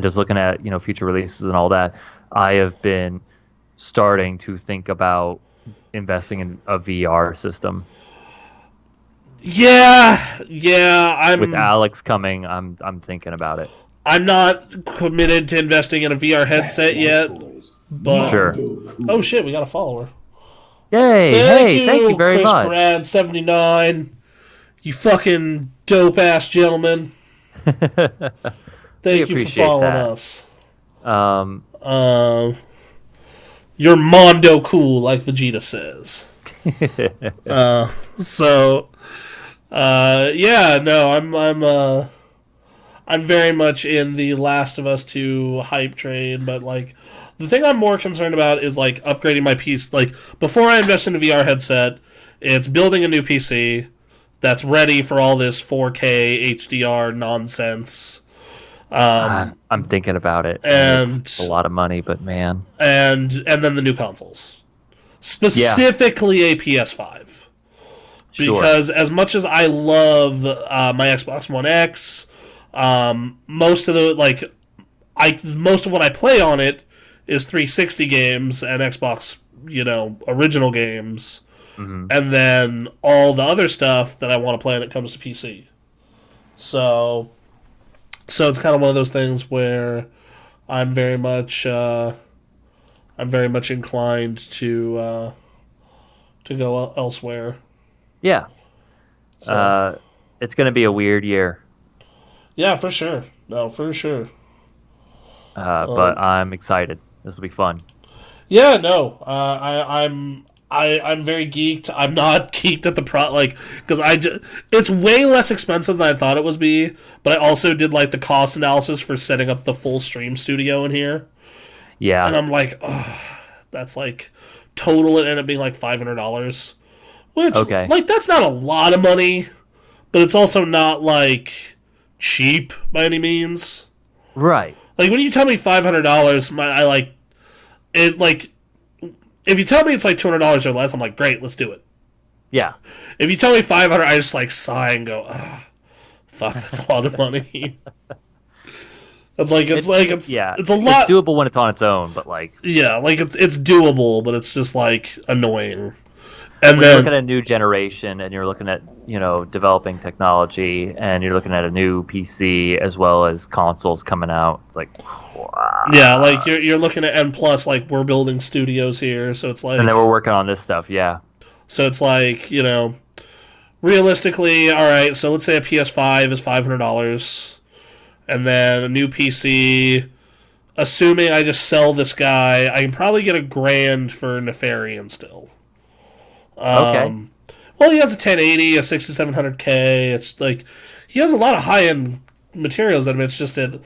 [SPEAKER 2] just looking at future releases and all that, I have been starting to think about investing in a VR system.
[SPEAKER 1] Yeah, yeah.
[SPEAKER 2] With Alex coming, I'm thinking about it.
[SPEAKER 1] I'm not committed to investing in a VR headset yet, but
[SPEAKER 2] Sure.
[SPEAKER 1] oh shit, we got a follower.
[SPEAKER 2] Yay! Thank you very
[SPEAKER 1] Chris
[SPEAKER 2] much.
[SPEAKER 1] Brad 79. You fucking dope ass gentleman. Thank you for
[SPEAKER 2] appreciate
[SPEAKER 1] following
[SPEAKER 2] that.
[SPEAKER 1] us.
[SPEAKER 2] Um,
[SPEAKER 1] You're Mondo cool, like Vegeta says. So, yeah, no, I'm very much in the Last of Us 2 hype train, but like the thing I'm more concerned about is like upgrading my PC. Like before I invest in a VR headset, it's building a new PC that's ready for all this 4K HDR nonsense.
[SPEAKER 2] I'm thinking about it.
[SPEAKER 1] And
[SPEAKER 2] It's a lot of money, but man.
[SPEAKER 1] and then the new consoles, specifically a PS5.
[SPEAKER 2] Sure.
[SPEAKER 1] Because as much as I love my Xbox One X, most of what I play on it is 360 games and Xbox, original games, and then all the other stuff that I want to play when it comes to PC. So it's kind of one of those things where I'm very much inclined to go elsewhere.
[SPEAKER 2] Yeah.
[SPEAKER 1] So.
[SPEAKER 2] It's going to be a weird year,
[SPEAKER 1] Yeah, for sure. No, for sure.
[SPEAKER 2] but I'm excited. This will be fun.
[SPEAKER 1] Yeah, no. I'm very geeked. I'm not geeked at the because it's way less expensive than I thought it was be. But I also did like the cost analysis for setting up the full stream studio in here,
[SPEAKER 2] Yeah.
[SPEAKER 1] and I'm like, oh, that's like total. It ended up being like $500, which like that's not a lot of money, but it's also not like cheap by any means.
[SPEAKER 2] Right.
[SPEAKER 1] Like when you tell me $500, I like it. Like if you tell me it's like $200 or less, I'm like, great, let's do it.
[SPEAKER 2] Yeah.
[SPEAKER 1] If you tell me 500, I just like sigh and go, oh, fuck, that's a lot of money. It's a lot.
[SPEAKER 2] It's doable when it's on its own, but like
[SPEAKER 1] Yeah, like it's doable, but it's just like annoying.
[SPEAKER 2] when
[SPEAKER 1] And
[SPEAKER 2] you're
[SPEAKER 1] then
[SPEAKER 2] looking at a new generation and you're looking at developing technology and you're looking at a new PC as well as consoles coming out, it's like wow.
[SPEAKER 1] yeah, like you're looking at, and plus like we're building studios here, so it's like,
[SPEAKER 2] And then we're working on this stuff. Yeah.
[SPEAKER 1] so it's like realistically, all right. So let's say a PS5 is $500, and then a new PC. Assuming I just sell this guy, I can probably get $1,000 for Nefarian still.
[SPEAKER 2] Okay.
[SPEAKER 1] Well, he has a 1080, a 6700K. It's like he has a lot of high end materials. That it's just that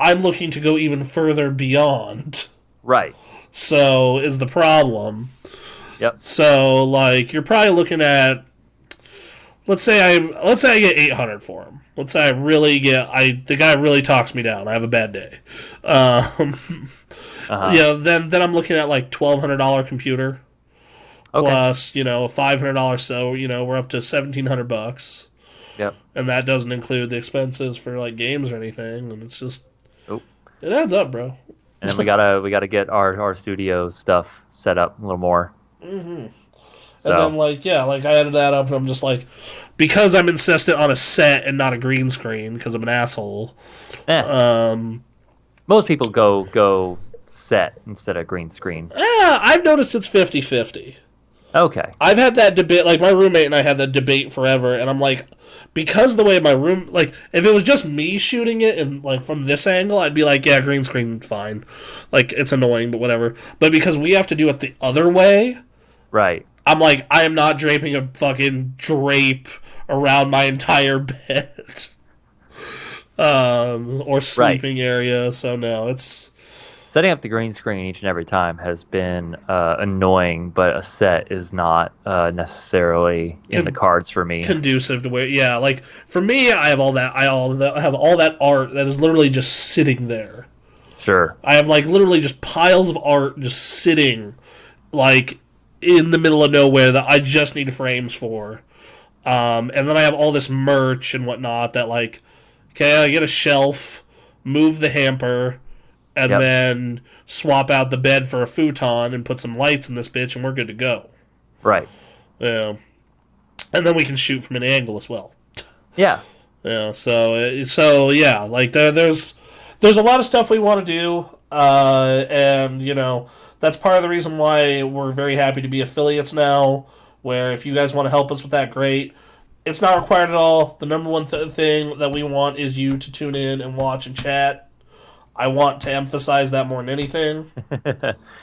[SPEAKER 1] I'm looking to go even further beyond.
[SPEAKER 2] Right.
[SPEAKER 1] So is the problem.
[SPEAKER 2] Yep.
[SPEAKER 1] So like you're probably looking at, let's say I get 800 for him. Let's say the guy really talks me down. I have a bad day. Then I'm looking at like $1,200 computer.
[SPEAKER 2] Okay.
[SPEAKER 1] Plus, $500, so we're up to $1,700,
[SPEAKER 2] Yep.
[SPEAKER 1] and that doesn't include the expenses for like games or anything, and it's just
[SPEAKER 2] Nope.
[SPEAKER 1] it adds up, bro.
[SPEAKER 2] And then we gotta get our studio stuff set up a little more.
[SPEAKER 1] Mm-hmm.
[SPEAKER 2] So
[SPEAKER 1] And then like I added that up, and I'm just like, because I'm insistent on a set and not a green screen because I'm an asshole.
[SPEAKER 2] most people go set instead of green screen?
[SPEAKER 1] I've noticed it's 50-50.
[SPEAKER 2] Okay.
[SPEAKER 1] I've had that debate, like my roommate and I had that debate forever, and I'm like, because the way my room, like, if it was just me shooting it and like from this angle, I'd be like, yeah, green screen, fine. Like, it's annoying, but whatever. But because we have to do it the other way,
[SPEAKER 2] Right.
[SPEAKER 1] I'm like, I am not draping a fucking drape around my entire bed. Or sleeping area, so no, it's...
[SPEAKER 2] Setting up the green screen each and every time has been annoying, but a set is not necessarily in the cards for me.
[SPEAKER 1] Conducive to where, yeah, like for me, I have all that. I have all that art that is literally just sitting there.
[SPEAKER 2] Sure.
[SPEAKER 1] I have like literally just piles of art just sitting, like in the middle of nowhere that I just need frames for. And then I have all this merch and whatnot that like, okay, I get a shelf, move the hamper, and then swap out the bed for a futon and put some lights in this bitch, and we're good to go.
[SPEAKER 2] Right.
[SPEAKER 1] Yeah. And then we can shoot from an angle as well.
[SPEAKER 2] Yeah.
[SPEAKER 1] Yeah. So yeah, like there's a lot of stuff we want to do, and that's part of the reason why we're very happy to be affiliates now. Where if you guys want to help us with that, great. It's not required at all. The number one thing that we want is you to tune in and watch and chat. I want to emphasize that more than anything.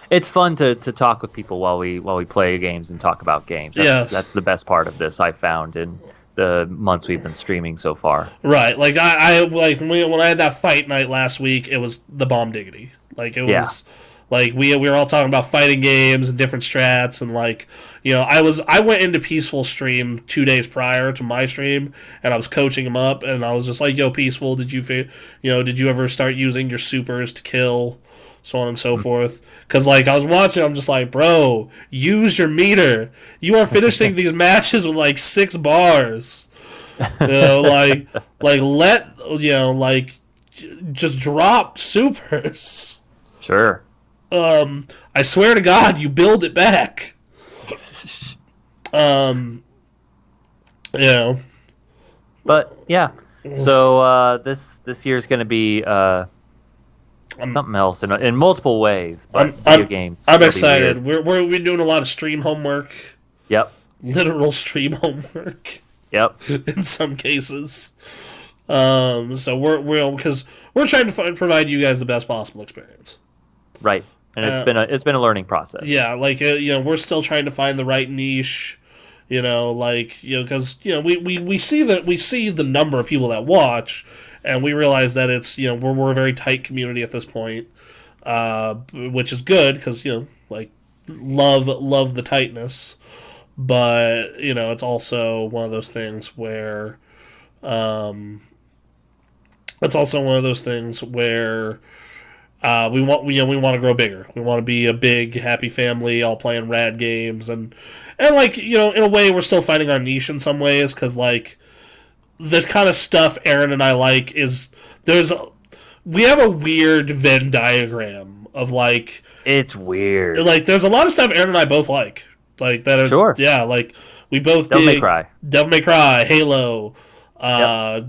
[SPEAKER 2] It's fun to talk with people while we play games and talk about games. That's the best part of this, I found, in the months we've been streaming so far.
[SPEAKER 1] Right. Like I like when I had that fight night last week, it was the bomb diggity. Like it was like we were all talking about fighting games and different strats, and like I went into Peaceful stream 2 days prior to my stream, and I was coaching him up, and I was just like, "Yo, Peaceful, did you ever start using your supers to kill?" So on and so forth. Because like I was watching, I'm just like, "Bro, use your meter. You are finishing these matches with like 6 bars. Like just drop supers."
[SPEAKER 2] Sure.
[SPEAKER 1] I swear to God, you build it back.
[SPEAKER 2] But yeah, so this year's going to be something else in multiple ways. But video games.
[SPEAKER 1] I'm excited. We're doing a lot of stream homework.
[SPEAKER 2] Yep.
[SPEAKER 1] Literal stream homework.
[SPEAKER 2] Yep.
[SPEAKER 1] In some cases. So we're trying to provide you guys the best possible experience.
[SPEAKER 2] Right. And it's been a learning process.
[SPEAKER 1] Yeah, like we're still trying to find the right niche, because we see the number of people that watch, and we realize that it's we're a very tight community at this point, which is good because love the tightness, but it's also one of those things where we want to grow bigger. We want to be a big, happy family, all playing rad games, and like in a way, we're still finding our niche in some ways because like this kind of stuff Aaron and I like is we have a weird Venn diagram of like
[SPEAKER 2] it's weird.
[SPEAKER 1] Like there's a lot of stuff Aaron and I both like that are
[SPEAKER 2] sure.
[SPEAKER 1] Yeah, like we both Devil May Cry, Halo,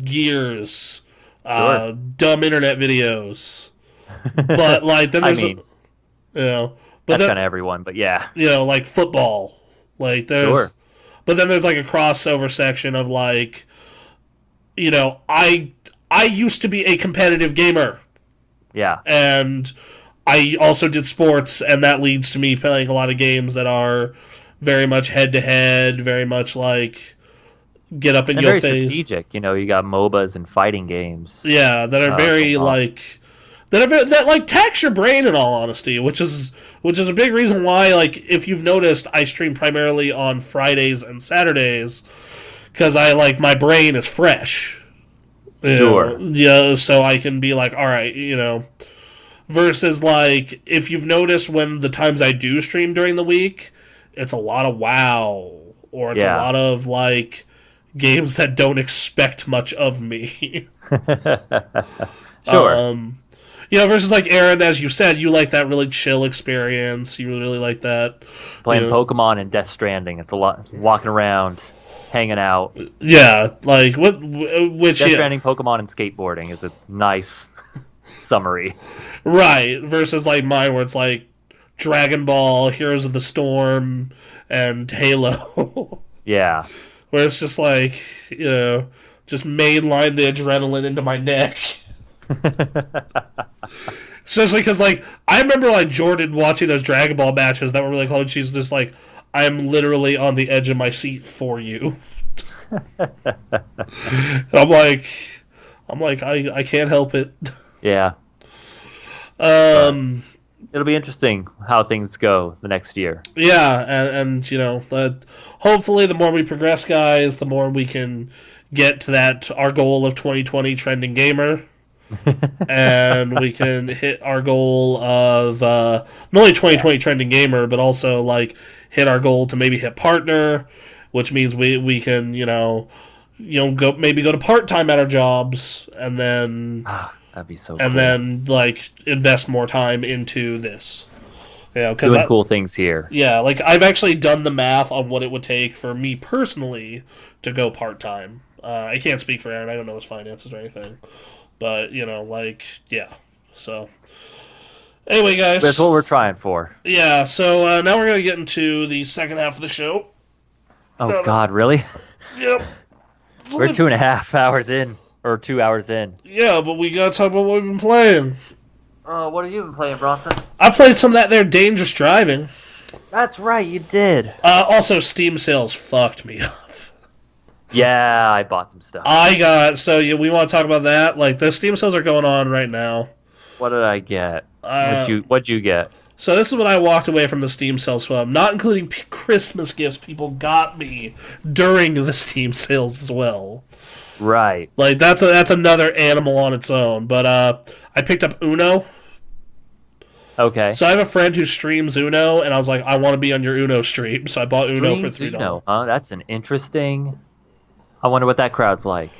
[SPEAKER 1] Gears, dumb internet videos. But like then there's
[SPEAKER 2] but that's kind of everyone, but yeah,
[SPEAKER 1] like football, like there's but then there's like a crossover section of like I used to be a competitive gamer, and I also did sports, and that leads to me playing a lot of games that are very much head to head, very much like get up in your face,
[SPEAKER 2] very strategic. You got MOBAs and fighting games,
[SPEAKER 1] that are very like. That like tax your brain, in all honesty, which is a big reason why, like, if you've noticed, I stream primarily on Fridays and Saturdays because I like my brain is fresh.
[SPEAKER 2] Sure.
[SPEAKER 1] So I can be like, all right, versus like if you've noticed when the times I do stream during the week, it's a lot of WoW or it's a lot of like games that don't expect much of me.
[SPEAKER 2] Sure.
[SPEAKER 1] Versus like Aaron, as you said, you like that really chill experience. You really like that.
[SPEAKER 2] Playing Pokemon and Death Stranding. It's a lot walking around, hanging out.
[SPEAKER 1] Yeah, like which
[SPEAKER 2] Death Stranding, Pokemon, and skateboarding is a nice summary.
[SPEAKER 1] Right, versus like mine where it's like Dragon Ball, Heroes of the Storm, and Halo.
[SPEAKER 2] Yeah.
[SPEAKER 1] Where it's just like, just mainline the adrenaline into my neck. Especially because, like, I remember, like, Jordan watching those Dragon Ball matches that were really close. She's just like, I am literally on the edge of my seat for you. I'm like, I can't help it.
[SPEAKER 2] Yeah.
[SPEAKER 1] Um,
[SPEAKER 2] It'll be interesting how things go the next year.
[SPEAKER 1] yeah, and hopefully the more we progress, guys, the more we can get to our goal of 2020 trending gamer. And we can hit our goal of not only 2020 trending gamer, but also like hit our goal to maybe hit partner, which means we can go to part time at our jobs, and then
[SPEAKER 2] That'd be so.
[SPEAKER 1] and
[SPEAKER 2] cool.
[SPEAKER 1] then like invest more time into this. Because
[SPEAKER 2] Doing cool things here.
[SPEAKER 1] Yeah, like I've actually done the math on what it would take for me personally to go part time. I can't speak for Aaron. I don't know his finances or anything. But, yeah. So, anyway, guys.
[SPEAKER 2] That's what we're trying for.
[SPEAKER 1] Yeah, so now we're going to get into the second half of the show.
[SPEAKER 2] Oh, God, really?
[SPEAKER 1] Yep.
[SPEAKER 2] We're 2.5 hours in, or 2 hours in.
[SPEAKER 1] Yeah, but we got to talk about what we've been playing.
[SPEAKER 2] What have you been playing, Bronson?
[SPEAKER 1] I played some of that there Dangerous Driving.
[SPEAKER 2] That's right, you did.
[SPEAKER 1] Also, Steam sales fucked me up.
[SPEAKER 2] Yeah, I bought some stuff.
[SPEAKER 1] We want to talk about that? Like, the Steam sales are going on right now.
[SPEAKER 2] What did I get? What'd you get?
[SPEAKER 1] So this is what I walked away from the Steam sales from, not including Christmas gifts people got me during the Steam sales as well.
[SPEAKER 2] Right.
[SPEAKER 1] Like, that's another animal on its own. But I picked up Uno.
[SPEAKER 2] Okay.
[SPEAKER 1] So I have a friend who streams Uno, and I was like, I want to be on your Uno stream. So I bought Uno for $3.
[SPEAKER 2] Uno, huh? That's an interesting... I wonder what that crowd's like.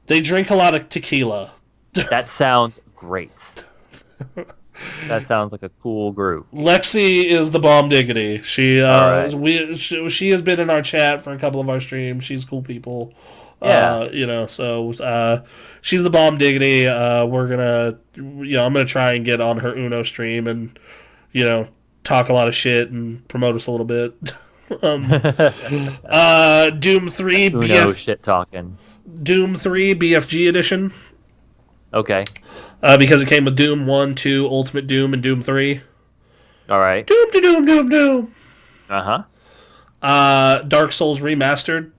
[SPEAKER 1] They drink a lot of tequila.
[SPEAKER 2] That sounds great. That sounds like a cool group.
[SPEAKER 1] Lexi is the bomb diggity. She
[SPEAKER 2] right.
[SPEAKER 1] she has been in our chat for a couple of our streams. She's cool people.
[SPEAKER 2] Yeah.
[SPEAKER 1] So she's the bomb diggity. I'm gonna try and get on her Uno stream and talk a lot of shit and promote us a little bit. Doom 3
[SPEAKER 2] Uno shit talking.
[SPEAKER 1] Doom 3 BFG edition.
[SPEAKER 2] Okay.
[SPEAKER 1] Because it came with Doom 1, 2, Ultimate Doom, and Doom 3.
[SPEAKER 2] All right.
[SPEAKER 1] Doom.
[SPEAKER 2] Uh-huh.
[SPEAKER 1] Dark Souls Remastered.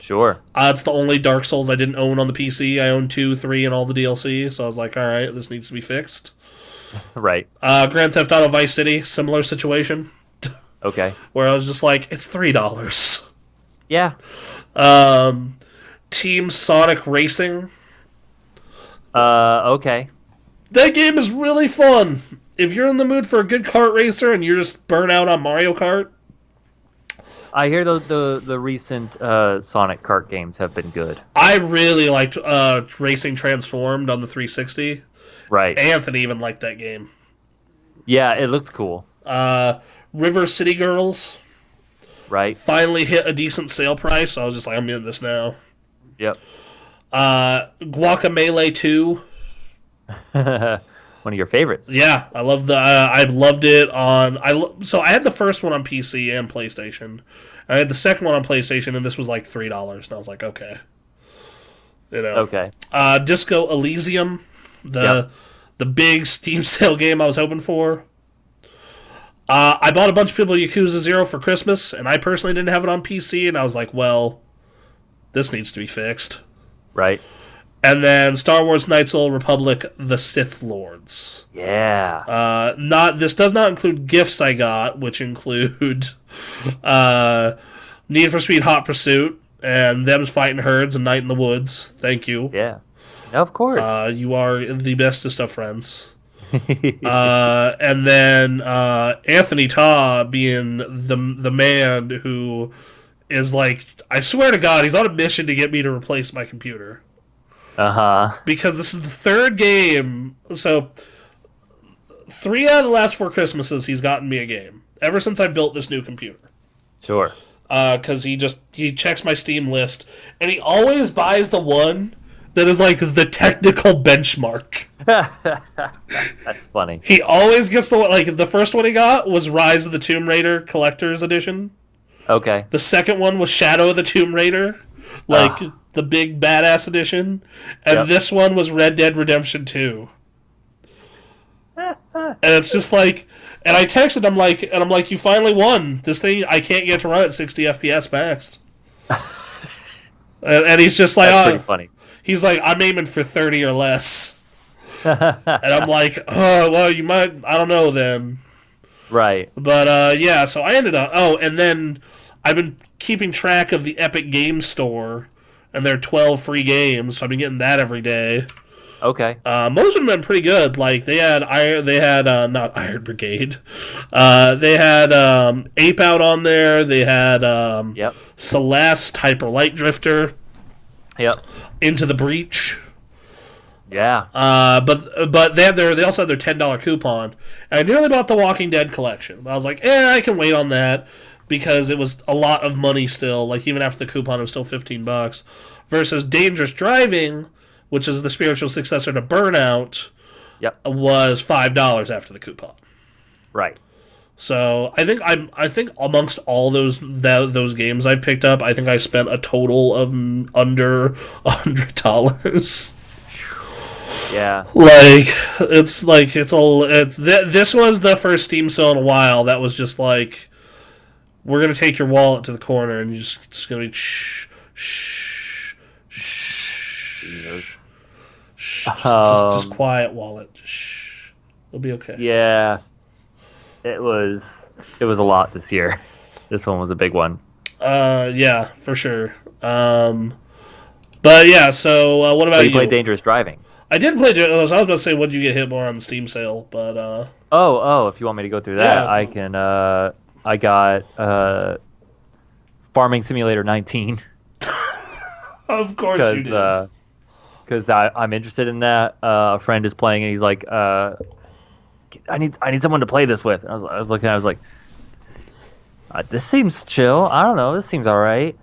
[SPEAKER 2] Sure.
[SPEAKER 1] It's the only Dark Souls I didn't own on the PC. I own 2, 3, and all the DLC, so I was like, alright, this needs to be fixed.
[SPEAKER 2] Right.
[SPEAKER 1] Grand Theft Auto Vice City, similar situation.
[SPEAKER 2] Okay.
[SPEAKER 1] Where I was just like, it's $3.
[SPEAKER 2] Yeah.
[SPEAKER 1] Team Sonic Racing.
[SPEAKER 2] Okay.
[SPEAKER 1] That game is really fun. If you're in the mood for a good kart racer and you're just burnt out on Mario Kart.
[SPEAKER 2] I hear the recent Sonic Kart games have been good.
[SPEAKER 1] I really liked Racing Transformed on the 360.
[SPEAKER 2] Right.
[SPEAKER 1] Anthony even liked that game.
[SPEAKER 2] Yeah, it looked cool.
[SPEAKER 1] River City Girls.
[SPEAKER 2] Right.
[SPEAKER 1] Finally hit a decent sale price, so I was just like, I'm in this now.
[SPEAKER 2] Yep.
[SPEAKER 1] Guacamelee 2.
[SPEAKER 2] One of your favorites.
[SPEAKER 1] Yeah, I love I loved it on. So I had the first one on PC and PlayStation. I had the second one on PlayStation, and this was like $3, and I was like, okay.
[SPEAKER 2] Okay.
[SPEAKER 1] Disco Elysium, the big Steam sale game I was hoping for. I bought a bunch of people Yakuza 0 for Christmas, and I personally didn't have it on PC, and I was like, well, this needs to be fixed.
[SPEAKER 2] Right.
[SPEAKER 1] And then Star Wars Knights of the Old Republic, The Sith Lords.
[SPEAKER 2] Yeah.
[SPEAKER 1] This does not include gifts I got, which include Need for Speed Hot Pursuit, and Them's Fighting Herds and Night in the Woods. Thank you.
[SPEAKER 2] Yeah. Of course.
[SPEAKER 1] You are the bestest of friends. And then Anthony Ta being the man who is like, I swear to God, he's on a mission to get me to replace my computer.
[SPEAKER 2] Uh-huh.
[SPEAKER 1] Because this is the third game. So, 3 out of the last 4 Christmases, he's gotten me a game. Ever since I built this new computer.
[SPEAKER 2] Sure.
[SPEAKER 1] Because he checks my Steam list, and he always buys the one That is like the technical benchmark.
[SPEAKER 2] That's funny.
[SPEAKER 1] He always gets the first one he got was Rise of the Tomb Raider Collector's Edition.
[SPEAKER 2] Okay.
[SPEAKER 1] The second one was Shadow of the Tomb Raider, like the big badass edition, and this one was Red Dead Redemption 2. And it's just like, and I texted him like, you finally won this thing. I can't get to run at 60 FPS max. And he's just like,
[SPEAKER 2] That's pretty funny.
[SPEAKER 1] He's like, I'm aiming for 30 or less. And I'm like, oh, well, you might, I don't know then.
[SPEAKER 2] Right.
[SPEAKER 1] But, yeah, so I ended up, and then I've been keeping track of the Epic Games Store and their 12 free games, so I've been getting that every day.
[SPEAKER 2] Okay.
[SPEAKER 1] Most of them have been pretty good. Like, they had not Iron Brigade. They had, Ape Out on there. They had, Celeste, Hyper Light Drifter.
[SPEAKER 2] Yep.
[SPEAKER 1] Into the Breach.
[SPEAKER 2] Yeah.
[SPEAKER 1] But they also had their $10 coupon. And I nearly bought the Walking Dead collection. I was like, I can wait on that because it was a lot of money still. Like even after the coupon, it was still $15. Versus Dangerous Driving, which is the spiritual successor to Burnout, was $5 after the coupon.
[SPEAKER 2] Right.
[SPEAKER 1] So I think amongst all those games I've picked up, I think I spent a total of under $100.
[SPEAKER 2] Yeah.
[SPEAKER 1] This was the first Steam sale in a while that was just like, we're gonna take your wallet to the corner and it's gonna be shh.
[SPEAKER 2] Jesus.
[SPEAKER 1] Just quiet, wallet. Shh. It'll be okay.
[SPEAKER 2] Yeah. It was a lot this year. This one was a big one.
[SPEAKER 1] Yeah, for sure. But yeah, so what about you?
[SPEAKER 2] You played Dangerous Driving.
[SPEAKER 1] I did play. I was about to say, what did you get hit more on the Steam sale? But
[SPEAKER 2] if you want me to go through that, I can. I got Farming Simulator 19.
[SPEAKER 1] Of course you did.
[SPEAKER 2] Because I'm interested in that. A friend is playing, and he's like, I need someone to play this with. And I was looking. I was like, this seems chill. I don't know. This seems all right.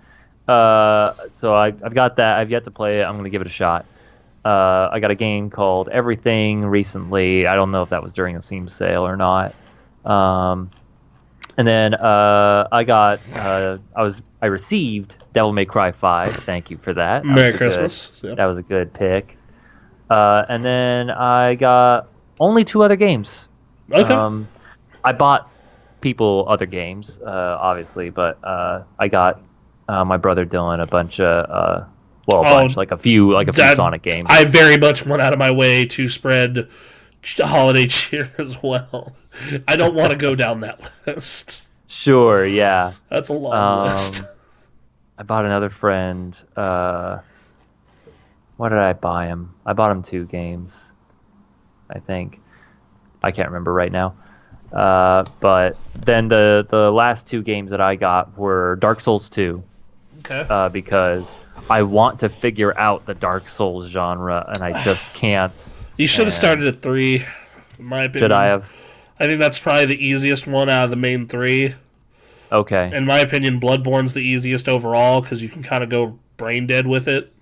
[SPEAKER 2] So I've got that. I've yet to play it. I'm gonna give it a shot. I got a game called Everything recently. I don't know if that was during a Steam sale or not. And then I received Devil May Cry 5. Thank you for that.
[SPEAKER 1] Merry Christmas.
[SPEAKER 2] That was a good pick. And then I got only 2 other games.
[SPEAKER 1] Okay.
[SPEAKER 2] I bought people other games, obviously, but I got my brother Dylan a bunch of like a few Sonic games.
[SPEAKER 1] I very much went out of my way to spread holiday cheer as well. I don't want to go down that list.
[SPEAKER 2] Sure, yeah.
[SPEAKER 1] That's a long list.
[SPEAKER 2] I bought another friend. What did I buy him? I bought him 2 games, I think. I can't remember right now. But then the last 2 games that I got were Dark Souls 2.
[SPEAKER 1] Okay.
[SPEAKER 2] Because I want to figure out the Dark Souls genre, and I just can't.
[SPEAKER 1] You should have started at 3, in my opinion.
[SPEAKER 2] Should I have?
[SPEAKER 1] I think that's probably the easiest one out of the main 3.
[SPEAKER 2] Okay.
[SPEAKER 1] In my opinion, Bloodborne's the easiest overall because you can kind of go brain dead with it.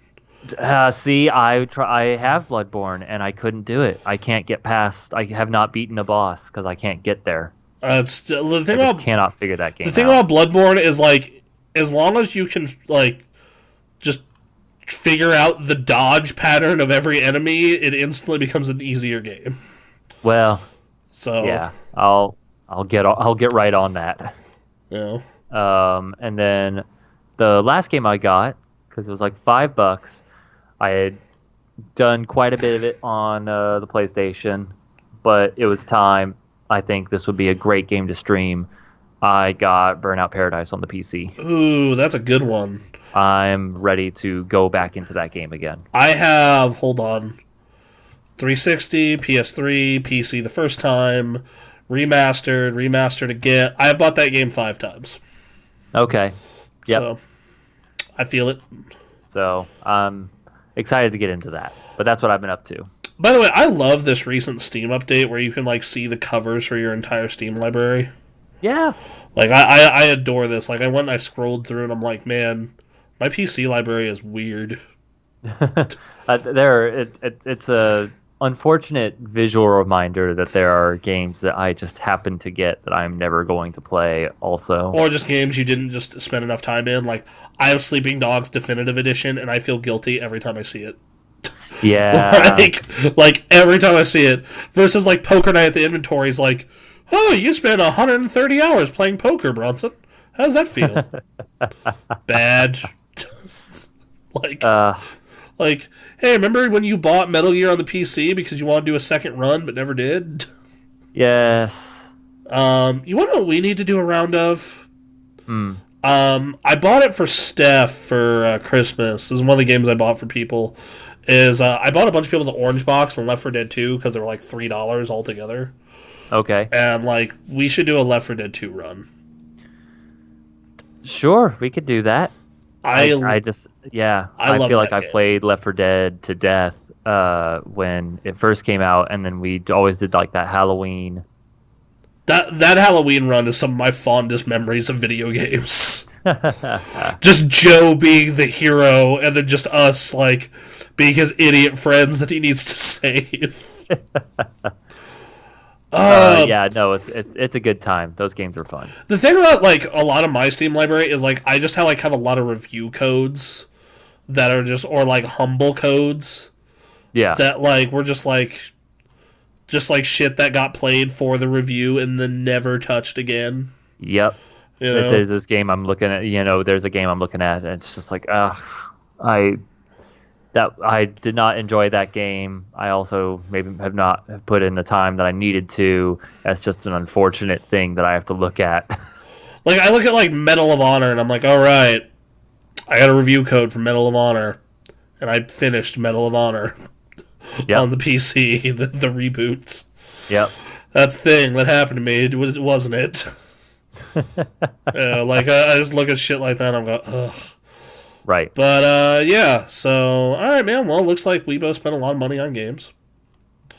[SPEAKER 2] See, I have Bloodborne, and I couldn't do it. I can't get past. I have not beaten a boss because I can't get there. Cannot figure that game out.
[SPEAKER 1] The thing about Bloodborne is, like, as long as you can, like, just figure out the dodge pattern of every enemy, it instantly becomes an easier game.
[SPEAKER 2] Well,
[SPEAKER 1] so
[SPEAKER 2] yeah, I'll get right on that.
[SPEAKER 1] Yeah.
[SPEAKER 2] And then the last game I got, because it was like $5, I had done quite a bit of it on the PlayStation, but it was time. I think this would be a great game to stream. I got Burnout Paradise on the PC.
[SPEAKER 1] Ooh, that's a good one.
[SPEAKER 2] I'm ready to go back into that game again.
[SPEAKER 1] I have, 360, PS3, PC the first time, remastered again. I have bought that game 5 times.
[SPEAKER 2] Okay. Yep.
[SPEAKER 1] So, I feel it.
[SPEAKER 2] So, I'm excited to get into that. But that's what I've been up to.
[SPEAKER 1] By the way, I love this recent Steam update where you can, like, see the covers for your entire Steam library.
[SPEAKER 2] Yeah.
[SPEAKER 1] Like, I adore this. Like, I went and I scrolled through and I'm like, man, my PC library is weird.
[SPEAKER 2] It's a unfortunate visual reminder that there are games that I just happen to get that I'm never going to play. Also,
[SPEAKER 1] Or just games you didn't just spend enough time in. Like, I have Sleeping Dogs Definitive Edition, and I feel guilty every time I see it.
[SPEAKER 2] yeah,
[SPEAKER 1] like every time I see it. Versus like Poker Night at the Inventory is like, oh, you spent 130 hours playing poker, Bronson. How does that feel? Bad. like,
[SPEAKER 2] uh,
[SPEAKER 1] like, hey, remember when you bought Metal Gear on the PC because you wanted to do a second run but never did?
[SPEAKER 2] yes.
[SPEAKER 1] You want to know what we need to do a round of?
[SPEAKER 2] Hmm.
[SPEAKER 1] I bought it for Steph for Christmas. This is one of the games I bought for people. I bought a bunch of people the Orange Box and Left 4 Dead 2 because they were like $3 altogether.
[SPEAKER 2] Okay.
[SPEAKER 1] And like we should do a Left 4 Dead 2 run.
[SPEAKER 2] Sure, we could do that. I just yeah,
[SPEAKER 1] I love
[SPEAKER 2] feel like
[SPEAKER 1] that
[SPEAKER 2] I
[SPEAKER 1] game.
[SPEAKER 2] played Left 4 Dead to death when it first came out, and then we always did like that Halloween.
[SPEAKER 1] That Halloween run is some of my fondest memories of video games. Just Joe being the hero, and then just us like being his idiot friends that he needs to save.
[SPEAKER 2] Yeah, no, it's a good time. Those games are fun.
[SPEAKER 1] The thing about like a lot of my Steam library is like I just have a lot of review codes that are just or like humble codes
[SPEAKER 2] Yeah.
[SPEAKER 1] that like were just like shit that got played for the review and then never touched again.
[SPEAKER 2] Yep.
[SPEAKER 1] You know,
[SPEAKER 2] There's this game I'm looking at. There's a game I'm looking at, and it's just like, I I did not enjoy that game. I also maybe have not put in the time that I needed to. That's just an unfortunate thing that I have to look at.
[SPEAKER 1] like I look at like Medal of Honor and I'm like, all right, I got a review code for Medal of Honor, and I finished Medal of Honor on
[SPEAKER 2] Yep.
[SPEAKER 1] the PC, the reboots.
[SPEAKER 2] Yep.
[SPEAKER 1] That's the thing that happened to me, wasn't it? Like I just look at shit like that and I'm going, ugh.
[SPEAKER 2] Right.
[SPEAKER 1] But yeah. So all right, man. Well, looks like we both spent a lot of money on games.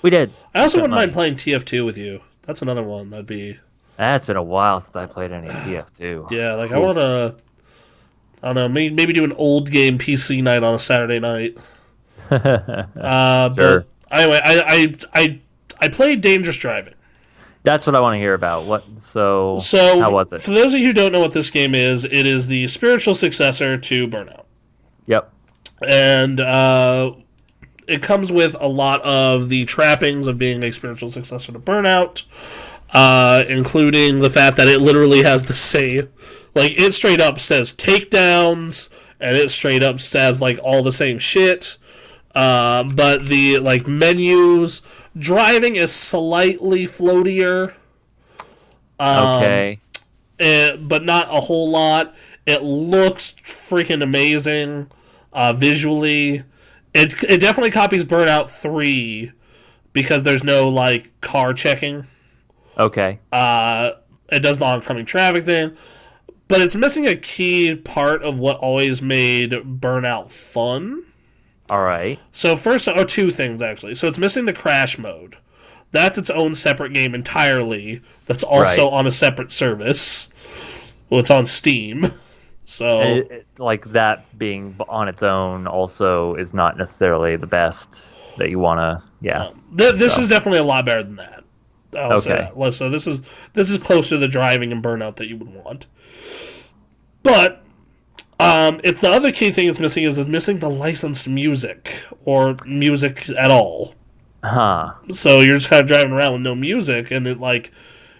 [SPEAKER 2] We did.
[SPEAKER 1] I also
[SPEAKER 2] Spent
[SPEAKER 1] wouldn't mind
[SPEAKER 2] money.
[SPEAKER 1] playing TF2 with you. That's another one. That'd be
[SPEAKER 2] It's been a while since I played any TF2.
[SPEAKER 1] yeah. Like I want to. I don't know. Maybe do an old game PC night on a Saturday night.
[SPEAKER 2] Sure.
[SPEAKER 1] But anyway, I played Dangerous Driving.
[SPEAKER 2] That's what I want to hear about. So
[SPEAKER 1] So
[SPEAKER 2] how was it?
[SPEAKER 1] for those of you who don't know what this game is, it is the spiritual successor to Burnout,
[SPEAKER 2] Yep.
[SPEAKER 1] and it comes with a lot of the trappings of being a spiritual successor to Burnout, including the fact that it literally has the same, like it straight up says takedowns, and it straight up says like all the same shit. But the like menus, driving is slightly floatier,
[SPEAKER 2] Okay.
[SPEAKER 1] but not a whole lot. It looks freaking amazing visually. It definitely copies Burnout 3 because there's no like car checking.
[SPEAKER 2] Okay.
[SPEAKER 1] It does the oncoming traffic thing, but it's missing a key part of what always made Burnout fun.
[SPEAKER 2] All right.
[SPEAKER 1] So first, or two things actually. So it's missing the crash mode. That's its own separate game entirely. That's also
[SPEAKER 2] Right.
[SPEAKER 1] on a separate service. Well, it's on Steam. So
[SPEAKER 2] And like that being on its own also is not necessarily the best that you want to. Yeah.
[SPEAKER 1] this
[SPEAKER 2] So.
[SPEAKER 1] is definitely a lot better than that. I'll say
[SPEAKER 2] Okay.
[SPEAKER 1] that. Well, so this is close to the driving and Burnout that you would want. But if the other key thing it's missing the licensed music or music at all.
[SPEAKER 2] Huh.
[SPEAKER 1] So you're just kind of driving around with no music, and it like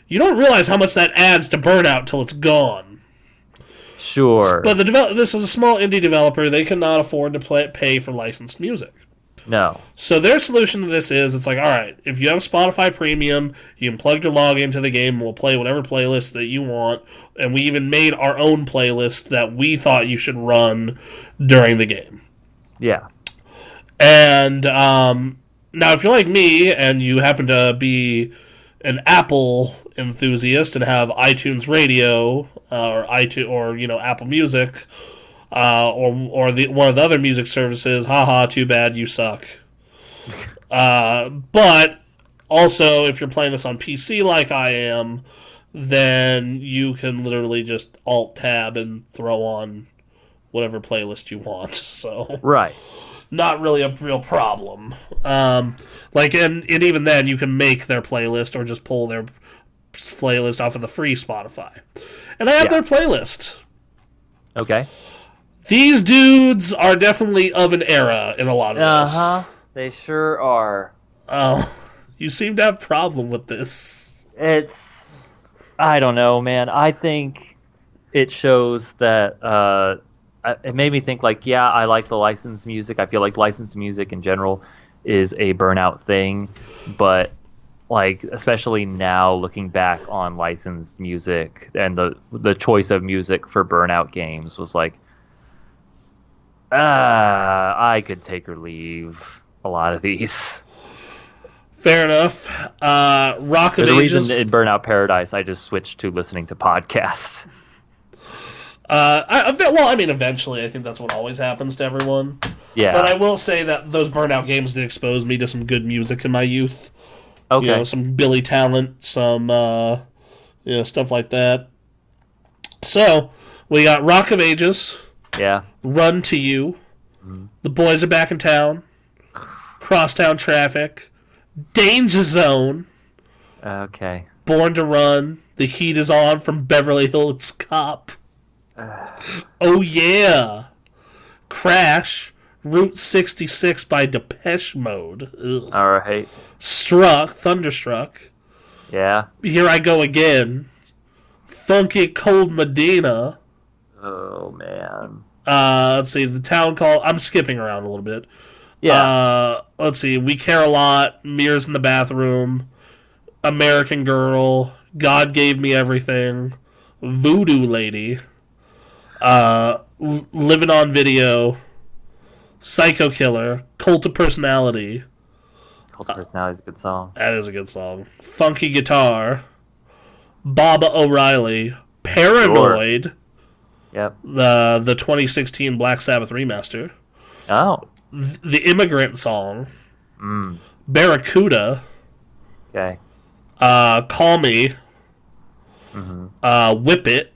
[SPEAKER 1] you don't realize how much that adds to Burnout till it's gone.
[SPEAKER 2] Sure.
[SPEAKER 1] But this is a small indie developer; they cannot afford to pay for licensed music.
[SPEAKER 2] No.
[SPEAKER 1] So their solution to this is it's like, all right, if you have Spotify Premium, you can plug your log into the game, and we'll play whatever playlist that you want. And we even made our own playlist that we thought you should run during the game.
[SPEAKER 2] Yeah.
[SPEAKER 1] And now, if you're like me and you happen to be an Apple enthusiast and have iTunes Radio or iTunes or Apple Music or the one of the other music services, haha, too bad, you suck. But also, if you're playing this on PC like I am, then you can literally just Alt Tab and throw on whatever playlist you want. So
[SPEAKER 2] Right.
[SPEAKER 1] not really a real problem. And even then, you can make their playlist or just pull their playlist off of the free Spotify. And I have their playlist.
[SPEAKER 2] Okay.
[SPEAKER 1] These dudes are definitely of an era in a lot of this.
[SPEAKER 2] They sure are.
[SPEAKER 1] Oh, you seem to have a problem with this.
[SPEAKER 2] I don't know, man. I think it shows that it made me think like, yeah, I like the licensed music. I feel like licensed music in general is a burnout thing, but like especially now looking back on licensed music and the choice of music for burnout games was like, I could take or leave a lot of these.
[SPEAKER 1] Fair enough. Rock of
[SPEAKER 2] There's
[SPEAKER 1] Ages.
[SPEAKER 2] a reason in Burnout Paradise I just switched to listening to podcasts.
[SPEAKER 1] Eventually, I think that's what always happens to everyone.
[SPEAKER 2] Yeah.
[SPEAKER 1] But I will say that those Burnout games did expose me to some good music in my youth.
[SPEAKER 2] Okay.
[SPEAKER 1] Some Billy Talent, some stuff like that. So we got Rock of Ages.
[SPEAKER 2] Yeah.
[SPEAKER 1] Run to You. The Boys Are Back in Town. Crosstown Traffic. Danger Zone.
[SPEAKER 2] Okay.
[SPEAKER 1] Born to Run. The Heat Is On from Beverly Hills Cop. Oh yeah. Crash. Route 66 by Depeche Mode. Ugh.
[SPEAKER 2] All right.
[SPEAKER 1] Thunderstruck.
[SPEAKER 2] Yeah.
[SPEAKER 1] Here I Go Again. Funky Cold Medina.
[SPEAKER 2] Oh man.
[SPEAKER 1] Let's see, The Town Call. I'm skipping around a little bit.
[SPEAKER 2] Yeah.
[SPEAKER 1] Let's see, We Care a Lot. Mirrors in the Bathroom. American Girl. God Gave Me Everything. Voodoo Lady. Living on Video. Psycho Killer. Cult of Personality.
[SPEAKER 2] Cult of Personality is a good song.
[SPEAKER 1] That is a good song. Funky Guitar. Baba O'Reilly. Paranoid.
[SPEAKER 2] Sure. Yep.
[SPEAKER 1] The 2016 Black Sabbath remaster.
[SPEAKER 2] Oh.
[SPEAKER 1] The Immigrant Song. Barracuda.
[SPEAKER 2] Okay.
[SPEAKER 1] Call Me. Whip It.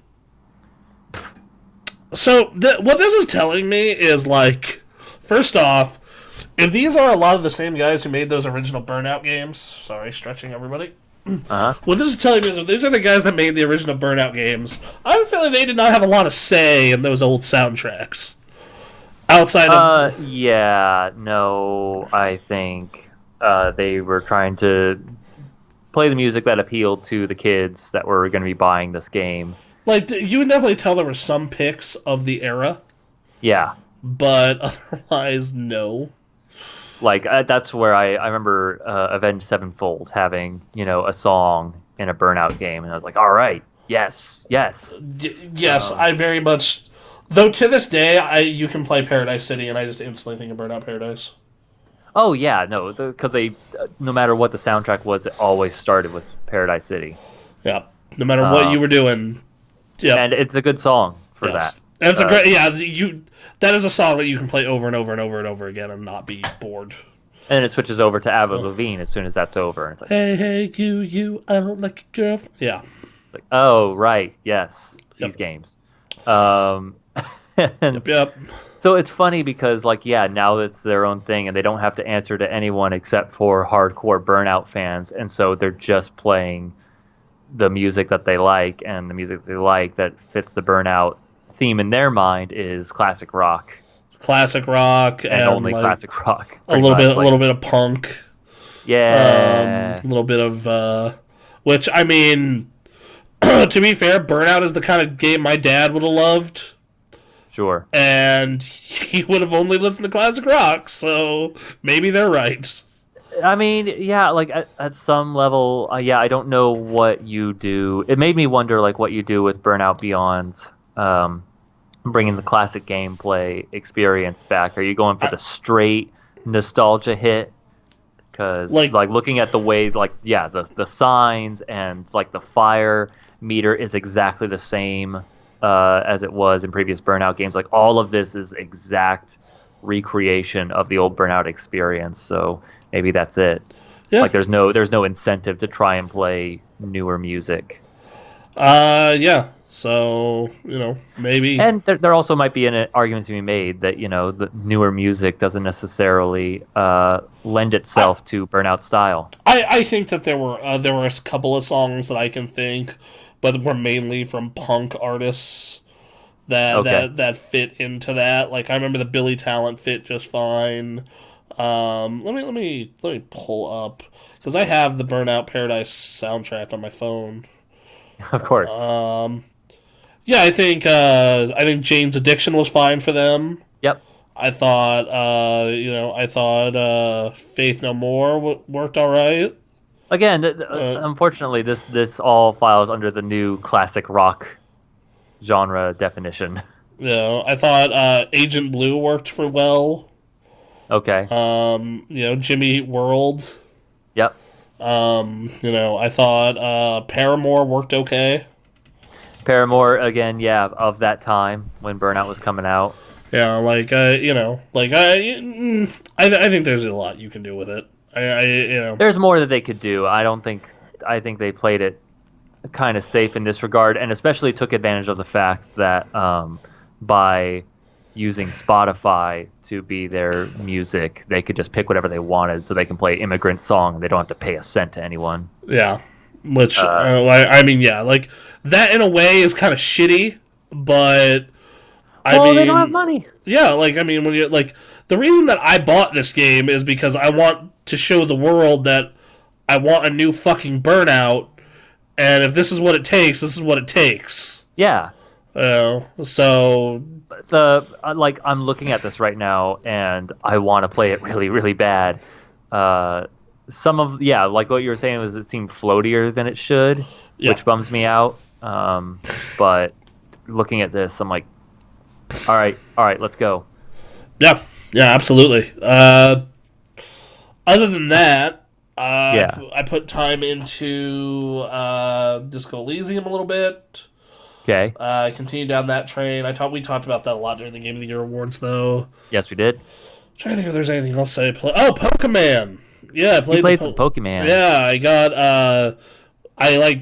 [SPEAKER 1] So what this is telling me is like, first off, if these are a lot of the same guys who made those original Burnout games, sorry, stretching everybody. What this is telling me is if these are the guys that made the original Burnout games, I have a feeling they did not have a lot of say in those old soundtracks. Outside of...
[SPEAKER 2] I think they were trying to play the music that appealed to the kids that were going to be buying this game.
[SPEAKER 1] Like, you would definitely tell there were some picks of the era.
[SPEAKER 2] Yeah.
[SPEAKER 1] But otherwise, no.
[SPEAKER 2] Like, that's where I remember Avenged Sevenfold having, a song in a Burnout game, and I was like, all right, yes.
[SPEAKER 1] Yes, I very much... Though to this day, you can play Paradise City, and I just instantly think of Burnout Paradise.
[SPEAKER 2] Oh, yeah, no, because no matter what the soundtrack was, it always started with Paradise City.
[SPEAKER 1] Yeah, no matter what you were doing. Yep.
[SPEAKER 2] And it's a good song for that.
[SPEAKER 1] And it's a great, that is a song that you can play over and over and over and over again and not be bored.
[SPEAKER 2] And then it switches over to Avril Lavigne as soon as that's over. And it's like,
[SPEAKER 1] hey, you, I don't like your girl. Yeah.
[SPEAKER 2] It's like, oh, right, yes, these games.
[SPEAKER 1] Yep.
[SPEAKER 2] So it's funny because, now it's their own thing, and they don't have to answer to anyone except for hardcore Burnout fans, and so they're just playing the music that they like, and the music they like that fits the Burnout theme in their mind is classic rock.
[SPEAKER 1] Classic rock
[SPEAKER 2] and only classic rock.
[SPEAKER 1] A little bit of punk.
[SPEAKER 2] Yeah.
[SPEAKER 1] A little bit of which, I mean, to be fair, Burnout is the kind of game my dad would have loved.
[SPEAKER 2] Sure.
[SPEAKER 1] And he would have only listened to classic rock, so maybe they're right.
[SPEAKER 2] I mean, yeah, at some level, I don't know what you do. It made me wonder, what you do with Burnout Beyond, bringing the classic gameplay experience back. Are you going for the straight nostalgia hit? Because, looking at the way, the signs and, the fire meter is exactly the same as it was in previous Burnout games. All of this is exact recreation of the old Burnout experience, so maybe that's it. Yeah. There's no incentive to try and play newer music.
[SPEAKER 1] Yeah. So, maybe.
[SPEAKER 2] And there also might be an argument to be made that, the newer music doesn't necessarily lend
[SPEAKER 1] I,
[SPEAKER 2] itself to Burnout style.
[SPEAKER 1] I think that there were a couple of songs that I can think, but were mainly from punk artists that
[SPEAKER 2] Okay.
[SPEAKER 1] that fit into that. Like I remember the Billy Talent fit just fine. Let me pull up because I have the Burnout Paradise soundtrack on my phone.
[SPEAKER 2] Of course.
[SPEAKER 1] Um, yeah, I think Jane's Addiction was fine for them.
[SPEAKER 2] Yep.
[SPEAKER 1] I thought Faith No More worked all right.
[SPEAKER 2] Again,
[SPEAKER 1] Uh,
[SPEAKER 2] unfortunately, this all files under the new classic rock genre definition.
[SPEAKER 1] I thought Agent Blue worked for well.
[SPEAKER 2] Okay.
[SPEAKER 1] Jimmy Eat World.
[SPEAKER 2] Yep.
[SPEAKER 1] I thought Paramore worked okay.
[SPEAKER 2] Paramore again, yeah, of that time when Burnout was coming out.
[SPEAKER 1] Yeah, I think there's a lot you can do with it.
[SPEAKER 2] There's more that they could do. I think they played it kind of safe in this regard, and especially took advantage of the fact that by using Spotify to be their music, they could just pick whatever they wanted, so they can play Immigrant Song and they don't have to pay a cent to anyone.
[SPEAKER 1] Yeah, which I mean, yeah, like that in a way is kind of shitty, but
[SPEAKER 2] They don't have money.
[SPEAKER 1] yeah, like I mean, when you like the reason that I bought this game is because I want to show the world that I want a new fucking Burnout, and if this is what it takes, this is what it takes.
[SPEAKER 2] Yeah.
[SPEAKER 1] So
[SPEAKER 2] Like I'm looking at this right now, and I want to play it really, really bad. Like what you were saying was it seemed floatier than it should,
[SPEAKER 1] yeah,
[SPEAKER 2] which bums me out. But looking at this, I'm like, all right, let's go.
[SPEAKER 1] yeah, yeah, absolutely. Other than that,
[SPEAKER 2] Yeah.
[SPEAKER 1] I put time into Disco Elysium a little bit.
[SPEAKER 2] Okay.
[SPEAKER 1] I continued down that train. We talked about that a lot during the Game of the Year awards, though.
[SPEAKER 2] Yes, we did.
[SPEAKER 1] Trying to think if there's anything else I play. Oh, Pokemon. Yeah, I
[SPEAKER 2] You played some Pokemon.
[SPEAKER 1] Yeah, I got. I I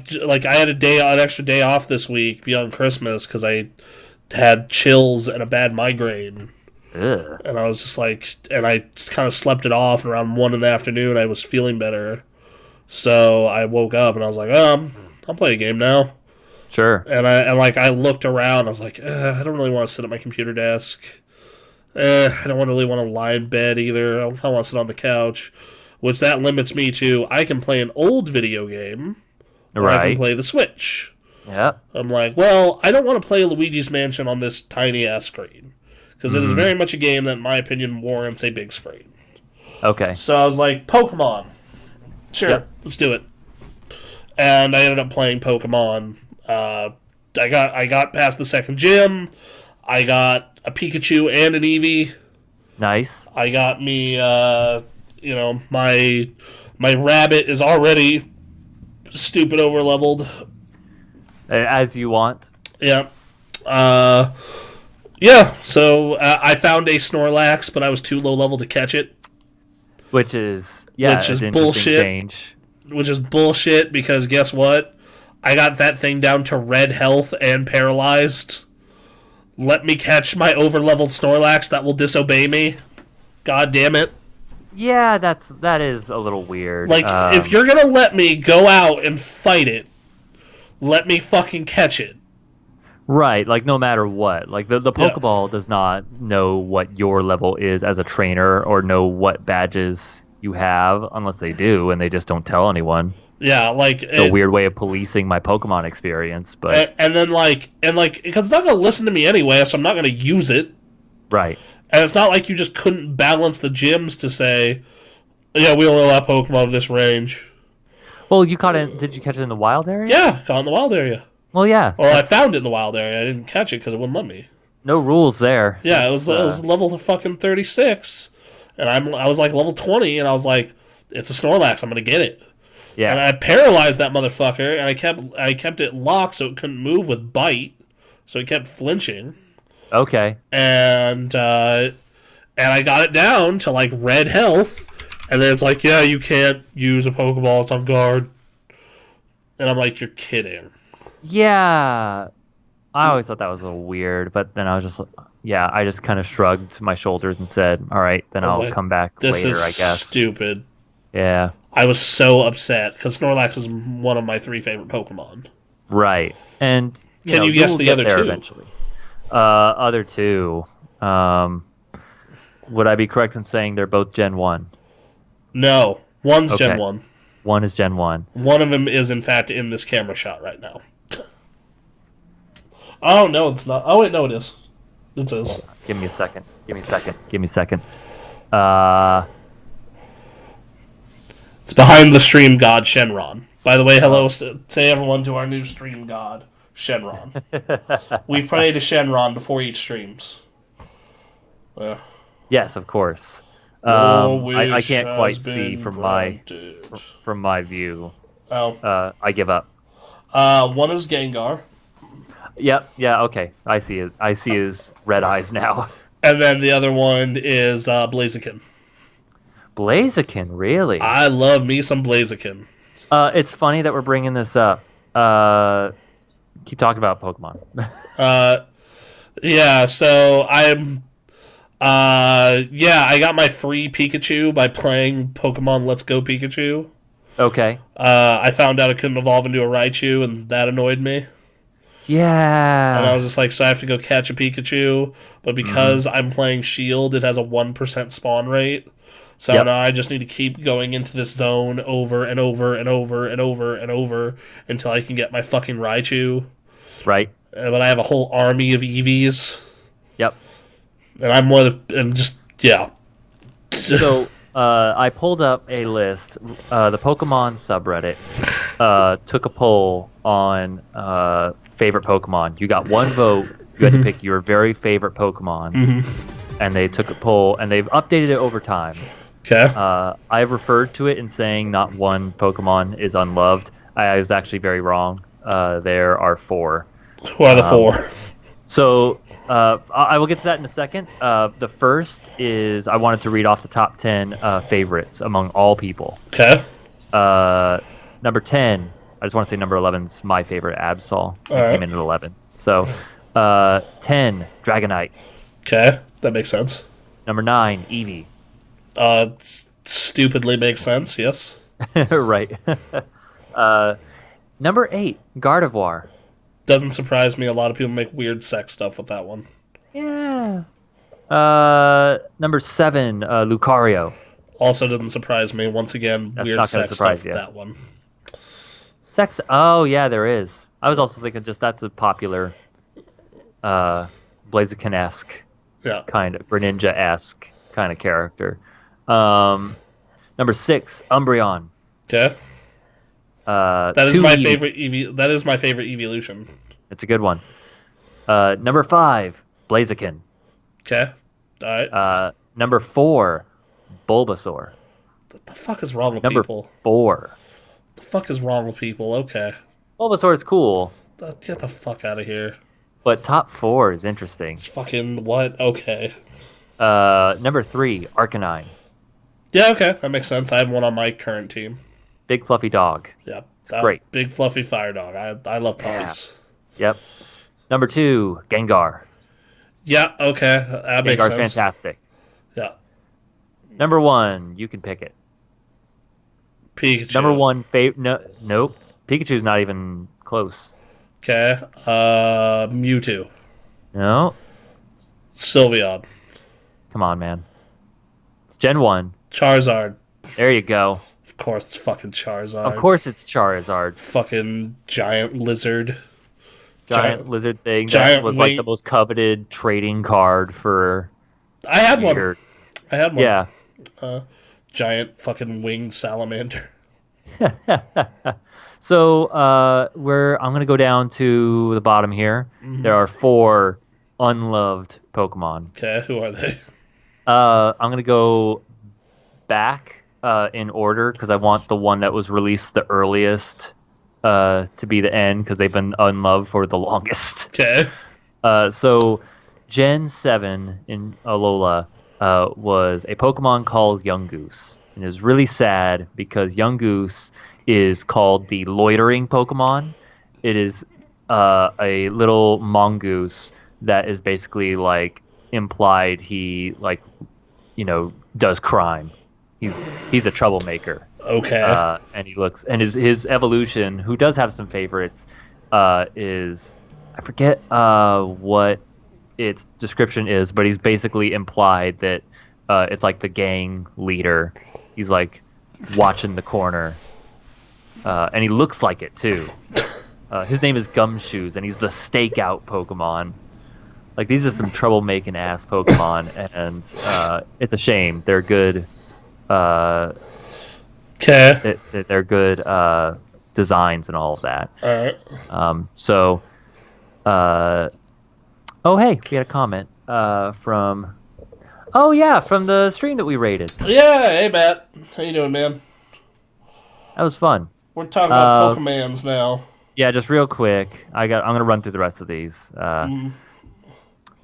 [SPEAKER 1] had an extra day off this week beyond Christmas because I had chills and a bad migraine,
[SPEAKER 2] Ugh.
[SPEAKER 1] and I was just like, and I kind of slept it off. And around 1 in the afternoon, I was feeling better, so I woke up and I was like, I'll play a game now.
[SPEAKER 2] Sure.
[SPEAKER 1] I looked around. I was like, I don't really want to sit at my computer desk. I don't really want to lie in bed either. I want to sit on the couch, which that limits me to I can play an old video game, or I can
[SPEAKER 2] Right.
[SPEAKER 1] play the Switch.
[SPEAKER 2] Yep.
[SPEAKER 1] I'm like, well, I don't want to play Luigi's Mansion on this tiny ass screen because it is very much a game that, in my opinion, warrants a big screen.
[SPEAKER 2] Okay.
[SPEAKER 1] So I was like, Pokemon, sure,
[SPEAKER 2] Yep.
[SPEAKER 1] let's do it. And I ended up playing Pokemon. I got past the second gym. I got a Pikachu and an Eevee.
[SPEAKER 2] Nice.
[SPEAKER 1] I got me, my rabbit is already stupid over leveled.
[SPEAKER 2] As you want.
[SPEAKER 1] Yeah. Yeah. So I found a Snorlax, but I was too low level to catch it,
[SPEAKER 2] Which is
[SPEAKER 1] Which is
[SPEAKER 2] an interesting
[SPEAKER 1] bullshit.
[SPEAKER 2] change.
[SPEAKER 1] which is bullshit because guess what? I got that thing down to red health and paralyzed. Let me catch my over-leveled Snorlax that will disobey me. God damn it.
[SPEAKER 2] Yeah, that is a little weird.
[SPEAKER 1] Like, if you're gonna let me go out and fight it, let me fucking catch it.
[SPEAKER 2] Right, like no matter what. Like the
[SPEAKER 1] Yeah.
[SPEAKER 2] Pokeball does not know what your level is as a trainer or know what badges you have unless they do and they just don't tell anyone.
[SPEAKER 1] Yeah, like
[SPEAKER 2] It's a weird way of policing my Pokemon experience, but
[SPEAKER 1] and then because it's not gonna listen to me anyway, so I'm not gonna use it.
[SPEAKER 2] right.
[SPEAKER 1] And it's not like you just couldn't balance the gyms to say, yeah, we only allow Pokemon of this range.
[SPEAKER 2] Well, you caught it. Did you catch it in the wild area?
[SPEAKER 1] Yeah, caught in the wild area.
[SPEAKER 2] Well, yeah.
[SPEAKER 1] Well, I found it in the wild area. I didn't catch it because it wouldn't let me.
[SPEAKER 2] No rules there.
[SPEAKER 1] Yeah, it was level fucking 36, and I was like level 20, and I was like, it's a Snorlax. I'm gonna get it.
[SPEAKER 2] Yeah.
[SPEAKER 1] And I paralyzed that motherfucker, and I kept it locked so it couldn't move with bite, so it kept flinching.
[SPEAKER 2] Okay.
[SPEAKER 1] And I got it down to like red health, and then it's like, yeah, you can't use a Pokeball. It's on guard. And I'm like, you're kidding.
[SPEAKER 2] Yeah. I always thought that was a little weird, but then I was just, yeah, I just kind of shrugged my shoulders and said, all right, then
[SPEAKER 1] I was
[SPEAKER 2] I'll
[SPEAKER 1] like,
[SPEAKER 2] come back
[SPEAKER 1] this is
[SPEAKER 2] later, I guess.
[SPEAKER 1] stupid.
[SPEAKER 2] Yeah,
[SPEAKER 1] I was so upset because Snorlax is one of my three favorite Pokemon.
[SPEAKER 2] right. And,
[SPEAKER 1] Can you
[SPEAKER 2] you
[SPEAKER 1] guess
[SPEAKER 2] will
[SPEAKER 1] the
[SPEAKER 2] get
[SPEAKER 1] other
[SPEAKER 2] there
[SPEAKER 1] two?
[SPEAKER 2] eventually. Other two, um, would I be correct in saying they're both Gen 1?
[SPEAKER 1] No, one's Gen
[SPEAKER 2] Okay,
[SPEAKER 1] 1.
[SPEAKER 2] one is Gen 1.
[SPEAKER 1] One of them is, in fact, in this camera shot right now. Oh, no, it's not. Oh, wait, no, it is. It is.
[SPEAKER 2] Give me a second. Give me a second. Give me a second. Uh,
[SPEAKER 1] It's behind the stream god, Shenron. By the way, hello, say everyone to our new stream god, Shenron. We pray to Shenron before each streams. Uh,
[SPEAKER 2] yes, of course.
[SPEAKER 1] Your
[SPEAKER 2] I
[SPEAKER 1] wish
[SPEAKER 2] can't
[SPEAKER 1] has
[SPEAKER 2] quite see
[SPEAKER 1] been
[SPEAKER 2] from
[SPEAKER 1] granted.
[SPEAKER 2] my view.
[SPEAKER 1] Oh.
[SPEAKER 2] I give up.
[SPEAKER 1] One is Gengar,
[SPEAKER 2] Yep. Yeah. Okay. I see it. I see his red eyes now.
[SPEAKER 1] and then the other one is Blaziken.
[SPEAKER 2] Blaziken, really?
[SPEAKER 1] I love me some Blaziken.
[SPEAKER 2] It's funny that we're bringing this up. Keep talking about Pokemon.
[SPEAKER 1] Uh, yeah, so yeah, I got my free Pikachu by playing Pokemon Let's Go Pikachu.
[SPEAKER 2] Okay.
[SPEAKER 1] I found out it couldn't evolve into a Raichu, and that annoyed me. And I
[SPEAKER 2] Yeah.
[SPEAKER 1] was just like, so I have to go catch a Pikachu. But because I'm playing Shield, it has a 1% spawn rate. So
[SPEAKER 2] Yep.
[SPEAKER 1] now I just need to keep going into this zone over and over and over and over and over until I can get my fucking Raichu.
[SPEAKER 2] Right.
[SPEAKER 1] But I have a whole army of EVs.
[SPEAKER 2] Yep.
[SPEAKER 1] And I'm one of and just yeah.
[SPEAKER 2] So I pulled up a list. The Pokemon subreddit took a poll on favorite Pokemon. You got one vote. You had to pick your very favorite Pokemon, and they took a poll, and they've updated it over time.
[SPEAKER 1] Okay.
[SPEAKER 2] I've referred to it in saying not one Pokemon is unloved. I was actually very wrong. There are 4.
[SPEAKER 1] Who are the 4?
[SPEAKER 2] So I will get to that in a second. The first is I wanted to read off the top 10 favorites among all people.
[SPEAKER 1] Okay.
[SPEAKER 2] Number 10, I just want to say number 11's my favorite, Absol. It
[SPEAKER 1] All right.
[SPEAKER 2] came in at 11. So 10, Dragonite.
[SPEAKER 1] Okay. That makes sense.
[SPEAKER 2] Number 9, Eevee.
[SPEAKER 1] Stupidly makes sense. Yes.
[SPEAKER 2] Right. Number 8, Gardevoir.
[SPEAKER 1] Doesn't surprise me. A lot of people make weird sex stuff with that one.
[SPEAKER 2] Yeah. Number 7, Lucario.
[SPEAKER 1] Also doesn't surprise me. Once again,
[SPEAKER 2] That's
[SPEAKER 1] weird
[SPEAKER 2] not gonna
[SPEAKER 1] sex
[SPEAKER 2] surprise
[SPEAKER 1] stuff
[SPEAKER 2] you.
[SPEAKER 1] with that one.
[SPEAKER 2] Sex. Oh yeah, there is. I was also thinking just that's a popular, Blaziken-esque
[SPEAKER 1] Yeah.
[SPEAKER 2] kind of Greninja-esque kind of character. Number 6, Umbreon.
[SPEAKER 1] Okay. That is
[SPEAKER 2] 2
[SPEAKER 1] my
[SPEAKER 2] Eevees.
[SPEAKER 1] favorite That is my favorite evolution.
[SPEAKER 2] It's a good one. Number 5, Blaziken.
[SPEAKER 1] Okay. All right.
[SPEAKER 2] Number 4, Bulbasaur.
[SPEAKER 1] What the fuck is wrong with
[SPEAKER 2] Number
[SPEAKER 1] people?
[SPEAKER 2] 4.
[SPEAKER 1] What the fuck is wrong with people? Okay.
[SPEAKER 2] Bulbasaur is cool,
[SPEAKER 1] Get the fuck out of here.
[SPEAKER 2] but top 4 is interesting.
[SPEAKER 1] Fucking what? Okay.
[SPEAKER 2] Number 3, Arcanine.
[SPEAKER 1] Yeah, okay. That makes sense. I have one on my current team.
[SPEAKER 2] Big fluffy dog.
[SPEAKER 1] Yeah.
[SPEAKER 2] great.
[SPEAKER 1] Big fluffy fire dog. I love puppies.
[SPEAKER 2] Yep. Number 2, Gengar.
[SPEAKER 1] Yeah, okay. That makes
[SPEAKER 2] Gengar's
[SPEAKER 1] sense.
[SPEAKER 2] fantastic.
[SPEAKER 1] Yeah.
[SPEAKER 2] Number 1, you can pick it.
[SPEAKER 1] Pikachu.
[SPEAKER 2] Number 1, nope. Pikachu's not even close.
[SPEAKER 1] Okay. Mewtwo.
[SPEAKER 2] No.
[SPEAKER 1] Sylveon.
[SPEAKER 2] Come on, man. It's Gen 1.
[SPEAKER 1] Charizard.
[SPEAKER 2] There you go.
[SPEAKER 1] Of course, it's fucking Charizard.
[SPEAKER 2] Of course it's Charizard.
[SPEAKER 1] Fucking giant lizard.
[SPEAKER 2] Giant lizard thing
[SPEAKER 1] giant
[SPEAKER 2] that was like
[SPEAKER 1] wing-
[SPEAKER 2] the most coveted trading card for
[SPEAKER 1] I had one.
[SPEAKER 2] years.
[SPEAKER 1] I had one.
[SPEAKER 2] Yeah.
[SPEAKER 1] Giant fucking winged salamander.
[SPEAKER 2] So I'm gonna go down to the bottom here. There are 4 unloved Pokemon.
[SPEAKER 1] Okay, who are they?
[SPEAKER 2] I'm gonna go back in order because I want the one that was released the earliest to be the end because they've been unloved for the longest.
[SPEAKER 1] Okay.
[SPEAKER 2] So Gen 7 in Alola was a Pokemon called Yungoos. And it was really sad because Yungoos is called the loitering Pokemon. It is a little mongoose that is basically like implied he like does crime. He's a troublemaker.
[SPEAKER 1] Okay.
[SPEAKER 2] And he looks and his evolution, who does have some favorites, is I forget what its description is, but he's basically implied that it's like the gang leader. He's like watching the corner, and he looks like it too. His name is Gumshoes, and he's the stakeout Pokemon. Like these are some troublemaking ass Pokemon, and it's a shame. They're good.
[SPEAKER 1] Okay.
[SPEAKER 2] They're good designs and all of that.
[SPEAKER 1] All right.
[SPEAKER 2] So, oh hey, we had a comment from. Oh yeah, from the stream that we rated.
[SPEAKER 1] Yeah. Hey, Matt. How you doing, man?
[SPEAKER 2] That was fun.
[SPEAKER 1] We're talking about Pokemans now.
[SPEAKER 2] Yeah, just real quick. I'm gonna run through the rest of these.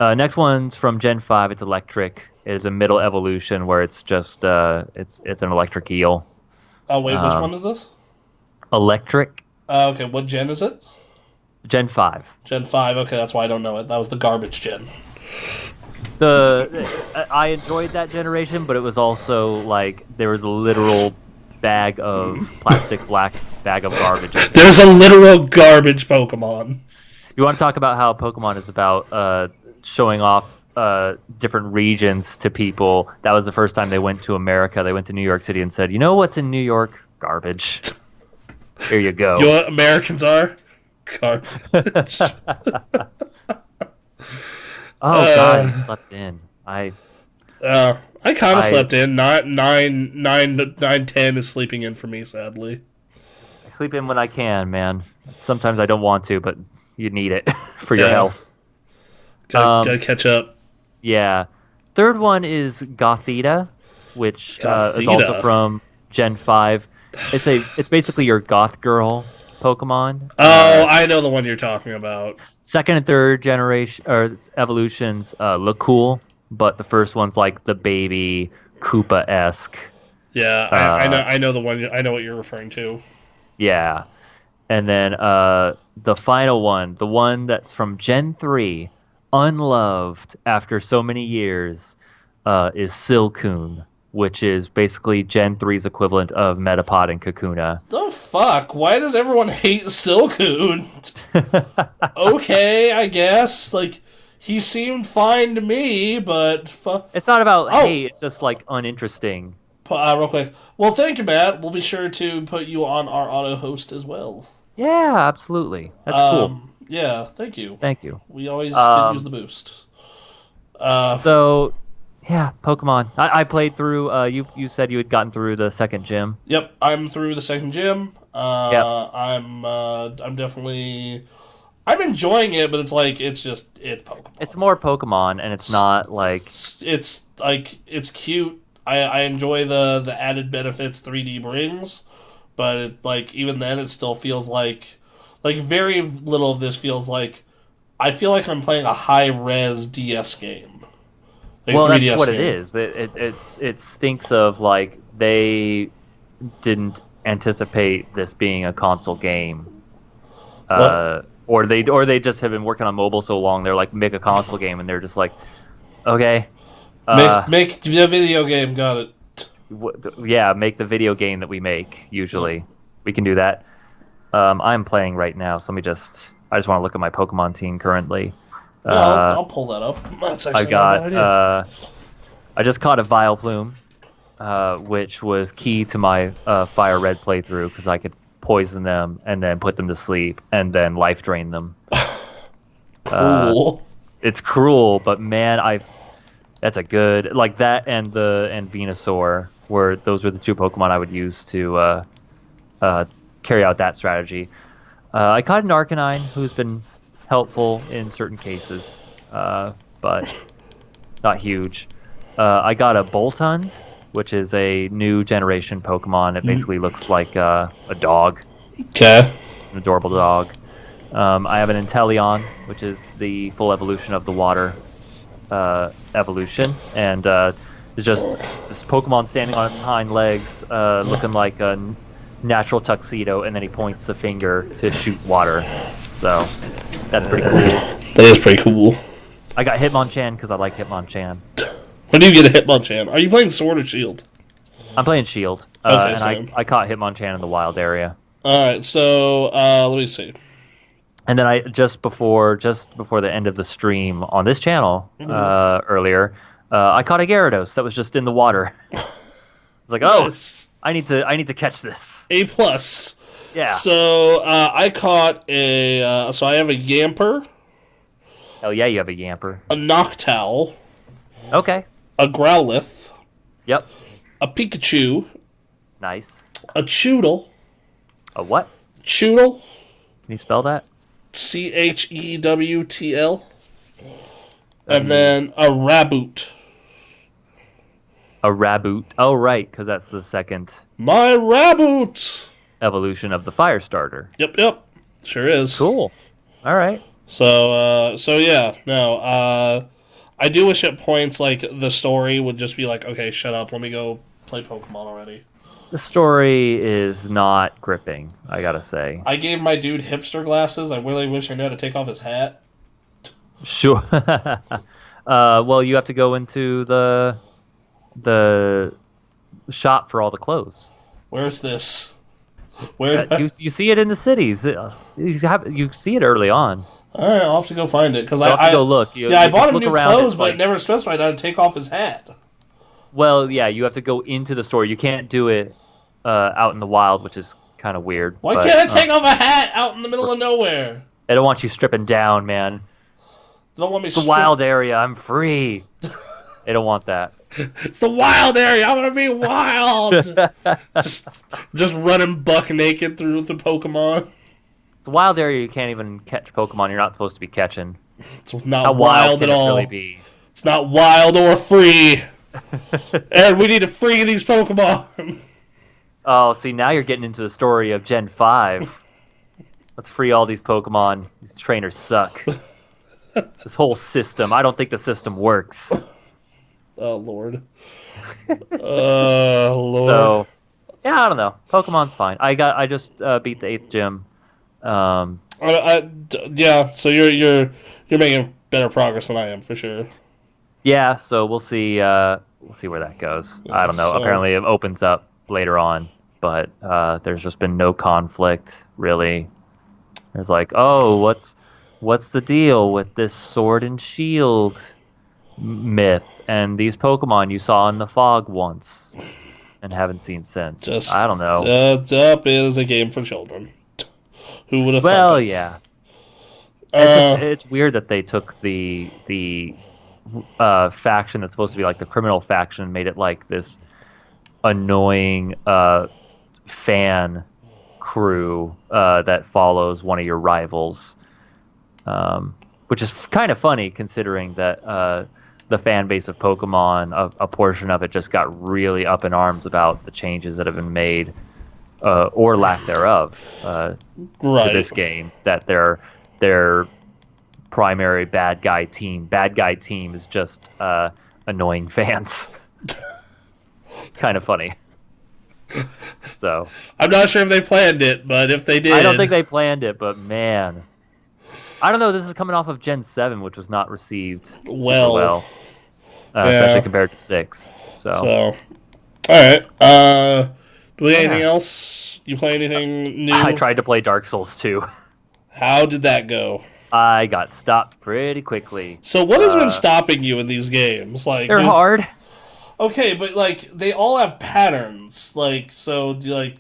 [SPEAKER 2] Next one's from Gen 5. It's electric. It is a middle evolution where it's just it's an electric eel.
[SPEAKER 1] Oh wait, which one is this?
[SPEAKER 2] Electric.
[SPEAKER 1] Okay, what gen is it?
[SPEAKER 2] Gen 5.
[SPEAKER 1] Gen 5. Okay, that's why I don't know it. That was the garbage gen.
[SPEAKER 2] I enjoyed that generation, but it was also like there was a literal plastic black bag of garbage.
[SPEAKER 1] There's a literal garbage Pokemon.
[SPEAKER 2] You want to talk about how Pokemon is about showing off different regions to people? That was the first time they went to America. They went to New York City and said, "You know what's in New York? Garbage. Here you go."
[SPEAKER 1] You know what Americans are? Garbage.
[SPEAKER 2] Oh God, I slept in. I
[SPEAKER 1] kind of slept in. 9:10 is sleeping in for me, sadly.
[SPEAKER 2] I sleep in when I can, man. Sometimes I don't want to, but you need it for your health.
[SPEAKER 1] Gotta catch up.
[SPEAKER 2] Yeah. Third one is Gothita, which is also from Gen 5. It's basically your goth girl Pokemon.
[SPEAKER 1] Oh, I know the one you're talking about.
[SPEAKER 2] Second and third generation or evolutions look cool, but the first one's like the baby Koopa-esque.
[SPEAKER 1] Yeah, I know the one. I know what you're referring to.
[SPEAKER 2] Yeah, and then the final one, the one that's from Gen 3, unloved after so many years, is Silcoon, which is basically Gen 3's equivalent of Metapod and Kakuna.
[SPEAKER 1] The fuck? Why does everyone hate Silcoon? Okay, I guess. Like, he seemed fine to me, but...
[SPEAKER 2] It's not about hate, it's just, like, uninteresting.
[SPEAKER 1] Real quick. Well, thank you, Matt. We'll be sure to put you on our auto host as well.
[SPEAKER 2] Yeah, absolutely. That's cool.
[SPEAKER 1] Yeah, thank you.
[SPEAKER 2] Thank you.
[SPEAKER 1] We always could use the boost.
[SPEAKER 2] So... Yeah, Pokemon. I played through. You said you had gotten through the second gym.
[SPEAKER 1] Yep, I'm through the second gym.
[SPEAKER 2] Yep.
[SPEAKER 1] I'm definitely. I'm enjoying it, but it's Pokemon.
[SPEAKER 2] It's more Pokemon, and it's not like.
[SPEAKER 1] It's cute. I enjoy the added benefits 3D brings, but even then it still feels like very little of this feels like. I feel like I'm playing a high res DS game.
[SPEAKER 2] Well, that's what it is. It stinks of like they didn't anticipate this being a console game, or they just have been working on mobile so long. They're like, make a console game, and they're just like, okay,
[SPEAKER 1] make a video game. Got it.
[SPEAKER 2] Yeah, make the video game that we make. Usually, we can do that. I'm playing right now, so I just want to look at my Pokemon team currently.
[SPEAKER 1] No, I'll pull that up. That's actually not a bad idea.
[SPEAKER 2] I just caught a Vileplume, which was key to my Fire Red playthrough because I could poison them and then put them to sleep and then life drain them.
[SPEAKER 1] Cool.
[SPEAKER 2] It's cruel, but man, that's a good like that and Venusaur those were the two Pokemon I would use to carry out that strategy. I caught an Arcanine who's been helpful in certain cases, but not huge. I got a Boltund, which is a new generation Pokemon. It basically looks like a dog.
[SPEAKER 1] Okay.
[SPEAKER 2] An adorable dog. I have an Inteleon, which is the full evolution of the water evolution, and it's just this Pokemon standing on its hind legs, looking like a natural tuxedo, and then he points a finger to shoot water. So that's pretty cool.
[SPEAKER 1] That is pretty cool.
[SPEAKER 2] I got Hitmonchan because I like Hitmonchan.
[SPEAKER 1] When do you get a Hitmonchan? Are you playing Sword or Shield?
[SPEAKER 2] I'm playing Shield,
[SPEAKER 1] Okay,
[SPEAKER 2] and
[SPEAKER 1] same.
[SPEAKER 2] I caught Hitmonchan in the wild area.
[SPEAKER 1] Alright, so let me see.
[SPEAKER 2] And then I just before the end of the stream on this channel earlier, I caught a Gyarados that was just in the water. It's like, oh,
[SPEAKER 1] Nice.
[SPEAKER 2] I need to catch this.
[SPEAKER 1] A plus.
[SPEAKER 2] Yeah.
[SPEAKER 1] So I caught a. So I have a Yamper,
[SPEAKER 2] Hell yeah, you have a Yamper.
[SPEAKER 1] a Noctowl,
[SPEAKER 2] Okay.
[SPEAKER 1] a Growlithe,
[SPEAKER 2] Yep.
[SPEAKER 1] a Pikachu,
[SPEAKER 2] Nice.
[SPEAKER 1] a Choodle.
[SPEAKER 2] A what?
[SPEAKER 1] Choodle.
[SPEAKER 2] Can you spell that?
[SPEAKER 1] Chewtl. And then a Raboot.
[SPEAKER 2] A Raboot. Oh, right, because that's the second
[SPEAKER 1] My Raboot.
[SPEAKER 2] evolution of the fire starter.
[SPEAKER 1] Yep. Sure is.
[SPEAKER 2] Cool. All right.
[SPEAKER 1] So yeah, no, I do wish at points like the story would just be like, okay, shut up, let me go play Pokemon already.
[SPEAKER 2] The story is not gripping, I gotta say.
[SPEAKER 1] I gave my dude hipster glasses. I really wish I knew how to take off his hat.
[SPEAKER 2] Sure. Well, you have to go into the shop for all the clothes.
[SPEAKER 1] Where's this? Where?
[SPEAKER 2] You see it in the cities. You see it early on.
[SPEAKER 1] All right, I'll have to go find it because
[SPEAKER 2] You'll have to go look.
[SPEAKER 1] I bought him new clothes, but
[SPEAKER 2] like,
[SPEAKER 1] it never specified how to take off his hat.
[SPEAKER 2] well, yeah, you have to go into the store. You can't do it out in the wild, which is kind of weird.
[SPEAKER 1] Why can't I take off a hat out in the middle of nowhere?
[SPEAKER 2] They don't want you stripping down, man.
[SPEAKER 1] They don't want me.
[SPEAKER 2] It's the wild area. I'm free. They don't want that.
[SPEAKER 1] It's the wild area. I'm gonna be wild. just running buck naked through the Pokemon.
[SPEAKER 2] The wild area, you can't even catch Pokemon you're not supposed to be catching.
[SPEAKER 1] It's not
[SPEAKER 2] How
[SPEAKER 1] wild
[SPEAKER 2] can
[SPEAKER 1] at
[SPEAKER 2] it
[SPEAKER 1] all.
[SPEAKER 2] really be?
[SPEAKER 1] It's not wild or free. Aaron, we need to free these Pokemon.
[SPEAKER 2] Oh, see, now you're getting into the story of Gen 5. Let's free all these Pokemon. These trainers suck. This whole system. I don't think the system works.
[SPEAKER 1] Oh, Lord. Oh, Lord.
[SPEAKER 2] So, yeah, I don't know. Pokemon's fine. I just beat the 8th gym.
[SPEAKER 1] Yeah, so you're making better progress than I am, for sure.
[SPEAKER 2] Yeah, so we'll see where that goes. I don't know.
[SPEAKER 1] So-
[SPEAKER 2] Apparently it opens up later on, but there's just been no conflict, really. There's like, oh, what's the deal with this sword and shield myth and these Pokemon you saw in the fog once and haven't seen since? I don't know.
[SPEAKER 1] It is a game for children. Who would have
[SPEAKER 2] Well,
[SPEAKER 1] thought it?
[SPEAKER 2] yeah. It's weird that they took the faction that's supposed to be like the criminal faction and made it like this annoying fan crew that follows one of your rivals, which is kind of funny considering that the fan base of Pokemon, a portion of it just got really up in arms about the changes that have been made or lack thereof to this game, that their primary bad guy team is just annoying fans. Kind of funny. So
[SPEAKER 1] I'm not sure if they planned it, but if they did,
[SPEAKER 2] I don't think they planned it, but man, I don't know. This is coming off of Gen 7, which was not received super well, especially compared to 6. So
[SPEAKER 1] all right. Do we have anything else? You play anything new?
[SPEAKER 2] I tried to play Dark Souls 2.
[SPEAKER 1] How did that go?
[SPEAKER 2] I got stopped pretty quickly.
[SPEAKER 1] So what has been stopping you in these games? Like
[SPEAKER 2] They're hard.
[SPEAKER 1] Okay, but like they all have patterns. Like so, do you like?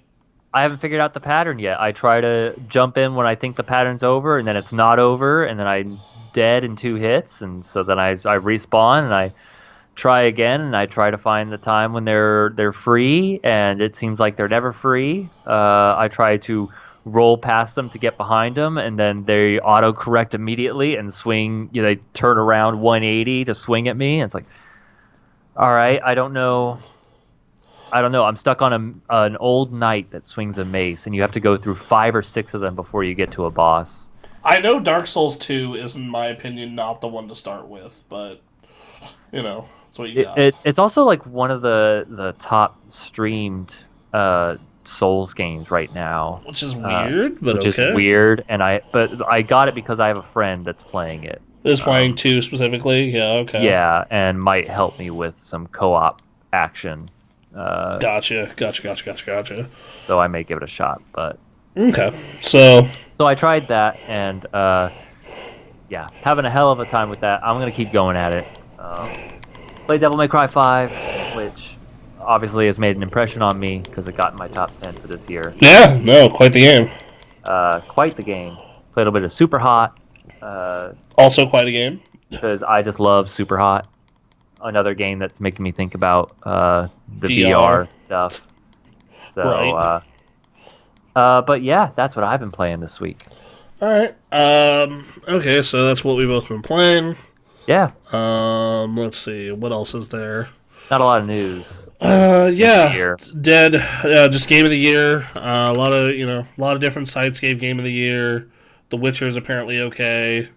[SPEAKER 2] I haven't figured out the pattern yet. I try to jump in when I think the pattern's over, and then it's not over, and then I'm dead in 2 hits, and so then I respawn and I try again, and I try to find the time when they're free, and it seems like they're never free. I try to roll past them to get behind them, and then they auto correct immediately and swing. They turn around 180 to swing at me, and it's like, all right, I don't know. I'm stuck on an old knight that swings a mace, and you have to go through 5 or 6 of them before you get to a boss.
[SPEAKER 1] I know Dark Souls 2 is, in my opinion, not the one to start with, but that's what you got.
[SPEAKER 2] It's also like one of the top streamed Souls games right now,
[SPEAKER 1] which is weird, but
[SPEAKER 2] which
[SPEAKER 1] okay.
[SPEAKER 2] is weird. And I got it because I have a friend that's playing it.
[SPEAKER 1] Is playing 2 specifically? Yeah, okay.
[SPEAKER 2] Yeah, and might help me with some co-op action.
[SPEAKER 1] Gotcha.
[SPEAKER 2] So I may give it a shot. But
[SPEAKER 1] Okay, so
[SPEAKER 2] I tried that, and yeah, having a hell of a time with that. I'm gonna keep going at it. Played Devil May Cry 5, which obviously has made an impression on me because it got in my top 10 for this year.
[SPEAKER 1] yeah, no, quite the game.
[SPEAKER 2] Quite the game. Played a little bit of Super Hot.
[SPEAKER 1] Also quite a game.
[SPEAKER 2] Because I just love Super Hot. Another game that's making me think about the VR stuff. So,
[SPEAKER 1] right.
[SPEAKER 2] but yeah, that's what I've been playing this week.
[SPEAKER 1] All right. Okay, so that's what we both been playing.
[SPEAKER 2] Yeah.
[SPEAKER 1] Let's see. What else is there?
[SPEAKER 2] Not a lot of news.
[SPEAKER 1] Yeah, Dead. Just Game of the Year. A lot of different sites gave Game of the Year. The Witcher is apparently okay.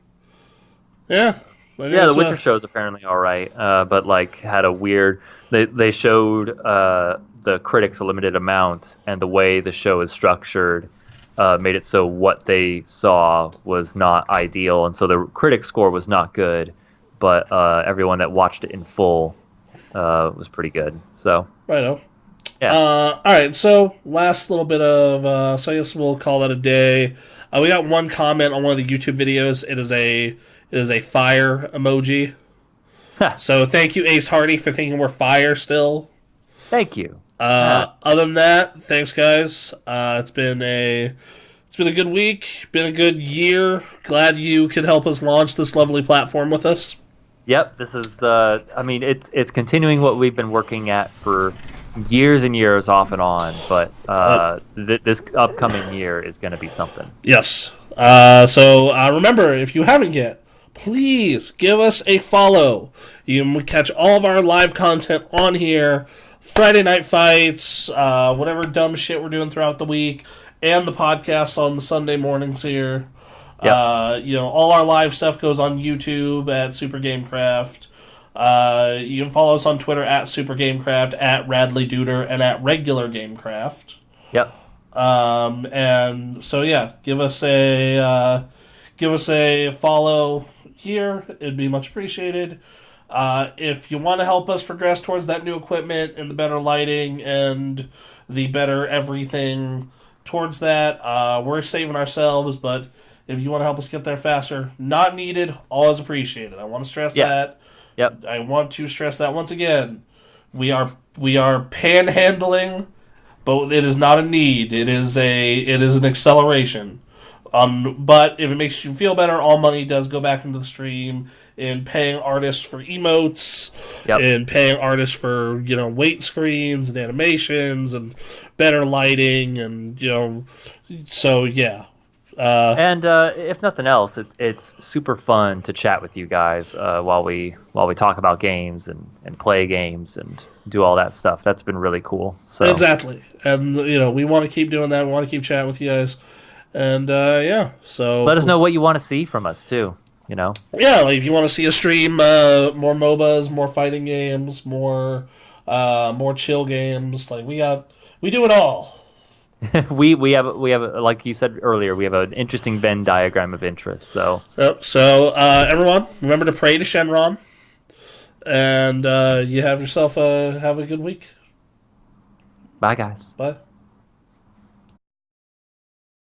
[SPEAKER 1] Yeah.
[SPEAKER 2] Yeah, the Witcher show is apparently all right, but like had a weird. They showed the critics a limited amount, and the way the show is structured made it so what they saw was not ideal, and so the critic score was not good, but everyone that watched it in full was pretty good. So
[SPEAKER 1] righto.
[SPEAKER 2] Yeah.
[SPEAKER 1] All right. So last little bit of. So I guess we'll call that a day. We got one comment on one of the YouTube videos. It is a fire emoji. So thank you, Ace Hardy, for thinking we're fire still.
[SPEAKER 2] Thank you.
[SPEAKER 1] Other than that, thanks guys. It's been a good week. Been a good year. Glad you could help us launch this lovely platform with us.
[SPEAKER 2] Yep, this is. I mean, it's continuing what we've been working at for years and years, off and on. But this upcoming year is going to be something.
[SPEAKER 1] Yes. So remember, if you haven't yet, please give us a follow. You can catch all of our live content on here. Friday Night Fights, whatever dumb shit we're doing throughout the week, and the podcast on the Sunday mornings here.
[SPEAKER 2] Yep.
[SPEAKER 1] All our live stuff goes on YouTube at Super Gamecraft. You can follow us on Twitter at Super Gamecraft, at Radley Duder, and at Regular Gamecraft.
[SPEAKER 2] Yep.
[SPEAKER 1] And so yeah, give us a follow here. It'd be much appreciated. If you want to help us progress towards that new equipment and the better lighting and the better everything towards that, we're saving ourselves, but if you want to help us get there faster, not needed, always appreciated. I want to stress that.
[SPEAKER 2] Yep.
[SPEAKER 1] I want to stress that once again. We are panhandling, but it is not a need. It is an acceleration. But if it makes you feel better, all money does go back into the stream in paying artists for emotes, and paying artists for weight screens and animations and better lighting and so yeah.
[SPEAKER 2] And if nothing else, it's super fun to chat with you guys while we talk about games and play games and do all that stuff. That's been really cool. So
[SPEAKER 1] exactly, and we want to keep doing that. We want to keep chatting with you guys, and yeah. So
[SPEAKER 2] let us know what you want to see from us too.
[SPEAKER 1] Yeah, like if you want to see us stream more MOBAs, more fighting games, more chill games. Like we do it all.
[SPEAKER 2] we have like you said earlier, we have an interesting Venn diagram of interest. So
[SPEAKER 1] everyone, remember to pray to Shenron, and you have yourself have a good week.
[SPEAKER 2] Bye guys.
[SPEAKER 1] Bye.